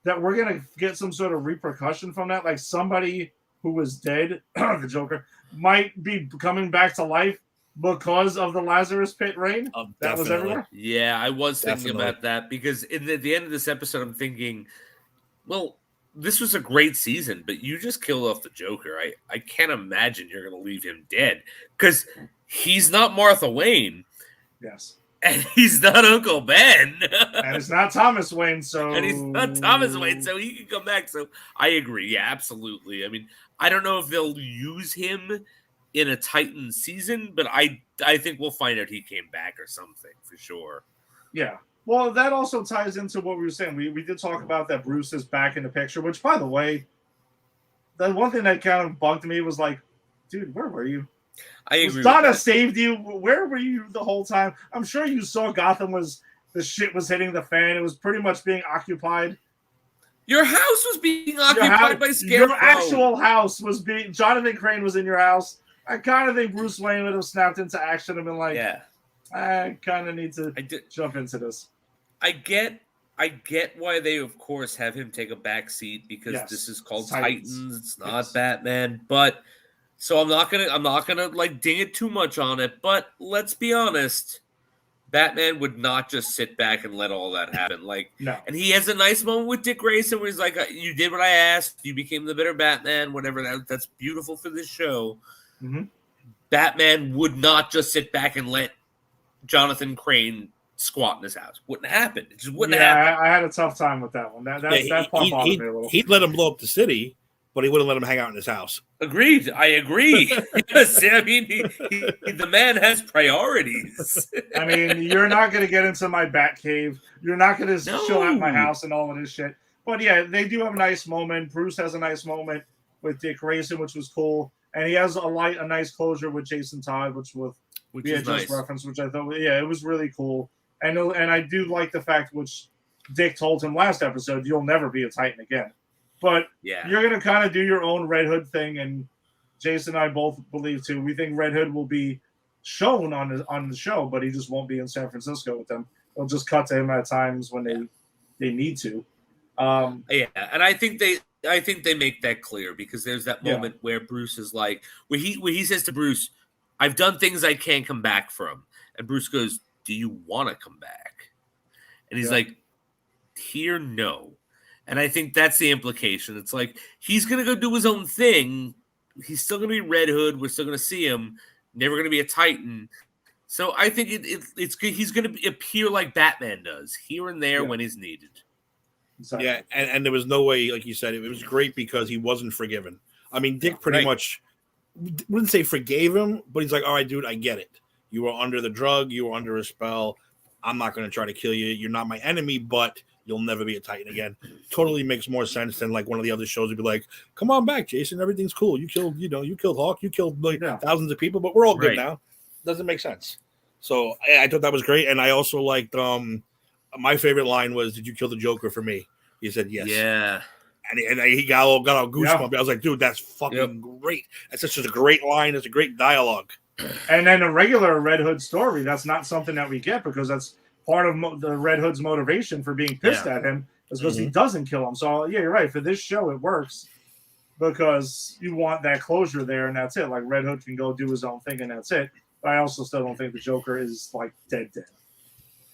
that we're going to get some sort of repercussion from that? Like somebody who was dead, the Joker, might be coming back to life because of the Lazarus pit rain that was everywhere? Yeah, I was thinking about that because at the end of this episode, I'm thinking, well, this was a great season, but you just killed off the Joker. I can't imagine you're going to leave him dead because he's not Martha Wayne. Yes. And he's not Uncle Ben. And it's not Thomas Wayne, so... And he's not Thomas Wayne, so he can come back. So I agree. Yeah, absolutely. I mean, I don't know if they'll use him in a Titan season, but I think we'll find out he came back or something for sure. Yeah. Well, that also ties into what we were saying. We did talk about that Bruce is back in the picture, which, by the way, the one thing that kind of bugged me was like, dude, where were you? I agree. Donna saved you. Where were you the whole time? I'm sure you saw Gotham the shit was hitting the fan. It was pretty much being occupied. Your house was being occupied by Scarecrow. Your actual house was being... Jonathan Crane was in your house. I kind of think Bruce Wayne would have snapped into action and been like, I kind of need to jump into this. I get why they, of course, have him take a back seat because this is called Titans. It's not Batman. But so I'm not gonna like ding it too much on it. But let's be honest, Batman would not just sit back and let all that happen. Like, no. And he has a nice moment with Dick Grayson where he's like, "You did what I asked. You became the better Batman. Whatever. That's beautiful for this show." Mm-hmm. Batman would not just sit back and let Jonathan Crane squat in his house. Wouldn't happen. It just wouldn't happen. I had a tough time with that one. That part bothered me a little. He'd let him blow up the city, but he wouldn't let him hang out in his house. Agreed. I agree. Yes, I mean, the man has priorities. I mean, you're not going to get into my bat cave. You're not going to chill at my house and all of this shit. But yeah, they do have a nice moment. Bruce has a nice moment with Dick Grayson, which was cool. And he has a nice closure with Jason Todd, which we had just referenced, which I thought, it was really cool. And I do like the fact which Dick told him last episode, you'll never be a Titan again. But you're going to kind of do your own Red Hood thing and Jason and I both believe too. We think Red Hood will be shown on the show, but he just won't be in San Francisco with them. They'll just cut to him at times when they need to. And I think they make that clear because there's that moment where Bruce is like, where he says to Bruce, "I've done things I can't come back from," and Bruce goes, "Do you want to come back?" And he's like, "Here, no." And I think that's the implication. It's like he's gonna go do his own thing. He's still gonna be Red Hood. We're still gonna see him. Never gonna be a Titan. So I think it's good. He's gonna appear like Batman does here and there when he's needed. Exactly. Yeah, and there was no way, like you said, it was great because he wasn't forgiven. I mean, Dick pretty much wouldn't say forgave him, but he's like, "All right, dude, I get it. You were under the drug. You were under a spell. I'm not going to try to kill you. You're not my enemy, but you'll never be a Titan again." Totally makes more sense than like one of the other shows would be like, "Come on back, Jason. Everything's cool. You killed Hawk. You killed thousands of people, but we're all good now." Doesn't make sense. So I thought that was great, and I also liked my favorite line was, "Did you kill the Joker for me?" He said yes. Yeah. And he got a goosebump. I was like, dude, that's fucking great. That's such a great line. It's a great dialogue. And then a regular Red Hood story, that's not something that we get because that's part of the Red Hood's motivation for being pissed at him is because he doesn't kill him. So, yeah, you're right. For this show, it works because you want that closure there, and that's it. Like, Red Hood can go do his own thing, and that's it. But I also still don't think the Joker is, like, dead.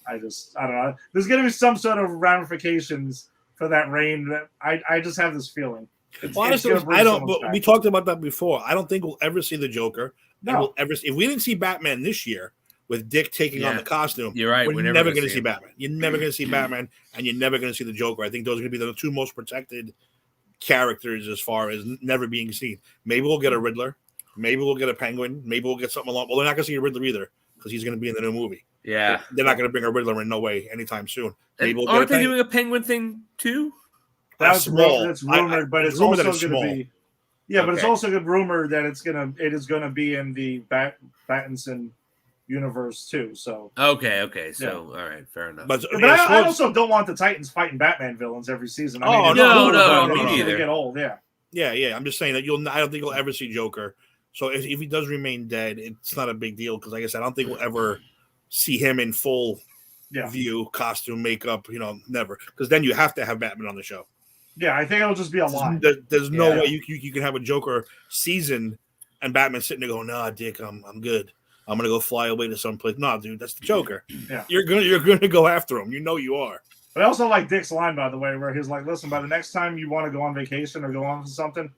I don't know. There's going to be some sort of ramifications for that reign. I just have this feeling. Honestly, I don't. But we talked about that before. I don't think we'll ever see the Joker. No. If we didn't see Batman this year with Dick taking on the costume, you're right. We're never going to see Batman. You're never going to see Batman, and you're never going to see the Joker. I think those are going to be the two most protected characters as far as never being seen. Maybe we'll get a Riddler. Maybe we'll get a Penguin. Maybe we'll get something along. Well, they're not going to see a Riddler either because he's going to be in the new movie. Yeah, they're not going to bring a Riddler in no way anytime soon. Maybe we'll aren't they doing a Penguin thing too? That's rumored, but it's also going to be. Yeah, but it's also good rumor that it is gonna be in the Pattinson universe too. So okay. So all right, fair enough. But I also don't want the Titans fighting Batman villains every season. I mean, no, me neither. They get old, yeah. I'm just saying that I don't think you'll ever see Joker. So if he does remain dead, it's not a big deal because, like I said, I don't think we'll ever see him in full view, costume, makeup. Never, because then you have to have Batman on the show. Yeah, I think it'll just be a line. There's no way you can have a Joker season and Batman sitting there going, "Nah, Dick, I'm good. I'm gonna go fly away to someplace." No, dude, that's the Joker. Yeah, you're gonna go after him. You are. But I also like Dick's line, by the way, where he's like, "Listen, by the next time you want to go on vacation or go on to something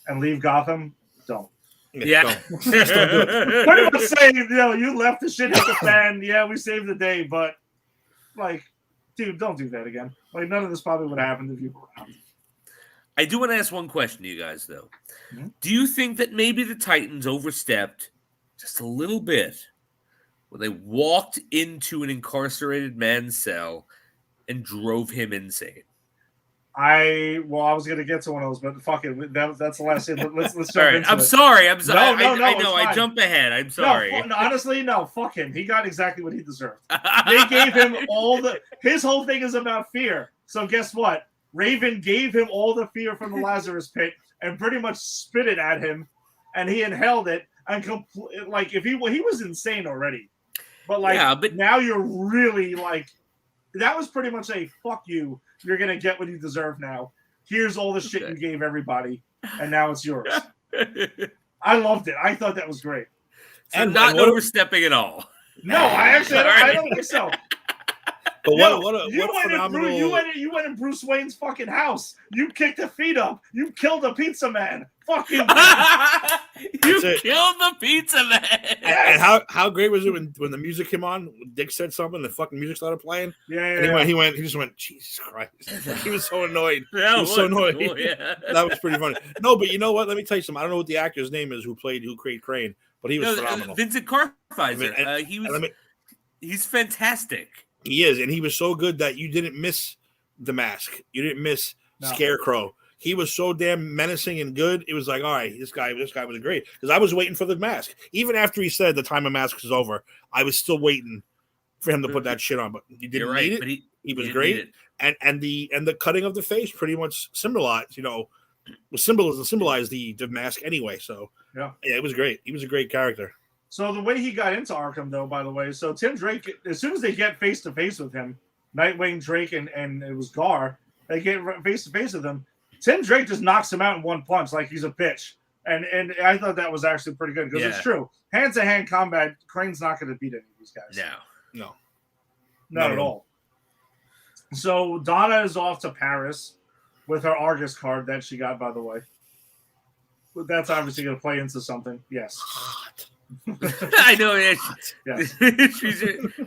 and leave Gotham, don't." Yeah. Don't do it. Pretty much saying, you left the shit hit the fan. Yeah, we saved the day, but like, dude, don't do that again. Like, none of this probably would have happened if you were around. I do want to ask one question to you guys, though. Mm-hmm. Do you think that maybe the Titans overstepped just a little bit when they walked into an incarcerated man's cell and drove him insane? I was gonna get to one of those, but fuck it. That's the last thing. Let's jump right. into I'm it. sorry. No, I know. I jumped ahead. I'm sorry. No, honestly, no. Fuck him. He got exactly what he deserved. They gave him his whole thing is about fear. So guess what? Raven gave him all the fear from the Lazarus pit and pretty much spit it at him, and he inhaled it. And if he was insane already, but now you're really like, that was pretty much a fuck you. You're gonna get what you deserve now. Here's all the shit you gave everybody, and now it's yours. I loved it. I thought that was great. And not overstepping at all. No, I don't think so. But you went in Bruce Wayne's fucking house. You kicked the feet up. You killed a pizza man. Fuck you. You killed the pizza man. And how great was it when the music came on? Dick said something, the fucking music started playing. Yeah. He just went, Jesus Christ. He was so annoyed. He was so annoyed. Cool, yeah. That was pretty funny. No, but you know what? Let me tell you something. I don't know what the actor's name is who created Crane, but he was phenomenal. Vincent Karpfizer. He's fantastic. He is, and he was so good that you didn't miss the mask. You didn't miss Scarecrow. He was so damn menacing and good. It was like, all right, this guy was great. Because I was waiting for the mask. Even after he said the time of masks is over, I was still waiting for him to put that shit on. But he didn't need it. But he was great. And the cutting of the face pretty much symbolized, symbolize the mask anyway. So yeah, it was great. He was a great character. So the way he got into Arkham, though, by the way, so Tim Drake, as soon as they get face to face with him, Nightwing, Drake, and it was Gar, they get face to face with him. Tim Drake just knocks him out in one punch like he's a bitch, and I thought that was actually pretty good because it's true. Hand to hand combat, Crane's not going to beat any of these guys. No, not at all. So Donna is off to Paris with her Argus card that she got, by the way. But that's obviously going to play into something. Yes. I know. Yeah, yes.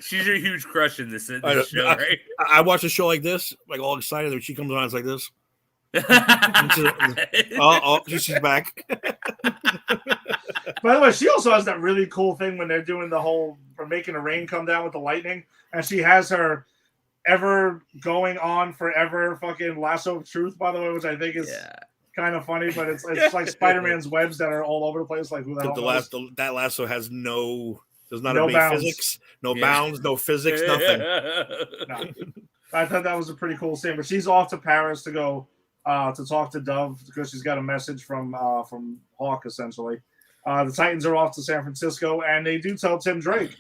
she's a huge crush in this show, right? I watch a show like this, like all excited when she comes on. It's like this. She's back. By the way, she also has that really cool thing when they're doing the whole for making the rain come down with the lightning, and she has her ever going on forever fucking lasso of truth. By the way, which I think is kind of funny, but it's like Spider-Man's webs that are all over the place. Like who the hell that lasso has no bounds. Physics, bounds, no physics, nothing. No. I thought that was a pretty cool scene. But she's off to Paris to go to talk to Dove because she's got a message from Hawk essentially. The Titans are off to San Francisco, and they do tell Tim Drake,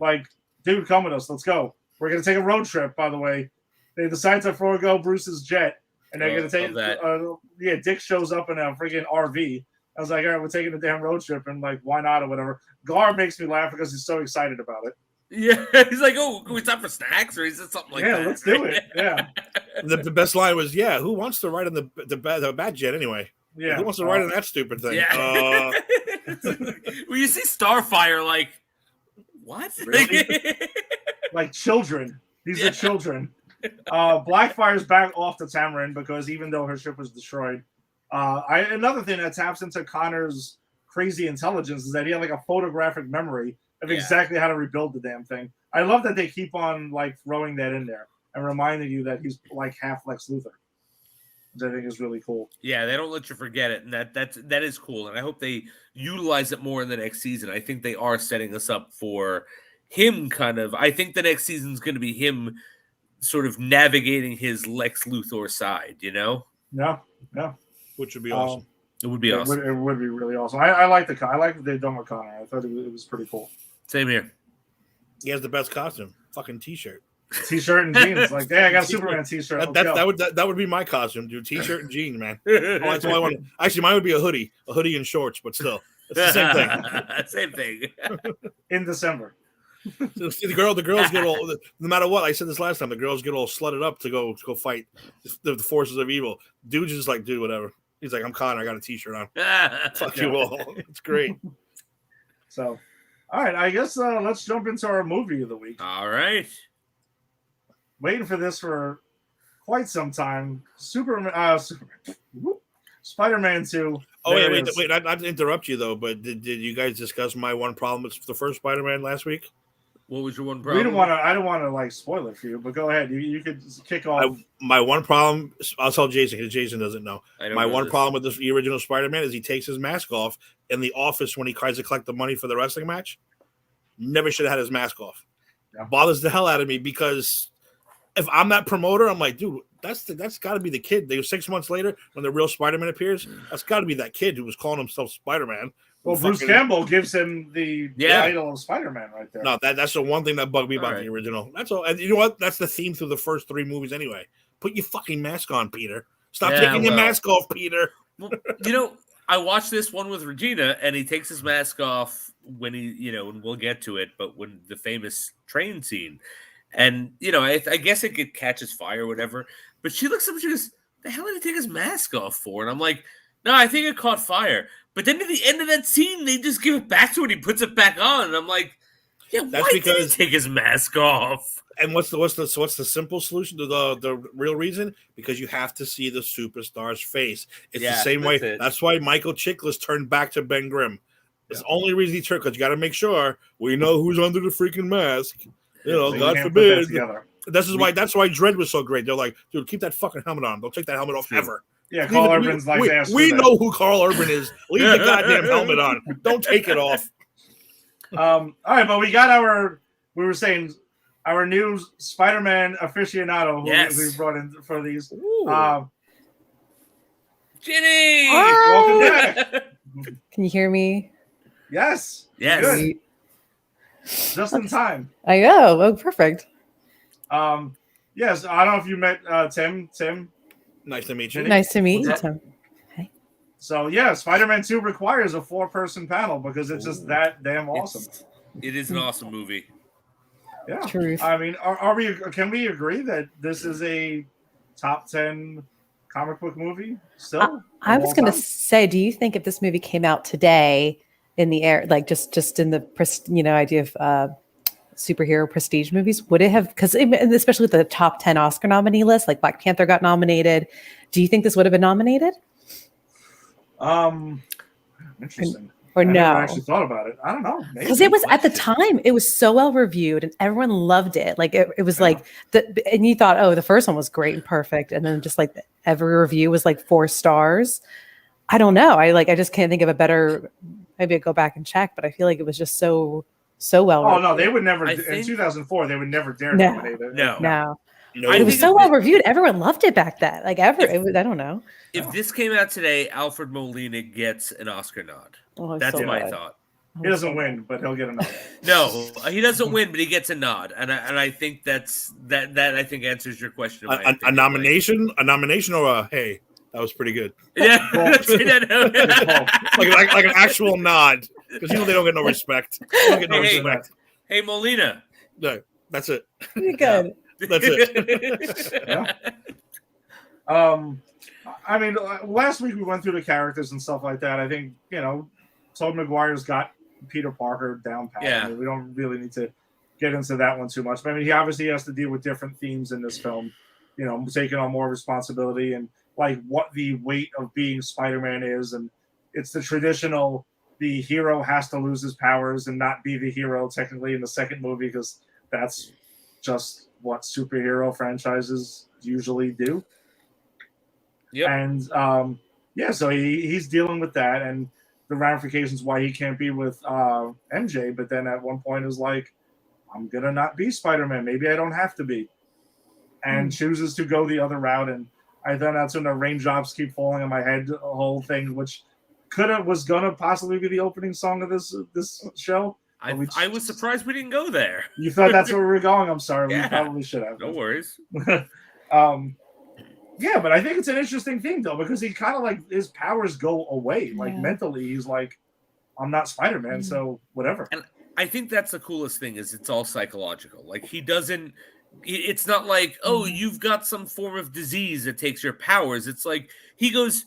like, dude, come with us, let's go. We're gonna take a road trip. By the way, they decide to forego Bruce's jet. And they're going to take that. Dick shows up in a freaking RV. I was like, all right, we're taking a damn road trip. And like, why not or whatever. Gar makes me laugh because he's so excited about it. Yeah. He's like, oh, can we stop for snacks? Or is it something like that? Yeah, let's do it. Yeah. The best line was, who wants to ride in the Bat jet anyway? Yeah. Who wants to ride in that stupid thing? Yeah. Well, you see Starfire, like, what? Really? Like children. These are children. Blackfire's back off to Tamarin because even though her ship was destroyed, another thing that taps into Connor's crazy intelligence is that he had like a photographic memory of exactly how to rebuild the damn thing. I love that they keep on like throwing that in there and reminding you that he's like half Lex Luthor, which I think is really cool. Yeah, they don't let you forget it, and that is cool. And I hope they utilize it more in the next season. I think they are setting us up for him kind of. I think the next season's going to be him sort of navigating his Lex Luthor side, you know? Yeah. Which would be awesome. It would be awesome. It would be really awesome. I like what they've done with Connor. I thought it was pretty cool. Same here. He has the best costume. Fucking t-shirt. T-shirt and jeans. Like, hey, I got a Superman t-shirt. That would be my costume, dude. T-shirt and jeans, man. That's all I want. Actually, mine would be a hoodie and shorts, but still, it's the same thing. Same thing. In December. The girls get all. No matter what, I said this last time. The girls get all slutted up to go fight the forces of evil. Dude's just like, dude, whatever. He's like, I'm Connor. I got a t-shirt on. Fuck you all. It's great. So, all right. I guess let's jump into our movie of the week. All right. Waiting for this for quite some time. Spider-Man 2. Oh, wait. I didn't interrupt you, though, but did you guys discuss my one problem with the first Spider-Man last week? What was your one problem? I don't want to like spoil it for you, but go ahead. You could kick off. My one problem, I'll tell Jason because Jason doesn't know. My one problem with the original Spider-Man is he takes his mask off in the office when he tries to collect the money for the wrestling match. Never should have had his mask off. Yeah. Bothers the hell out of me because if I'm that promoter, I'm like, dude, that's got to be the kid. 6 months later, when the real Spider-Man appears, that's got to be that kid who was calling himself Spider-Man. Well, Bruce Campbell gives him the title of Spider-Man right there. No, that's the one thing that bugged me about the original. That's all. And you know what? That's the theme through the first 3 movies anyway. Put your fucking mask on, Peter. Stop taking your mask off, Peter. Well, I watched this one with Regina, and he takes his mask off when and we'll get to it, but when the famous train scene. And, I guess it catches fire or whatever. But she looks at me, she goes, the hell did he take his mask off for? And I'm like, no, I think it caught fire. But then at the end of that scene, they just give it back to him and he puts it back on. And I'm like, why did he take his mask off? And what's the simple solution to the real reason? Because you have to see the superstar's face. It's the same way. That's why Michael Chiklis turned back to Ben Grimm. It's the only reason he turned, because you got to make sure we know who's under the freaking mask. God forbid. That's why Dredd was so great. They're like, dude, keep that fucking helmet on. Don't take that helmet off ever. Yeah, Carl Urban's like we know who Carl Urban is. Leave the goddamn helmet on. Don't take it off. All right, but we got our new Spider-Man aficionado who we brought in for these. Ginny! Welcome back. Can you hear me? Yes. Yes. Good. Just in time. I know. Oh, perfect. Yes, I don't know if you met Tim. Tim. Nice to meet you. Nice to meet you, What's Tim. So yeah, Spider-Man 2 requires a 4-person panel because it's just that damn awesome. It is an awesome movie. Yeah. Truth. I mean, can we agree that this is a top 10 comic book movie still? I was going to say, do you think if this movie came out today in the air, like just in the idea of superhero prestige movies, would it have? Because especially with the top 10 Oscar nominee list, like Black Panther got nominated. Do you think this would have been nominated? Interesting. Or I no? never actually thought about it. I don't know. Because it was at the time, it was so well reviewed and everyone loved it. Like it was like and you thought, oh, the first one was great and perfect, and then just like every review was like 4 stars. I don't know. I just can't think of a better. Maybe I'd go back and check, but I feel like it was just so well. Oh no, they would never. I In think- 2004, they would never dare nominate it. No. It was so well reviewed. Everyone loved it back then. Like I don't know. If this came out today, Alfred Molina gets an Oscar nod. Oh, That's so my bad. thought. He doesn't win, but he'll get another. No, he doesn't win, but he gets a nod, and I think that I think answers your question. A nomination, or a hey, that was pretty good. Yeah, like an actual nod, because they don't get no respect. They don't get no respect. Hey, Molina. No, that's it. You're good. That's it. Yeah. I mean, last week we went through the characters and stuff like that. I think Tobey Maguire's got Peter Parker down pat. Yeah. I mean, we don't really need to get into that one too much. But I mean, he obviously has to deal with different themes in this film. Taking on more responsibility and like what the weight of being Spider-Man is, and it's the traditional. The hero has to lose his powers and not be the hero technically in the second movie because that's just what superhero franchises usually do. Yep. And so he's dealing with that and the ramifications why he can't be with MJ, but then at one point is like, I'm gonna not be Spider-Man. Maybe I don't have to be, and chooses to go the other route. And I thought that's when the raindrops keep falling on my head, the whole thing, which was gonna possibly be the opening song of this show. I was surprised we didn't go there. You thought that's where we were going? I'm sorry. Yeah. We probably should have. No worries. Yeah, but I think it's an interesting thing though, because he kind of like his powers go away. Like mentally, he's like, I'm not Spider-Man, so whatever. And I think that's the coolest thing is it's all psychological. Like it's not like, oh, you've got some form of disease that takes your powers. It's like he goes,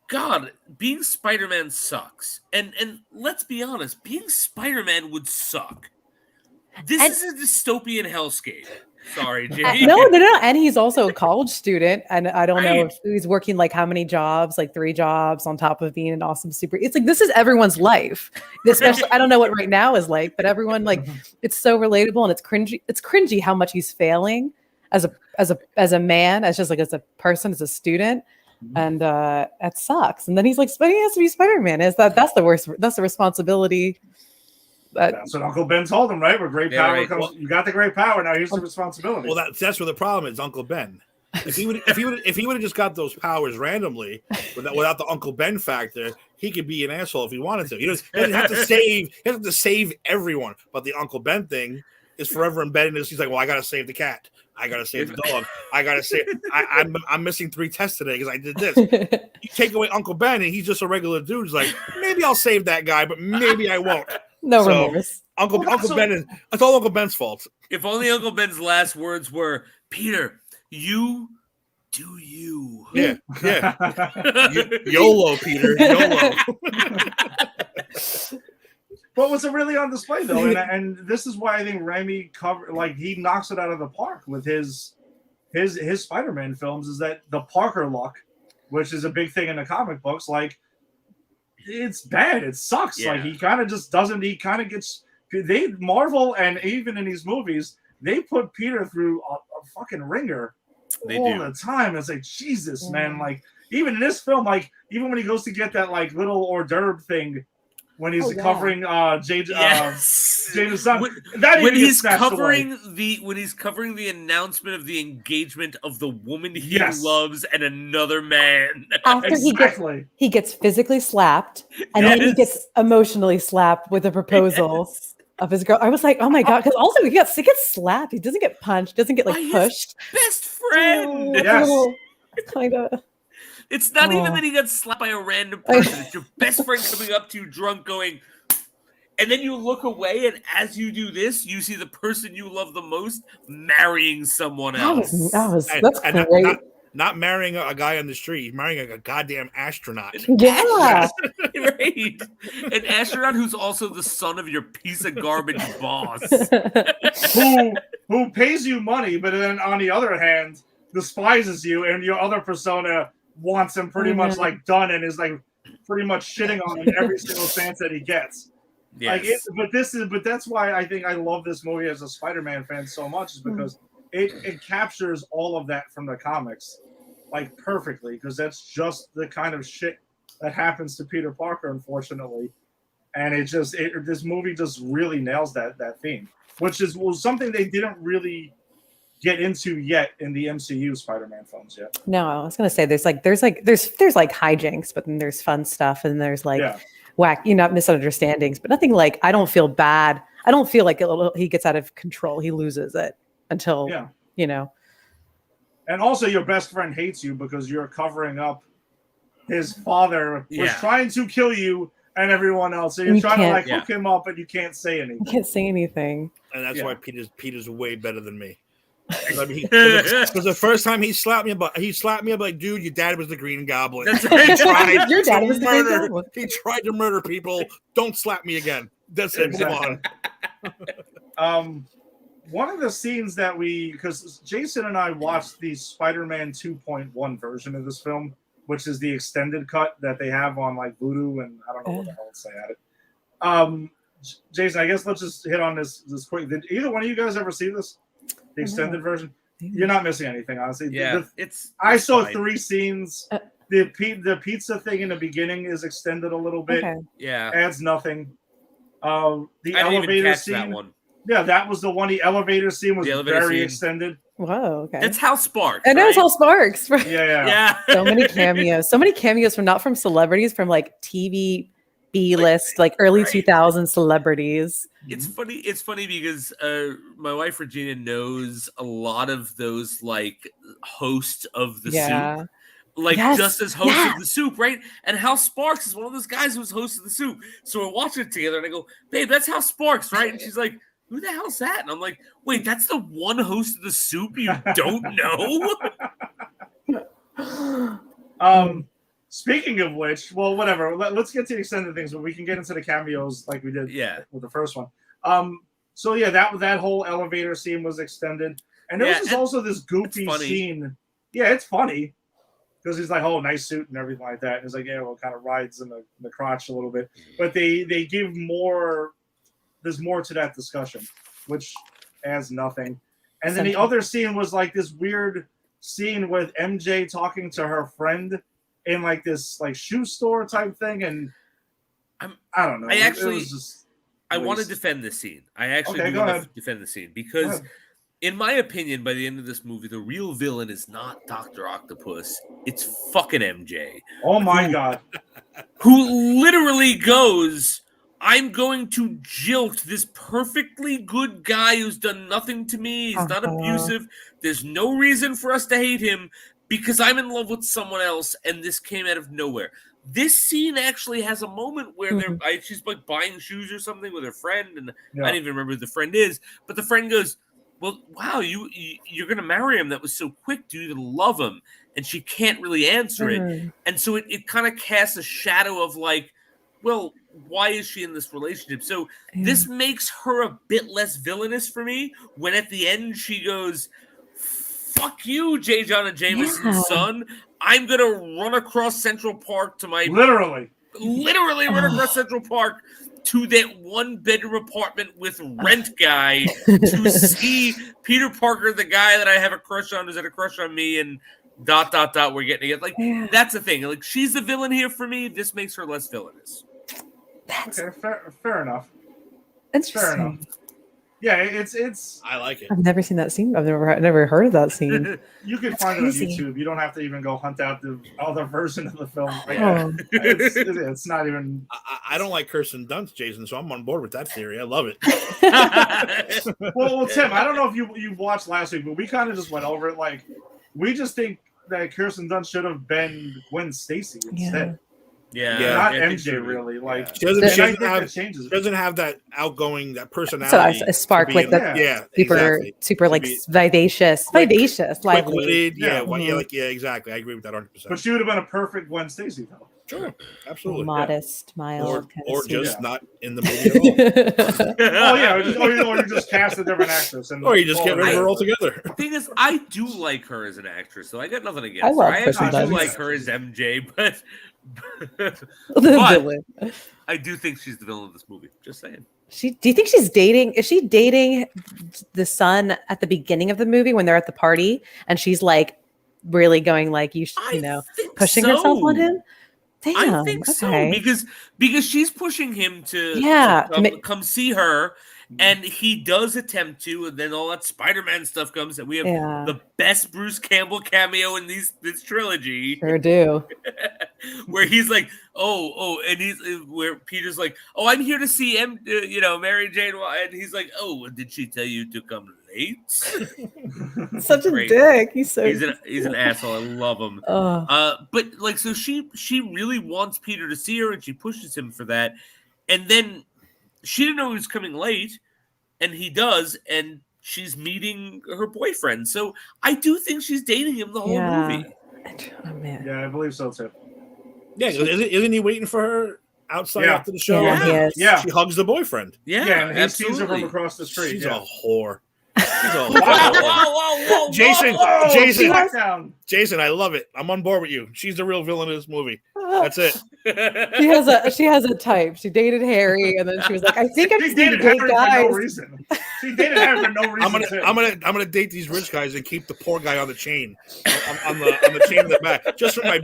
God, being Spider-Man sucks. And let's be honest, being Spider-Man would suck. This is a dystopian hellscape. Sorry, Jay. No. And he's also a college student. And I don't know if he's working like how many jobs, like 3 jobs on top of being an awesome super. It's like, this is everyone's life. Especially, I don't know what right now is like, but everyone it's so relatable and it's cringy. It's cringy how much he's failing as a man, as a person, as a student. And that sucks. And then he's like, but he has to be Spider-Man. That's the worst. That's the responsibility. That's what Uncle Ben told him, right? Where great power comes. Well, you got the great power. Now here's the responsibility. Well, that's where the problem is, Uncle Ben. If he would have just got those powers randomly, without the Uncle Ben factor, he could be an asshole if he wanted to. He doesn't have to save. He doesn't have to save everyone. But the Uncle Ben thing is forever embedded in this. He's like, well, I got to save the cat. I got to save the dog. I got to save. I'm missing 3 tests today because I did this. You take away Uncle Ben and he's just a regular dude. He's like, maybe I'll save that guy, but maybe I won't. No remorse. Uncle Ben is. It's all Uncle Ben's fault. If only Uncle Ben's last words were, Peter, you do you. Yeah. YOLO, Peter. YOLO. But what's really on display though, and this is why I think Raimi he knocks it out of the park with his Spider-Man films, is that the Parker luck, which is a big thing in the comic books, like it's bad, it sucks. Yeah. Like he kind of just doesn't. He kind of gets Marvel, and even in these movies, they put Peter through a fucking ringer all the time. It's like Jesus, man. Like even in this film, like even when he goes to get that like little hors d'oeuvre thing when he's yeah. covering Yes. James' son. When he's covering the announcement of the engagement of the woman he loves and another man. After he gets physically slapped, and then he gets emotionally slapped with the proposal of his girl. I was like, oh my god, because also he gets slapped. He doesn't get punched, doesn't get like pushed. Best friend. Yes. It's not even that he got slapped by a random person. It's your best friend coming up to you drunk going, and then you look away, and as you do this, you see the person you love the most marrying someone else. That's great. Not marrying a guy on the street, he's marrying a goddamn astronaut. Yeah. Right. An astronaut who's also the son of your piece of garbage boss. who pays you money, but then on the other hand, despises you, and your other persona wants him pretty much like done and is like pretty much shitting on him every single chance that he gets. Yes. But that's why I think I love this movie as a Spider-Man fan so much, is because it captures all of that from the comics like perfectly, because that's just the kind of shit that happens to Peter Parker, unfortunately. And this movie just really nails that theme, which was something they didn't really get into yet in the MCU Spider-Man films yet. No, I was gonna say there's hijinks, but then there's fun stuff, and there's whack, misunderstandings, but nothing like, I don't feel bad. I don't feel like he gets out of control. He loses it until And also, your best friend hates you because you're covering up his father was trying to kill you and everyone else. So you're trying to hook him up, but you can't say anything. You can't say anything. And that's why Peter's way better than me. Because the first time he slapped me, I'm like, dude, your dad was the Green Goblin. Your dad was the Green Goblin. He tried to murder people. Don't slap me again. That's it. Move on. One of the scenes that because Jason and I watched the Spider-Man 2.1 version of this film, which is the extended cut that they have on like Vudu, and I don't know what the hell to say at it. Jason, I guess let's just hit on this quick. Did either one of you guys ever see this? The extended version? You're not missing anything, honestly. Yeah, I saw 3 scenes. The pizza thing in the beginning is extended a little bit. Okay. Yeah, adds nothing. The I elevator scene. That one. Yeah, that was the one. The elevator scene was very extended. Whoa, okay. That's Hal Sparks. I know it's Hal Sparks. Yeah. So many cameos from not from celebrities, from like TV B-list, like early 2000s celebrities. It's funny because my wife Regina knows a lot of those like hosts of the Soup. Just as host of the Soup, right? And Hal Sparks is one of those guys who's host of the Soup. So we're watching it together, and I go, "Babe, that's Hal Sparks, right?" And she's like, "Who the hell's that?" And I'm like, "Wait, that's the one host of the Soup you don't know?" Speaking of which, well, whatever. Let's get to the extended things, but we can get into the cameos like we did with the first one. So yeah, that whole elevator scene was extended, and there was also this goofy scene. Yeah, it's funny. Because he's like, oh, nice suit and everything like that. And he's like, yeah, well, kind of rides in the crotch a little bit. But they give more, there's more to that discussion, which adds nothing. And then the other scene was like this weird scene with MJ talking to her friend in like this like shoe store type thing. And I don't know. I want to defend this scene. I actually do want to defend the scene because in my opinion, by the end of this movie, the real villain is not Dr. Octopus. It's fucking MJ. Oh my God. Who literally goes, I'm going to jilt this perfectly good guy who's done nothing to me. He's not abusive. There's no reason for us to hate him because I'm in love with someone else, and this came out of nowhere. This scene actually has a moment where she's like buying shoes or something with her friend, and I don't even remember who the friend is, but the friend goes, well, wow, you're going to marry him. That was so quick. Do you even love him? And she can't really answer it. And so it kind of casts a shadow of like, well, why is she in this relationship? So this makes her a bit less villainous for me when at the end she goes, fuck you, J. Jonah Jameson's son. I'm going to run across Central Park to my... Literally run across Central Park to that 1-bedroom apartment with rent guy to see Peter Parker, the guy that I have a crush on, who's had a crush on me, and ... we're getting together. Like, that's the thing. Like, she's the villain here for me. This makes her less villainous. That's Okay, fair enough. interesting. Fair enough. Yeah, it's. I like it. I've never seen that scene. I've never heard of that scene. You can That's find crazy. it on YouTube. You don't have to even go hunt out the other version of the film. Like, Oh. it's not even. I don't like Kirsten Dunst, Jason, so I'm on board with that theory. I love it. Well, Tim, I don't know if you watched last week, but we kind of just went over it. Like, we just think that Kirsten Dunst should have been Gwen Stacy instead. Yeah, Not I think MJ so. really. Like, She doesn't, she I doesn't think have that changes. she doesn't have that outgoing, that So personality. a spark to like be the yeah, super exactly. super like be vivacious, lively. Quick-witted, Yeah. yeah, exactly. I agree with that 100%. But she would have been a perfect Gwen Stacy, though. Sure, absolutely. Modest, mild, Or kind of just Yeah. not in the movie at all. Oh yeah, or you just cast a different actress, and Or you just get rid of her altogether. The thing is, I do like her as an actress, so I got nothing against I love her. I Kirsten actually do Dunst. like her as MJ, but the But- villain. I do think she's the villain of this movie. Just saying. Do you think she's dating? Is she dating the son at the beginning of the movie when they're at the party, and she's like really going like you know, think pushing so. herself on him? Damn, I think so okay. because she's pushing him to Yeah, come see her, and he does attempt to, and then all that Spider-Man stuff comes, and we have Yeah. the best Bruce Campbell cameo in this trilogy, Sure do. where he's like, oh, and he's where Peter's like, oh, I'm here to see Mary Jane, and he's like, oh, did she tell you to come late? Such a Great. dick. He's He's an asshole. I love him. But like, so she really wants Peter to see her, and she pushes him for that, and then she didn't know he was coming late, and he does, and she's meeting her boyfriend. So I do think she's dating him the whole movie. Oh man. Yeah, I believe so too. Yeah, isn't he waiting for her outside Yeah. after the show? Yeah, he is. Yeah. She hugs the boyfriend. Yeah, and he sees her absolutely. from across the street. She's yeah. a whore. She's a Whoa, whore. whoa, Jason, Oh, Jason, Smackdown. Jason, I love it. I'm on board with you. She's the real villain of this movie. That's it. She has a type. She dated Harry, and then she was like, I think I'm She just gonna dated date Harry for no guys. reason. She dated Harry for no reason. I'm gonna date these rich guys and keep the poor guy on the chain, on the chain in the back, just for my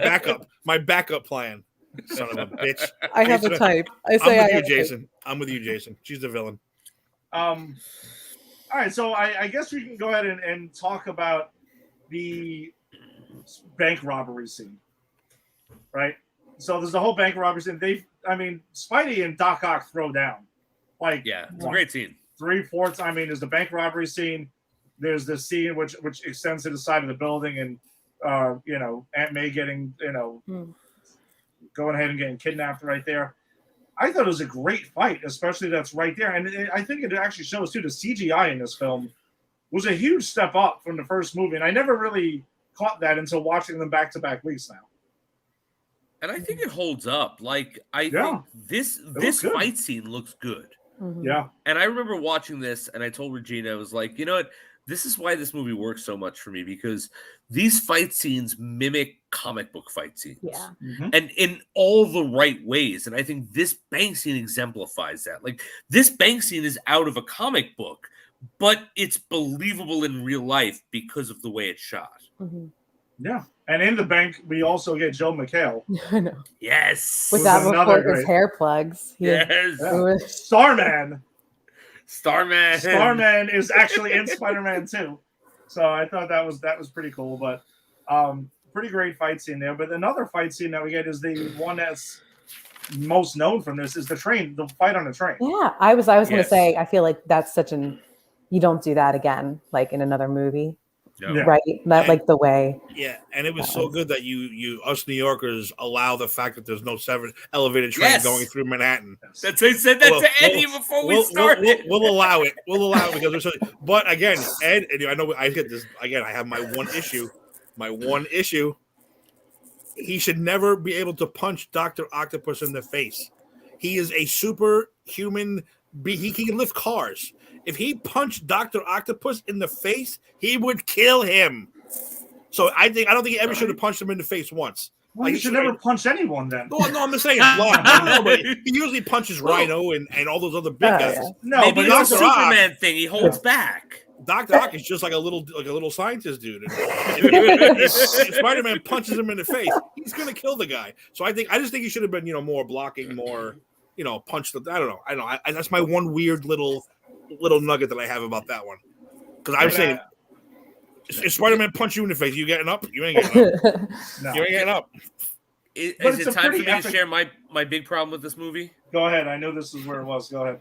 backup plan. Son of a bitch. I have a Jason, type. I I'm say I with you, have a type. Jason. I'm with you, Jason. She's the villain. All right, so I guess we can go ahead and talk about the bank robbery scene, right? So there's the whole bank robbery scene. Spidey and Doc Ock throw down. Like, Yeah, it's a great scene. 3/4. I mean, there's the bank robbery scene. There's the scene which extends to the side of the building, and Aunt May getting going ahead and getting kidnapped right there. I thought it was a great fight, especially that's right there. And I think it actually shows, too, the CGI in this film was a huge step up from the first movie. And I never really caught that until watching them back-to-back weeks now. And I think it holds up. Like, I Yeah. think this looks good. fight scene looks good. Mhm. Yeah. And I remember watching this, and I told Regina, I was like, you know what? This is why this movie works so much for me, because these fight scenes mimic comic book fight scenes. Yeah. And in all the right ways. And I think this bank scene exemplifies that. Like, this bank scene is out of a comic book, but it's believable in real life because of the way it's shot. Mhm. Yeah. And in the bank, we also get Joe McHale. I know. Yes. With that another before his great- hair plugs. Yes. Yeah. Starman. Starman. Starman is actually in Spider-Man 2. So I thought that was pretty cool. But pretty great fight scene there. But another fight scene that we get is the one that's most known from this is the fight on the train. Yeah, I was going to Yes. say, I feel like that's you don't do that again, like in another movie, No. Yeah. right? Not like the way. Yeah, and it was so good that you us New Yorkers allow the fact that there's no elevated train Yes. going through Manhattan. That's I said that Well, to Eddie before we started. We'll allow it. We'll allow it because there's. But again, Ed, and I know I get this again. I have my one issue. My one issue. He should never be able to punch Dr. Octopus in the face. He is a superhuman. He can lift cars. If he punched Dr. Octopus in the face, he would kill him. So I don't think he ever should have punched him in the face once. Well, you should never punch anyone then. No, I'm just saying. But he usually punches Rhino and all those other big guys. Yeah. No, Maybe but it's a Dr. Ock- Superman thing. He holds back. Dr. Ock is just like a little scientist dude. And if Spider-Man punches him in the face, he's gonna kill the guy. So I just think he should have been, more blocking, more punch the. I don't know. That's my one weird little nugget that I have about that one. Because I'm saying, if Spider-Man punch you in the face, you getting up? You ain't getting up. No. You ain't getting up. Is it time for me to share my big problem with this movie? Go ahead. I know this is where it was. Go ahead.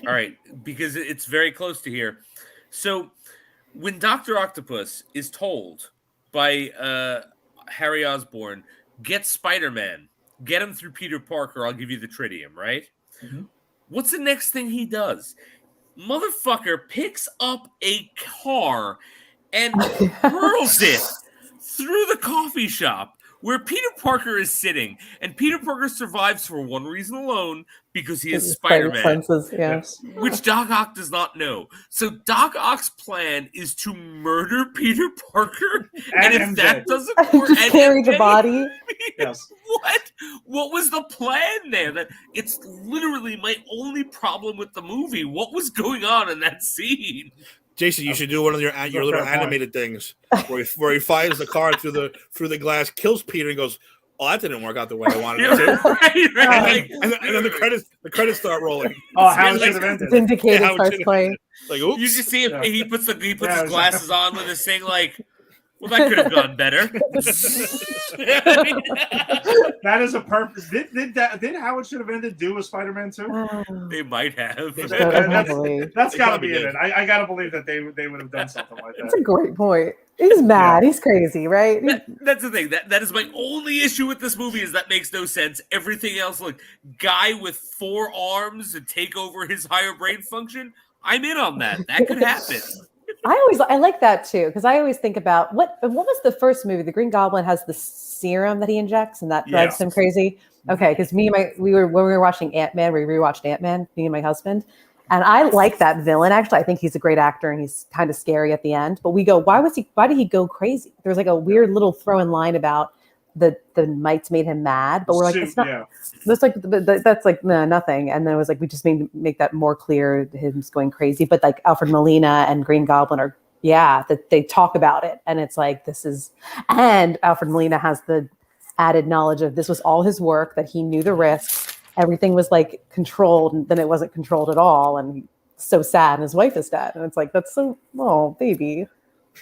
All right, because it's very close to here. So when Dr. Octopus is told by Harry Osborn, get Spider-Man, get him through Peter Parker, I'll give you the tritium, right? Mm-hmm. What's the next thing he does? Motherfucker picks up a car and hurls it through the coffee shop where Peter Parker is sitting. And Peter Parker survives for one reason alone, because he is Spider-Man. Yes. Which Doc Ock does not know. So Doc Ock's plan is to murder Peter Parker, and if MJ. that doesn't work, Just carry the body. Yes. What was the plan there? That it's literally my only problem with the movie. What was going on in that scene? Jason, you should do one of your little animated things where he fires the car through the glass, kills Peter, and goes, "Oh, that didn't work out the way I wanted it to." Right. And then the credits start rolling. Oh, how it should have ended. Vindicated Yeah, starts playing. Like, oops. You just see him. Yeah. He puts his glasses on with his thing like, well, that could have gone better. That is a purpose. Did how it should have ended do with Spider-Man 2? They might have. That's got to be in it. I got to believe that they would have done something like that. That's a great point. He's mad. He's crazy, right? That's the thing. That is my only issue with this movie, is that makes no sense. Everything else, like guy with 4 arms and take over his higher brain function, I'm in on that. That could happen. I like that too, because I always think about what was the first movie? The Green Goblin has the serum that he injects, and that drives him crazy. Okay, because when we were watching Ant-Man, we rewatched Ant-Man, me and my husband, and I like that villain. Actually, I think he's a great actor, and he's kind of scary at the end. But we go, why did he go crazy? There's like a weird little throw-in line about the mites made him mad, but we're like, it's not. Yeah. That's like that's like nothing. And then it was like we just need to make that more clear. Him going crazy, but like Alfred Molina and Green Goblin are that they talk about it, and it's like this is. And Alfred Molina has the added knowledge of this was all his work, that he knew the risks. Everything was like controlled, and then it wasn't controlled at all. And he's so sad, and his wife is dead, and it's like that's so baby.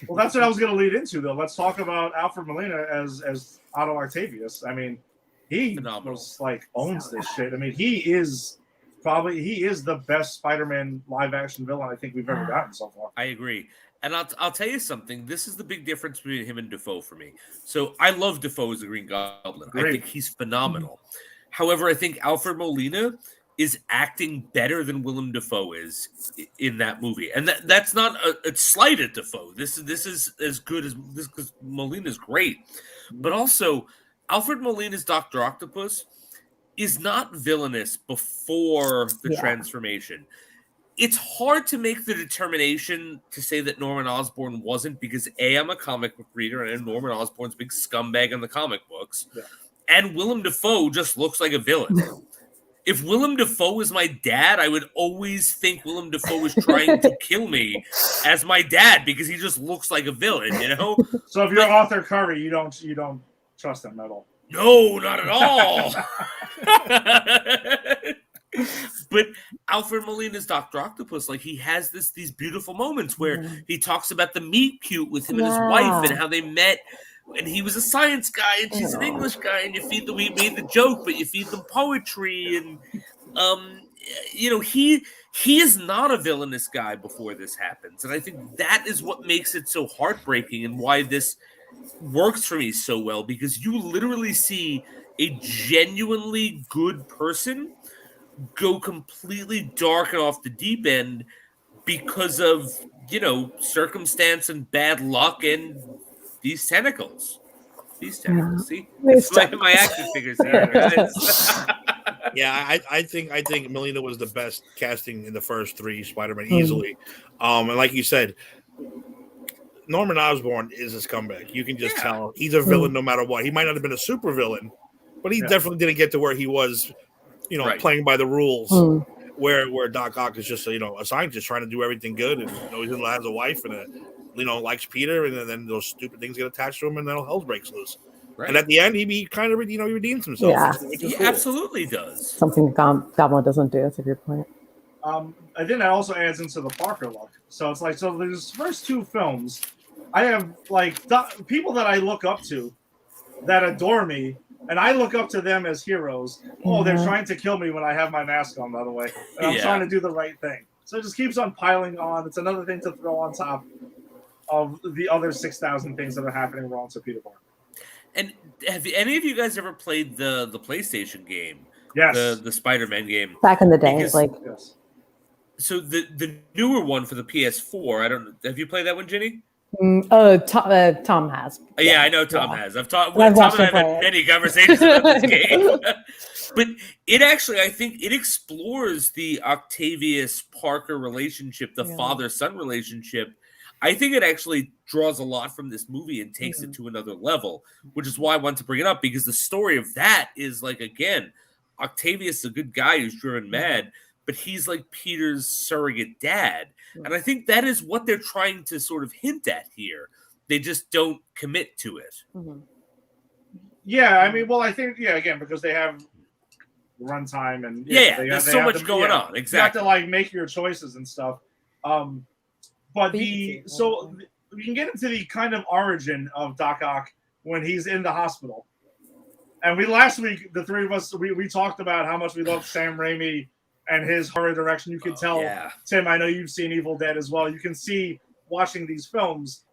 Well, that's what I was going to lead into, though. Let's talk about Alfred Molina as Otto Octavius. I mean, he was like owns this shit. I mean, he is the best Spider-Man live-action villain I think we've ever gotten so far. I agree. And I'll tell you something. This is the big difference between him and Dafoe for me. So I love Dafoe as the Green Goblin. Great. I think he's phenomenal. However, I think Alfred Molina is acting better than Willem Dafoe is in that movie, and that's not a slight at Dafoe. This is as good as this, because Molina's great, but also Alfred Molina's Dr. Octopus is not villainous before the transformation. It's hard to make the determination to say that Norman Osborn wasn't, because I'm a comic book reader, and I know Norman Osborn's a big scumbag in the comic books, and Willem Dafoe just looks like a villain. If Willem Dafoe was my dad, I would always think Willem Dafoe was trying to kill me as my dad, because he just looks like a villain, you know? So if you're Arthur Curry, you don't trust him at all. No, not at all. But Alfred Molina's Dr. Octopus, like, he has these beautiful moments where he talks about the meet cute with him and his wife, and how they met. And he was a science guy, and she's an English guy, and we made the joke, but you feed them poetry, and he is not a villainous guy before this happens, and I think that is what makes it so heartbreaking, and why this works for me so well, because you literally see a genuinely good person go completely dark and off the deep end because of circumstance and bad luck and these tentacles. See, my action figures here. Yeah, I think Molina was the best casting in the first 3 Spider-Man easily. And like you said, Norman Osborn is a scumbag. You can just tell he's a villain no matter what. He might not have been a super villain, but he definitely didn't get to where he was, playing by the rules. Where Doc Ock is just a scientist trying to do everything good, and he has a wife and likes Peter, and then those stupid things get attached to him, and then hell breaks loose. Right. And at the end, he kind of he redeems himself. Yeah. He absolutely does. Something Goblin doesn't do. That's a good point. I think that also adds into the Parker look. So it's like, so these first two films, I have like people that I look up to that adore me, and I look up to them as heroes. Oh, they're trying to kill me when I have my mask on, by the way. And I'm trying to do the right thing. So it just keeps on piling on. It's another thing to throw on top of the other 6,000 things that are happening wrong to Peter Parker. And have any of you guys ever played the PlayStation game? Yes. The Spider-Man game. Back in the day, Because, yes. So the newer one for the PS4, I don't. Have you played that one, Ginny? Tom has. Yeah, I know Tom has. I've talked. I've Tom and I watched have him had play many conversations about this game. But it actually, I think, it explores the Octavius Parker relationship, the father-son relationship. I think it actually draws a lot from this movie and takes it to another level, which is why I want to bring it up, because the story of that is like, again, Octavius is a good guy who's driven mad, but he's like Peter's surrogate dad. And I think that is what they're trying to sort of hint at here. They just don't commit to it. Yeah, I mean, well, I think, again, because they have runtime and there's so much going on. Exactly. You have to like make your choices and stuff. But so we can get into the kind of origin of Doc Ock when he's in the hospital. And last week, the three of us, we talked about how much we love Sam Raimi and his horror direction. You can tell, Tim, I know you've seen Evil Dead as well. You can see watching these films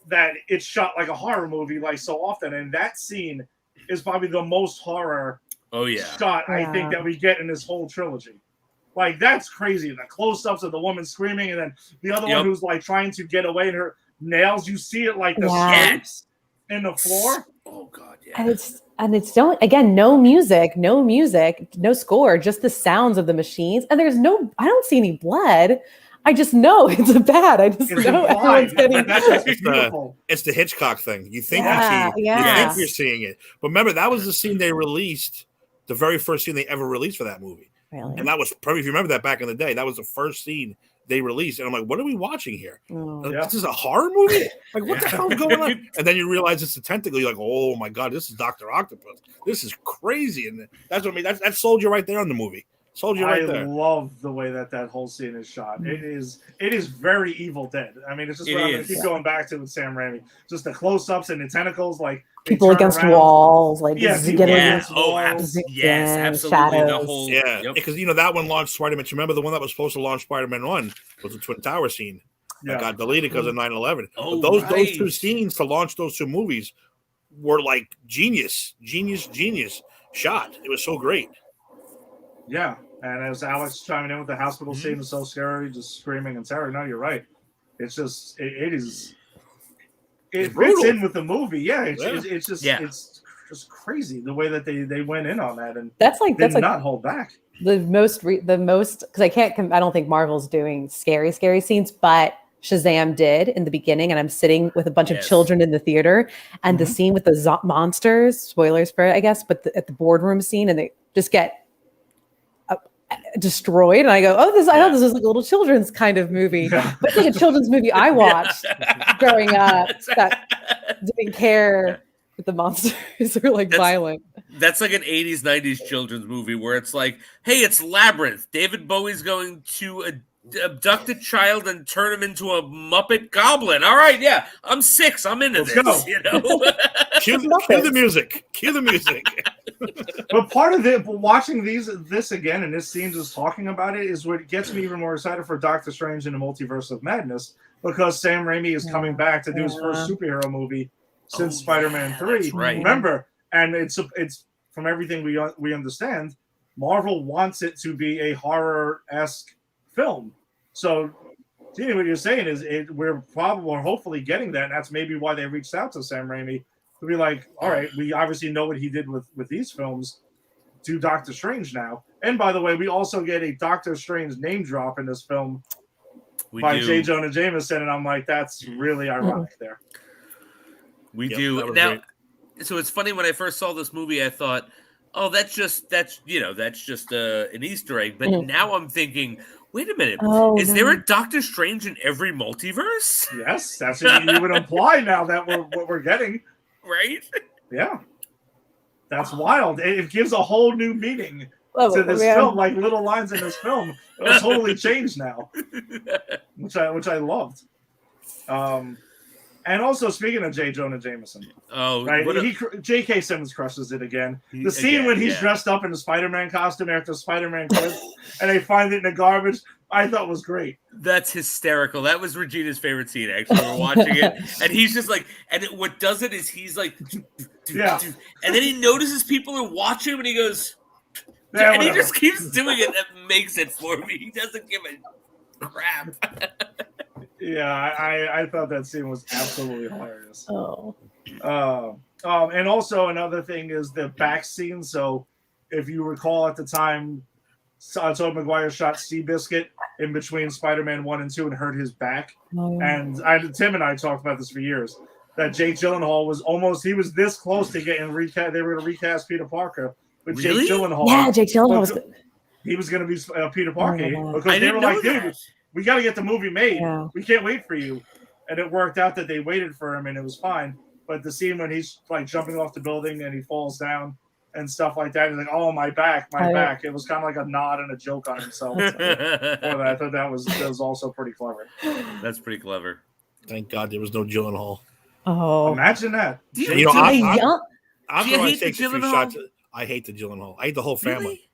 that it's shot like a horror movie like so often. And that scene is probably the most horror shot, I think, that we get in this whole trilogy. Like, that's crazy. The close-ups of the woman screaming, and then the other one who's like trying to get away, and her nails, you see it like the scrapes in the floor. Oh God, yeah. And it's no music, no score, just the sounds of the machines. And I don't see any blood. I just know it's bad. I just know everyone's getting. It's the Hitchcock thing. You think you're seeing it, but remember that was the scene they released, the very first scene they ever released for that movie. Really? And that was probably, if you remember that back in the day, that was the first scene they released. And I'm like, what are we watching here? This is a horror movie? Like, what the hell is going on? And then you realize it's a tentacle. You're like, oh my God, this is Dr. Octopus. This is crazy. And that's what I mean. That sold you right there on the movie. Sold you right there. I love the way that whole scene is shot. It is very Evil Dead. I mean, it's just what I'm going to keep going back to with Sam Raimi. Just the close-ups and the tentacles, like people against walls, like against walls. Yes, absolutely. Shadows. The whole because that one launched Spider-Man. You remember the one that was supposed to launch Spider-Man 1 was the Twin Tower scene that got deleted because of 9/11. Oh, those two scenes to launch those two movies were like genius shot. It was so great. Yeah. And as Alex chiming in with the hospital scene is so scary, just screaming and terror. No, you're right. It's just it fits in with the movie. Yeah, it's just crazy the way that they went in on that and that's not hold back. The most because I don't think Marvel's doing scary scenes, but Shazam did in the beginning, and I'm sitting with a bunch of children in the theater, and the scene with the monsters, spoilers for it, I guess, but at the boardroom scene, and they just get destroyed, and I go, I thought this was like a little children's kind of movie, but it's like a children's movie I watched growing up that didn't care if the monsters are like violent. That's like an 80s, 90s children's movie where it's like, hey, it's Labyrinth. David Bowie's going to abduct a child and turn him into a Muppet Goblin. All right, I'm 6. I'm into this. Go. Cue the music. But part of it, watching this again, and this scene just talking about it, is what gets me even more excited for Doctor Strange in the Multiverse of Madness, because Sam Raimi is coming back to do his first superhero movie since Spider-Man 3. Right. Remember, and it's from everything we understand, Marvel wants it to be a horror-esque film. So, Tina, what you're saying is we're hopefully getting that, and that's maybe why they reached out to Sam Raimi to be like, all right, we obviously know what he did with these films. Do Doctor Strange now. And by the way, we also get a Doctor Strange name drop in this film by J. Jonah Jameson, and I'm like, that's really ironic there. We do. Now, so it's funny, when I first saw this movie, I thought, oh, that's just an Easter egg. But now I'm thinking, wait a minute. Is there a Doctor Strange in every multiverse? Yes, that's what you would imply now that what we're getting. Right? Yeah. That's wild. It gives a whole new meaning Love to it, this man. film. Like little lines in this film are totally changed now, which I loved. And also speaking of J. Jonah Jameson, right? J.K. Simmons crushes it again. The scene when he's dressed up in a Spider-Man costume after Spider-Man quits, and they find it in the garbage, I thought was great. That's hysterical. That was Regina's favorite scene. Actually, we're watching it, and he's just like, and what does it is he's like, yeah, and then he notices people are watching him, and he goes, yeah, and he just keeps doing it. That makes it for me. He doesn't give a crap. Yeah, I thought that scene was absolutely hilarious. Oh. And also another thing is the back scene. So if you recall at the time, Tobey Maguire shot Seabiscuit in between Spider-Man 1 and 2 and hurt his back. Oh. And Tim and I talked about this for years, that Jake Gyllenhaal was this close to getting recast. They were going to recast Peter Parker with Really? Jake Gyllenhaal. Yeah, Jake Gyllenhaal was good. He was going to be Peter Parker because I they were didn't like, know dude, that. we got to get the movie made. Yeah. We can't wait for you. And it worked out that they waited for him and it was fine. But the scene when he's like jumping off the building and he falls down and stuff like that, he's like, oh, my back. It was kind of like a nod and a joke on himself. I thought that was also pretty clever. That's pretty clever. Thank God there was no Gyllenhaal. Oh. Imagine that. You know, Do you hate the Gyllenhaal? I hate the Gyllenhaal. I hate the whole family. Really?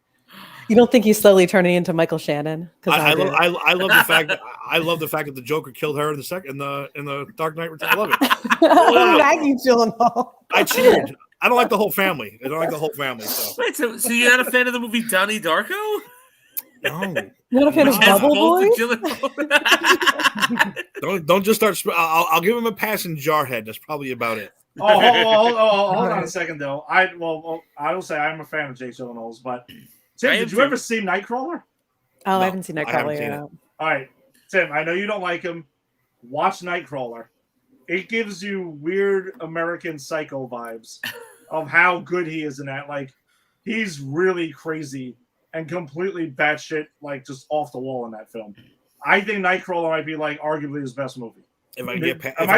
You don't think he's slowly turning into Michael Shannon? I love the fact that the Joker killed her in the Dark Knight Returns. I love it. Maggie Gyllenhaal. I cheered. I don't like the whole family. So. Wait, so you're not a fan of the movie Donnie Darko? No. You're not a fan of Bubble Boy? Don't just start. I'll give him a pass in Jarhead. That's probably about it. Hold on a second though. I will say I'm a fan of Jake Gyllenhaal's, but Tim, did you ever see Nightcrawler? Oh, I haven't seen Nightcrawler yet. All right, Tim, I know you don't like him. Watch Nightcrawler. It gives you weird American Psycho vibes of how good he is in that. Like, he's really crazy and completely batshit, like just off the wall in that film. I think Nightcrawler might be like arguably his best movie. Am I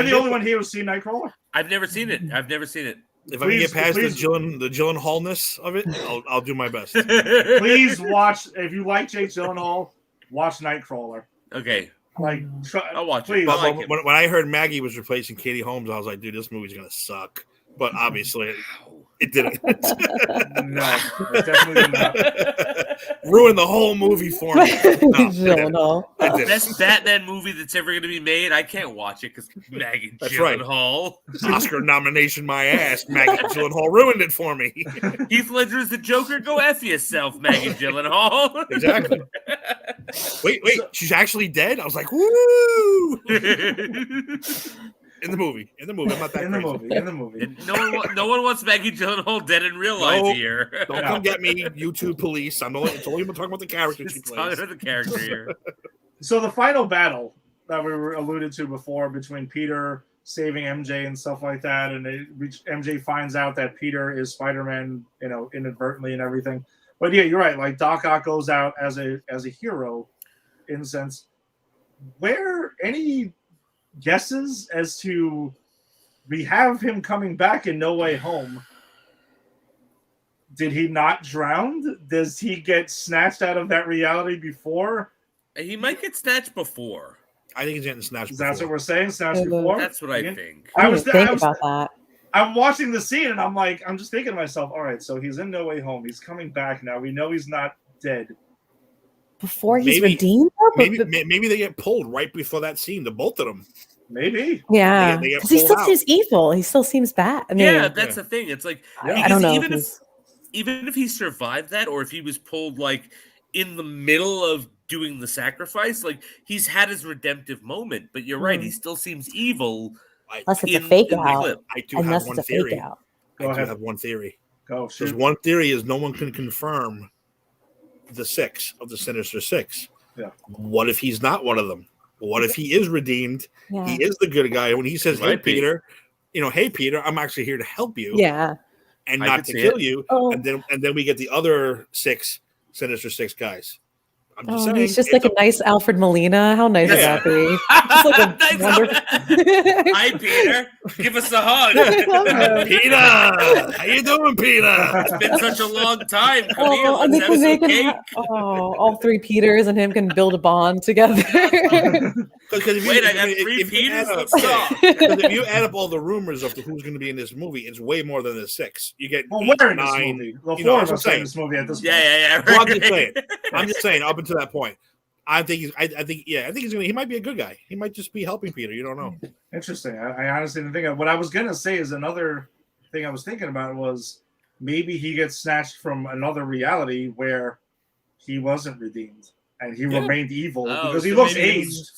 the only one here who's seen Nightcrawler? I've never seen it. If I can get past the Gyllenhaalness of it, I'll do my best. Please watch. If you like Jake Gyllenhaal, watch Nightcrawler. Okay. Like, I'll watch please. it. When I heard Maggie was replacing Katie Holmes, I was like, dude, this movie's gonna suck. But obviously, it didn't. No, it definitely did not. Ruined the whole movie for me. Gyllenhaal. Best Batman movie that's ever going to be made. I can't watch it because Maggie Gyllenhaal. Right. Oscar nomination, my ass. Maggie Gyllenhaal ruined it for me. Heath Ledger is the Joker. Go F yourself, Maggie Gyllenhaal. Exactly. Wait, she's actually dead? I was like, woo! In the movie. I'm not that crazy. In the movie. No one wants Maggie Gyllenhaal dead in real life here. Don't come get me, YouTube police. It's only talking about the character she plays. Talking about the character here. So the final battle that we were alluded to before between Peter saving MJ and stuff like that, and MJ finds out that Peter is Spider-Man, inadvertently and everything. But yeah, you're right. Like Doc Ock goes out as a hero, in a sense. Where any guesses as to we have him coming back in No Way Home? Did he not drown? Does he get snatched out of that reality before? He might get snatched before. I think he's getting snatched before. That's what we're saying? Snatched before? That's what I think. I was thinking about that. I'm watching the scene and I'm just thinking to myself, all right, so he's in No Way Home. He's coming back now. We know he's not dead. Before he's redeemed? Maybe they get pulled right before that scene, the both of them. Maybe. Yeah. Because he still seems evil. He still seems bad. I mean, that's the thing. It's like, I don't know. Even if he survived that, or if he was pulled like in the middle of doing the sacrifice, like he's had his redemptive moment. But you're right, he still seems evil. Unless it's a fake out. I do have one theory. Have one theory. Go. Because one theory is no one can confirm the six of the Sinister Six. Yeah. What if he's not one of them? What if he is redeemed? Yeah. He is the good guy. When he says, "Hey, Peter," hey, Peter, I'm actually here to help you. Yeah. And not to kill you. And then we get the other six Sinister Six guys. I'm just saying. He's just like a nice Alfred Molina. How nice would that be? Just like a Thanks, wonderful. Hi, Peter. Give us a hug. Peter, how you doing, Peter? It's been such a long time. Come here, Oh, and let's have some cake. all three Peters and him can build a bond together. Wait, I got three Peters. Let's talk. If you add up all the rumors of who's going to be in this movie, it's way more than the 6. You get Well, 8, we're in 9. this movie. The You know, four I'm of us are in saying. this movie at this point. Yeah. Well, Right. I'm just saying. Up until that point, I think he's gonna. He might be a good guy. He might just be helping Peter. You don't know. Interesting. I honestly didn't think of what I was gonna say is another thing I was thinking about was maybe he gets snatched from another reality where he wasn't redeemed and he remained evil because he looks aged.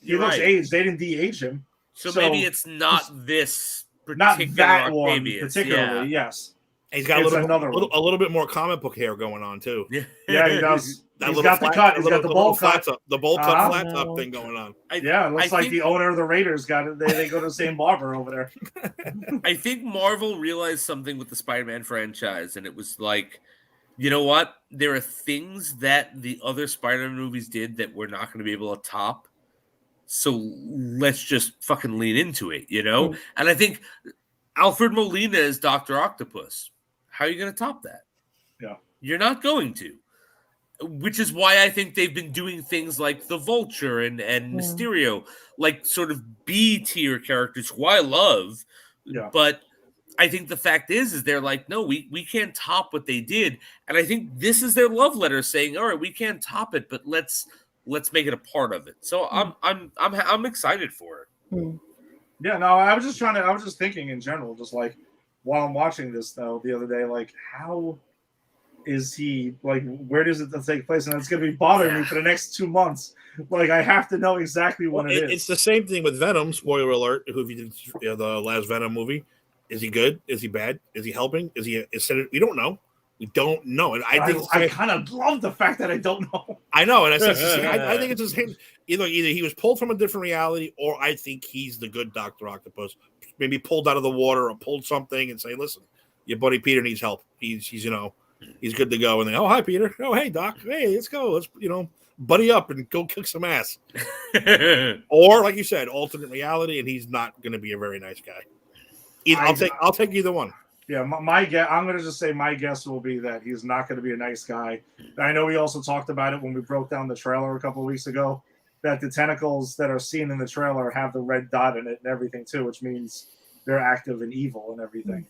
He looks aged. They didn't de-age him. So maybe it's not this not particular that one Octavius. particularly. Yes, He's got a It's little bit more comic book hair going on too. yeah, he does. That He's little got the flat- cut. He's got the bowl cut. the bowl cut flat No. top thing going on. Yeah, it looks like the owner of the Raiders got it. They go to the same barber over there. I think Marvel realized something with the Spider-Man franchise, and it was like, you know what? There are things that the other Spider-Man movies did that we're not going to be able to top. So let's just fucking lean into it, you know? Mm. And I think Alfred Molina is Dr. Octopus. How are you going to top that? Yeah. You're not going to. Which is why I think they've been doing things like the Vulture and Mysterio, like sort of B-tier characters who I love. Yeah. But I think the fact is they're like, no, we can't top what they did. And I think this is their love letter saying, all right, we can't top it, but let's make it a part of it. So I'm excited for it. Yeah, no, I was just thinking in general, just like while I'm watching this though the other day, like how is he like where does it take place? And it's gonna be bothering me for the next 2 months. Like I have to know exactly what it is. It's the same thing with Venom. Spoiler alert: who did the last Venom movie? Is he good? Is he bad? Is he helping? We don't know. We don't know. And I kind of love the fact that I don't know. I know, and I think it's the same. Either he was pulled from a different reality, or I think he's the good Dr. Octopus. Maybe pulled out of the water or pulled something and say, "Listen, your buddy Peter needs help. He's good to go." And then, "Oh, hi Peter. Oh, hey Doc. Hey, let's go. Let's buddy up and go kick some ass." Or like you said, alternate reality, and he's not going to be a very nice guy. I'll take either one. Yeah, my guess. I'm going to just say my guess will be that he's not going to be a nice guy. I know we also talked about it when we broke down the trailer a couple of weeks ago, that the tentacles that are seen in the trailer have the red dot in it and everything too, which means they're active and evil and everything.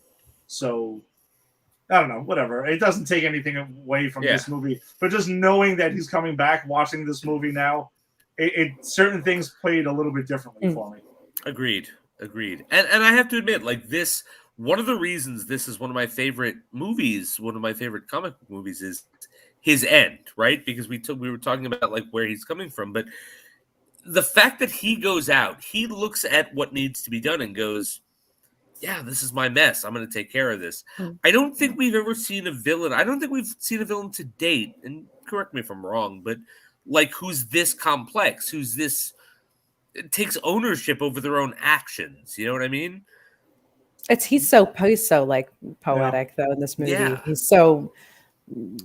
So I don't know, whatever. It doesn't take anything away from this movie, but just knowing that he's coming back, watching this movie now, it certain things played a little bit differently for me. Agreed. And I have to admit, like this. One of the reasons this is one of my favorite movies, one of my favorite comic book movies, is his end, right? Because we were talking about like where he's coming from, but the fact that he goes out, he looks at what needs to be done and goes, "Yeah, this is my mess. I'm going to take care of this." I don't think we've ever seen a villain. I don't think we've seen a villain to date, and correct me if I'm wrong, but like who's this complex, who's this takes ownership over their own actions. You know what I mean? He's so like poetic though in this movie. Yeah. He's so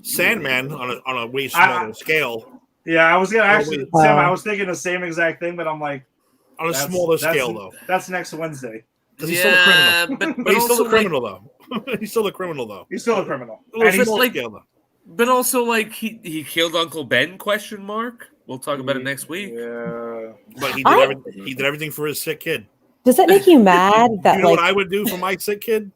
Sandman on a way smaller scale. Yeah, I was gonna actually, Sam. I was thinking the same exact thing, but I'm like, on a smaller scale though. That's next Wednesday. Because he's still a criminal. But he's still a criminal though. He's still a criminal though. He's still a criminal. And he's like, scale, though. But also like he killed Uncle Ben? ? We'll talk about it next week. Yeah, but he did everything for his sick kid. Does that make you mad that you know what I would do for my sick kid?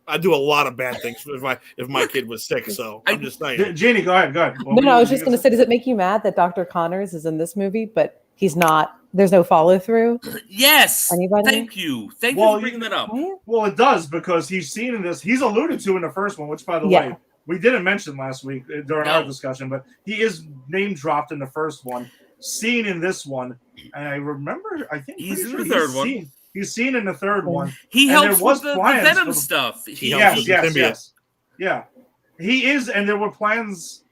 I'd do a lot of bad things if my kid was sick. So I'm just saying. Jeannie, go ahead. No, I was just going to say, does it make you mad that Dr. Connors is in this movie, but he's not? There's no follow through. Yes. Anybody? Thank you for bringing that up. Well, it does because he's seen in this. He's alluded to in the first one, which by the way we didn't mention last week during our discussion, but he is name dropped in the first one, seen in this one, and I remember. I think he's in the third one. He's seen in the third one. He helps with the Venom stuff. Yes. Yeah. He is, and there were plans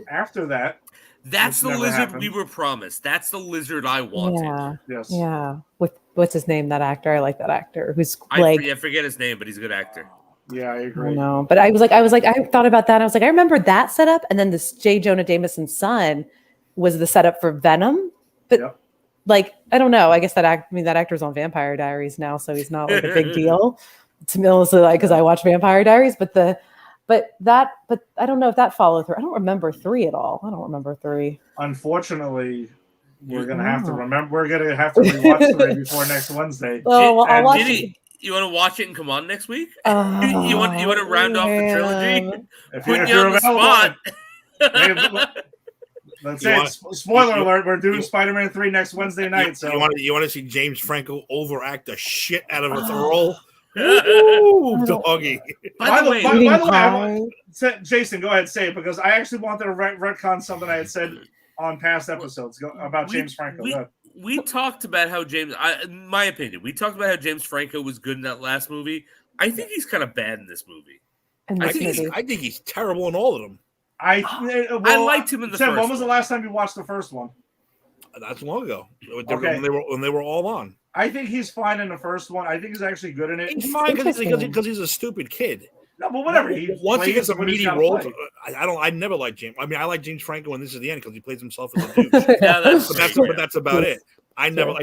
after that. That's the lizard we were promised. That's the lizard I wanted. Yeah. Yes. Yeah. What's his name? That actor. I like that actor. Who's I forget his name, but he's a good actor. Yeah, I agree. I know, but I thought about that. And I was like, I remember that setup, and then this J. Jonah Jameson's son was the setup for Venom, but Yep. like I don't know. I guess that actor's on Vampire Diaries now, so he's not like a big deal to me. Also, like because I watch Vampire Diaries, but I don't know if that followed through. I don't remember 3 at all. I don't remember 3. Unfortunately, we're gonna have to remember. We're gonna have to rewatch 3 before next Wednesday. Oh, well, I'll watch Diddy, you want to watch it and come on next week? You want to round off the trilogy? If you're available, let's say spoiler alert: we're doing Spider-Man 3 next Wednesday night. So you want to see James Franco overact the shit out of a role? Ooh, doggy. By the way, Jason, go ahead and say it because I actually wanted to retcon something I had said on past episodes about James Franco. We talked about how in my opinion, we talked about how James Franco was good in that last movie. I think he's kind of bad in this movie. I think he's terrible in all of them. I liked him in the first one. When was the last time you watched the first one? That's long ago. When they were all on. I think he's fine in the first one. I think he's actually good in it. He's fine because he's a stupid kid. No, but whatever. Once he gets a meaty role, I never liked James. I mean, I like James Franco, and this is the end because he plays himself as a douche. But that's about it.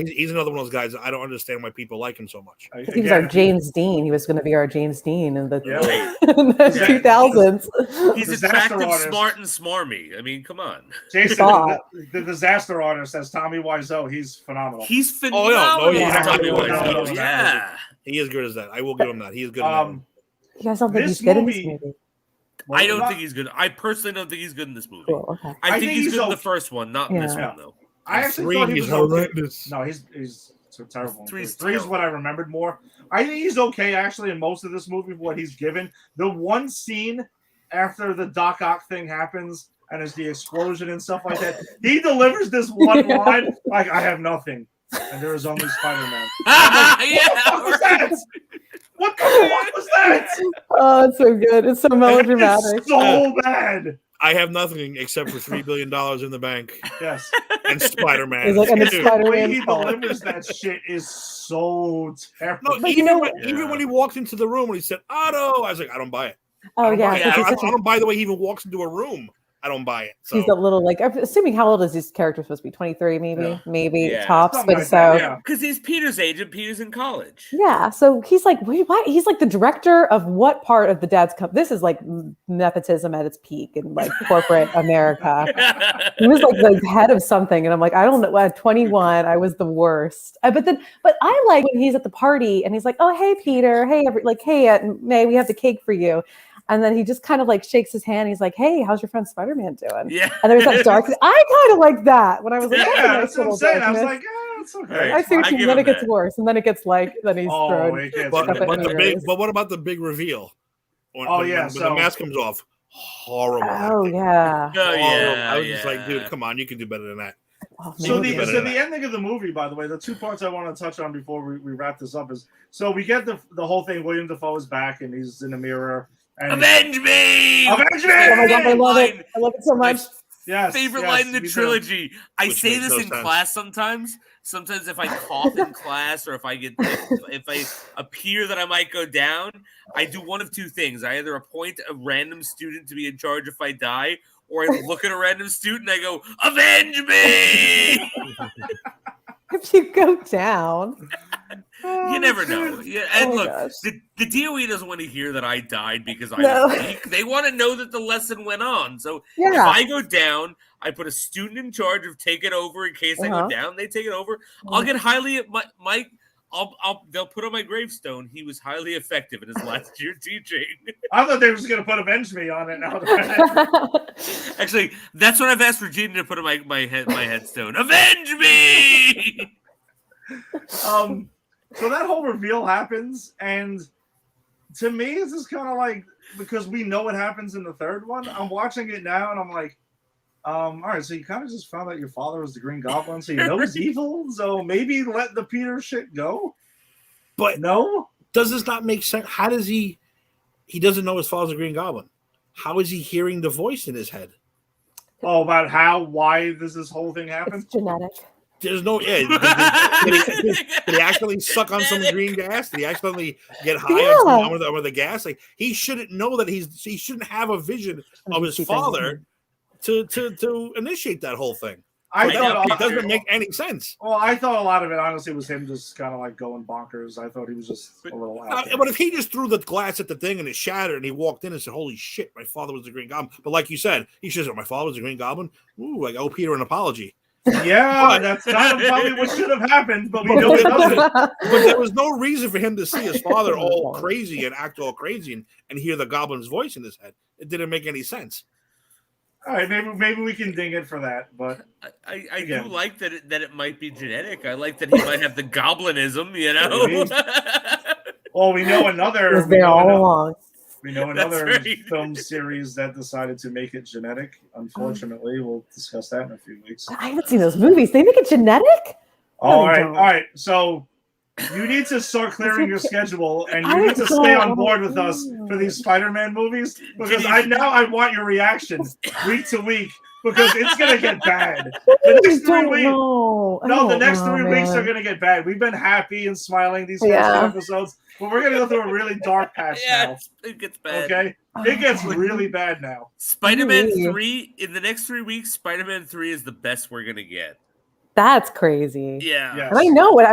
He's another one of those guys. I don't understand why people like him so much. He was our James Dean. He was going to be our James Dean in the 2000s. He's attractive, smart, and smarmy. I mean, come on. Jason, the disaster artist as Tommy Wiseau. He's phenomenal. He's phenomenal. Tommy Wiseau. Yeah. He is good as that. I will give him that. He is good. You guys don't think he's good in this movie? I don't think he's good. I personally don't think he's good in this movie. Cool, okay. I think he's good in the first one, not in this one, though. I actually thought he was horrendous. No, he's terrible. 3 is what I remembered more. I think he's okay actually in most of this movie for what he's given. The one scene after the Doc Ock thing happens and there's the explosion and stuff like that, he delivers this one line like, I have nothing. And there is only Spider-Man. What the fuck was that? Oh, it's so good. It's so melodramatic. It's so bad. I have nothing except for $3 billion in the bank. Yes. And Spider-Man. It's like, and the way he delivers that shit is so terrible. No, even when he walked into the room and he said, Otto, I was like, I don't buy it. Oh, yeah. I don't buy the way he even walks into a room. I don't buy it. So. He's a little I'm assuming how old is this character supposed to be? 23, maybe tops, something but like because he's Peter's age and Peter's in college. Yeah, so he's like, wait, what? He's like the director of what part of the dad's company? This is like nepotism at its peak in like corporate America. He was like the head of something, and I'm like, I don't know. At 21, I was the worst. But I like when he's at the party and he's like, oh hey Peter, hey May, we have the cake for you. And then he just kind of like shakes his hand. He's like, hey, how's your friend Spider-Man doing? Yeah. And there's that dark. I kind of like that when I was like, that's what I'm saying. I was like, it's okay. I see what you mean. Then it gets worse. And then it gets then he's thrown. But what about the big reveal? When the mask comes off. Horrible. Oh, yeah. I was just like, dude, come on. You can do better than that. Oh, so the ending of the movie, by the way, the 2 parts I want to touch on before we wrap this up is, so we get the whole thing. William Dafoe is back and he's in the mirror. And Avenge me! Avenge me! Oh my God, I love it. I love it so much. Favorite line in the trilogy. I say this in class sometimes. Sometimes if I cough in class or if I appear that I might go down, I do one of 2 things. I either appoint a random student to be in charge if I die, or I look at a random student and I go, avenge me! If you go down. You never know. Yeah, and look, the DOE doesn't want to hear that I died because I was weak. They want to know that the lesson went on. So if I go down, I put a student in charge of taking over in case I go down. They take it over. I'll get highly Mike. They'll put on my gravestone. He was highly effective in his last year teaching. I thought they were just going to put "Avenge Me" on it now. Actually, that's what I've asked Regina to put on my headstone. Avenge me. So that whole reveal happens, and to me, this is kind of like, because we know what happens in the third one. I'm watching it now, and I'm like, all right, so you kind of just found out your father was the Green Goblin, so you know he's evil. So maybe let the Peter shit go. But no, does this not make sense? How does he doesn't know his father's the Green Goblin? How is he hearing the voice in his head? Oh, about why does this whole thing happen? It's genetic. There's no did he actually suck on some green gas? Did he accidentally get high on the gas? Like, he shouldn't know that he shouldn't have a vision of his father to initiate that whole thing. I thought it doesn't make any sense. Well, I thought a lot of it honestly was him just kind of like going bonkers. I thought he was just a little out there. But if he just threw the glass at the thing and it shattered and he walked in and said, "Holy shit, my father was the Green Goblin." But like you said, he said, "My father was the Green Goblin." Ooh, I owe Peter an apology. Yeah, that's kind of probably what should have happened, but we know it doesn't. But there was no reason for him to see his father all crazy and act all crazy and hear the Goblin's voice in his head. It didn't make any sense. All right, maybe we can ding it for that, but I do like that it might be genetic. I like that he might have the goblinism, you know. Well, we know another. We know another right. film series that decided to make it genetic. Unfortunately, we'll discuss that in a few weeks. I haven't seen those movies. They make it genetic? All right. So you need to start clearing your schedule, and you need to stay on board with us for these Spider-Man movies because I want your reaction week to week because it's gonna get bad. The next 3 weeks, the next 3 weeks are gonna get bad. We've been happy and smiling these first 2 episodes, but we're gonna go through a really dark patch now. It gets bad. Okay, it gets really bad now. Spider-Man 3 in the next 3 weeks. Spider-Man 3 is the best we're gonna get. That's crazy. Yeah. Yes. And I know what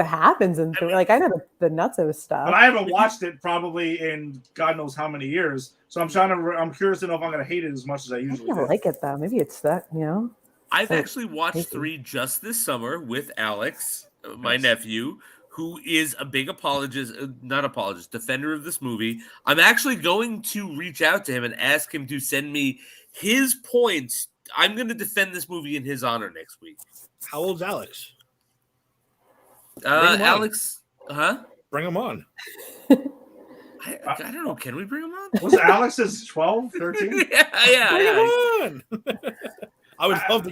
happens and I know the nutso stuff. But I haven't watched it probably in God knows how many years. So I'm curious to know if I'm gonna hate it as much as I usually do. like it though. Maybe it's that, you know. I've actually watched 3 just this summer with Alex, my nephew, who is a big defender of this movie. I'm actually going to reach out to him and ask him to send me his points. I'm going to defend this movie in his honor next week. How old's Alex? Alex, Bring him on. I don't know. Can we bring him on? Was Alex's 12, 13? yeah. Bring him on. I would love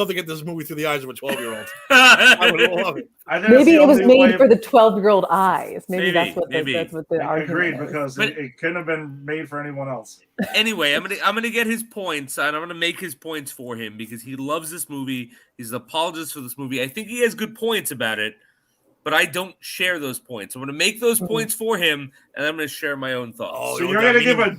to get this movie through the eyes of a 12-year-old. I would love it. Maybe it was made for the 12-year-old eyes. Maybe that's what the argument agreed is. because it couldn't have been made for anyone else. Anyway, I'm gonna get his points and I'm gonna make his points for him because he loves this movie. He's an apologist for this movie. I think he has good points about it, but I don't share those points. I'm gonna make those points for him, and I'm gonna share my own thoughts. So you're gonna give a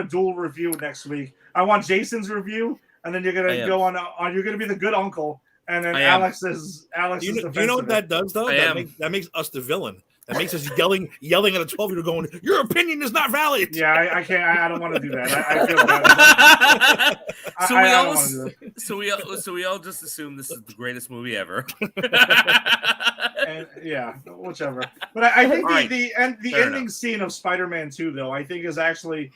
dual review next week. I want Jason's review. And then you're gonna go on. You're gonna be the good uncle, and then Alex is. Do you know what that does though? That makes us the villain. That makes us yelling at a 12-year-old, going, "Your opinion is not valid." Yeah, I can't. I don't want to do that. I feel bad. So we all just assume this is the greatest movie ever. And, yeah, whichever. But I think the ending scene of Spider-Man 2, though, I think is actually,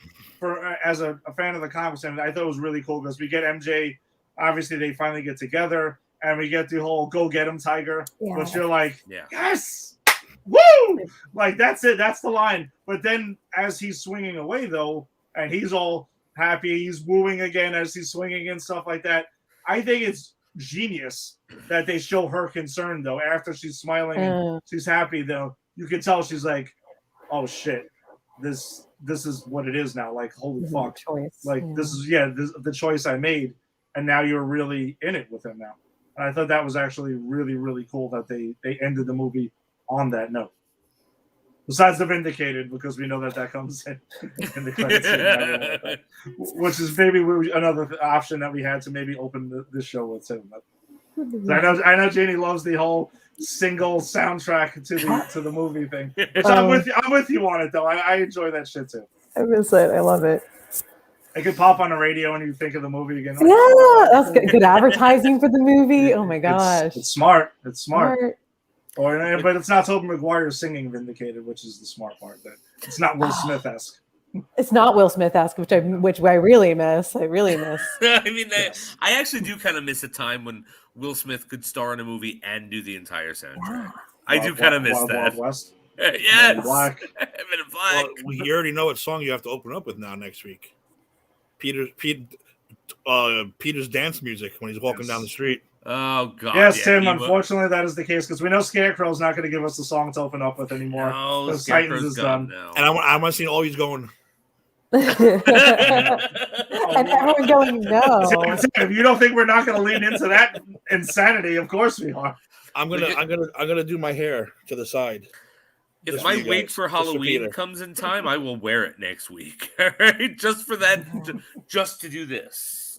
as a fan of the comics, and I thought it was really cool because we get MJ. Obviously, they finally get together, and we get the whole "Go get him, Tiger," which you're like, yes. Woo! Like that's it. That's the line. But then, as he's swinging away, though, and he's all happy, he's wooing again as he's swinging and stuff like that. I think it's genius that they show her concern, though. After she's smiling and she's happy, though, you can tell she's like, "Oh shit, this is what it is now." Like, holy fuck! Like this is the choice I made, and now you're really in it with him now. And I thought that was actually really, really cool that they ended the movie on that note. Besides the Vindicated, because we know that comes in the credits scene, which is maybe another option that we had to maybe open this show with too. But I know Janie loves the whole single soundtrack to the movie thing. Which I'm with you on it though. I enjoy that shit too. I miss it. I love it. It could pop on the radio and you think of the movie again. Like, that's good advertising for the movie. Oh my gosh, it's smart. It's smart. But it's not Tobey Maguire singing Vindicated, which is the smart part. That it's not Will Smith-esque. It's not Will Smith-esque, which I really miss. I really miss. I mean, I actually do kind of miss a time when Will Smith could star in a movie and do the entire soundtrack. Yeah. I do kind of miss that. Wild West. Yes. Black. Men in Black. Well, you already know what song you have to open up with now next week. Peter's dance music when he's walking down the strerit. Oh God! Yes, Tim. Unfortunately, that is the case because we know Scarecrow's not going to give us the song to open up with anymore. No, Titans is done. Now. And I want to see all he's going. And everyone going no. Tim, you don't think we're not going to lean into that insanity? Of course we are. I'm gonna do my hair to the side. If my wig for Halloween comes in time, I will wear it next week. All right, just for that, just to do this.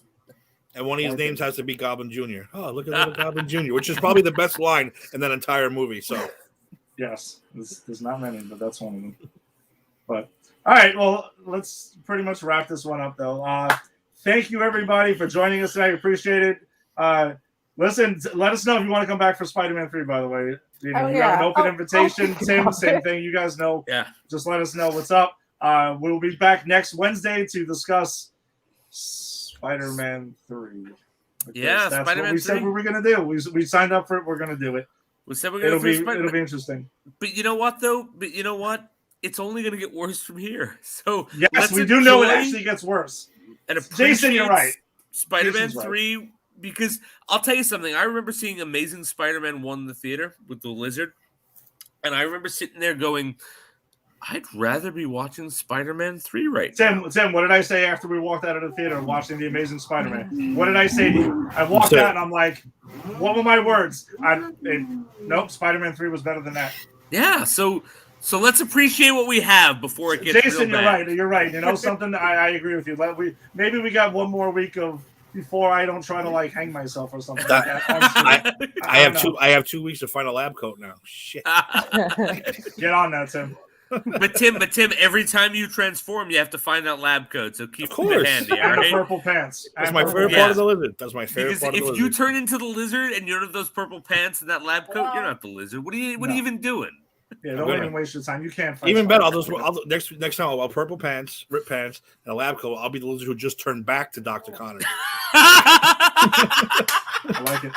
And one of his names has to be Goblin Jr. Oh, look at little Goblin Jr., which is probably the best line in that entire movie. So, yes, there's not many, but that's one of them. But all right, well, let's pretty much wrap this one up, though. Thank you, everybody, for joining us tonight. Appreciate it. Listen, let us know if you want to come back for Spider-Man 3, by the way. You have an open invitation. Tim, same thing. You guys know. Yeah. Just let us know what's up. We'll be back next Wednesday to discuss Spider-Man 3. Yeah, that's Spider-Man what we 3. said we were going to do. We signed up for it. We're going to do it. We said we're going to do It'll be interesting. But you know what, though? It's only going to get worse from here. So yes, we do know it actually gets worse. And Jason, you're right. Spider-Man 3, right. Because I'll tell you something. I remember seeing Amazing Spider-Man 1 in the theater with the lizard. And I remember sitting there going, I'd rather be watching Spider-Man 3 right now. Tim, what did I say after we walked out of the theater watching The Amazing Spider-Man? What did I say to you? I walked out and I'm like, what were my words? Nope, Spider-Man 3 was better than that. Yeah, so let's appreciate what we have before it gets Jason, real bad. You're right. You know something? I agree with you. Maybe we got one more week before I don't try to hang myself or something. I have 2 weeks to find a lab coat now. Shit. Get on that, Tim. But Tim, every time you transform, you have to find that lab code. So keep it handy. And the purple pants. That's my favorite part of the lizard. That's my favorite part of the lizard. If you turn into the lizard and you're in those purple pants and that lab coat, you're not the lizard. What are you even doing? Yeah, don't even waste your time. You can't fight. Even better, next time I'll purple pants, ripped pants, and a lab coat. I'll be the lizard who just turned back to Dr. Connor. I like it.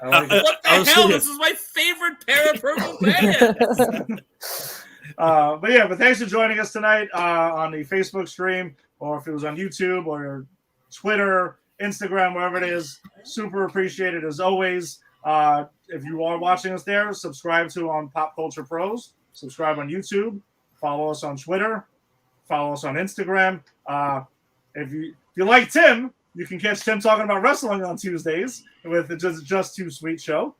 What the hell? This is my favorite pair of purple pants. But thanks for joining us tonight on the Facebook stream, or if it was on YouTube or Twitter, Instagram, wherever it is. Super appreciated as always. If you are watching us there, subscribe on Pop Culture Pros. Subscribe on YouTube. Follow us on Twitter. Follow us on Instagram. If you like Tim, you can catch Tim talking about wrestling on Tuesdays with the Just Too Sweet show.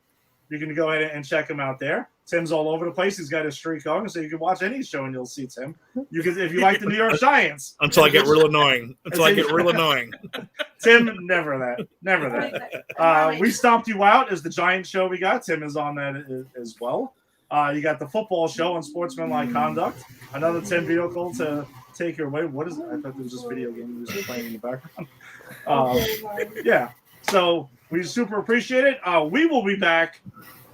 You can go ahead and check him out there. Tim's all over the place. He's got his streak going, so you can watch any show and you'll see Tim. You can, if you like the New York Giants. Until I get real annoying. Tim, never that. We Stomped You Out is the Giant show we got. Tim is on that as well. You got the football show on Sportsmanlike Conduct. Another Tim vehicle to take your way. What is it? I thought there was just video game music playing in the background. Yeah. So we super appreciate it. We will be back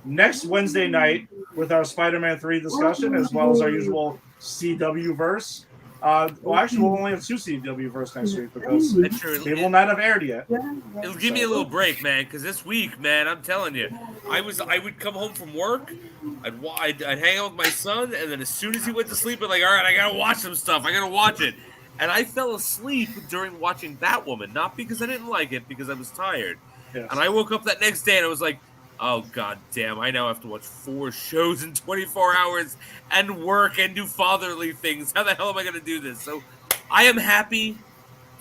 next Wednesday night with our Spider-Man 3 discussion, as well as our usual CW verse. Actually, we'll only have 2 CW verse next week because they will not have aired yet. It'll give me a little break, man, because this week, man, I'm telling you, I would come home from work, I'd hang out with my son, and then as soon as he went to sleep, I'm like, all right, I gotta watch some stuff. I gotta watch it. And I fell asleep during watching Batwoman, not because I didn't like it, because I was tired. Yes. And I woke up that next day and I was like, oh, god damn, I now have to watch 4 shows in 24 hours and work and do fatherly things. How the hell am I going to do this? So I am happy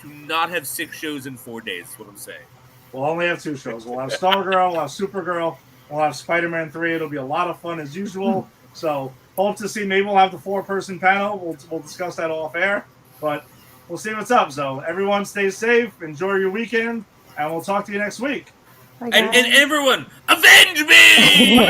to not have 6 shows in 4 days, is what I'm saying. We'll only have 2 shows. We'll have Stargirl, we'll have Supergirl, we'll have Spider-Man 3. It'll be a lot of fun as usual. So hope to see, maybe we'll have the 4-person panel. We'll discuss that off air, but we'll see what's up. So everyone stay safe, enjoy your weekend, and we'll talk to you next week. And everyone, avenge me!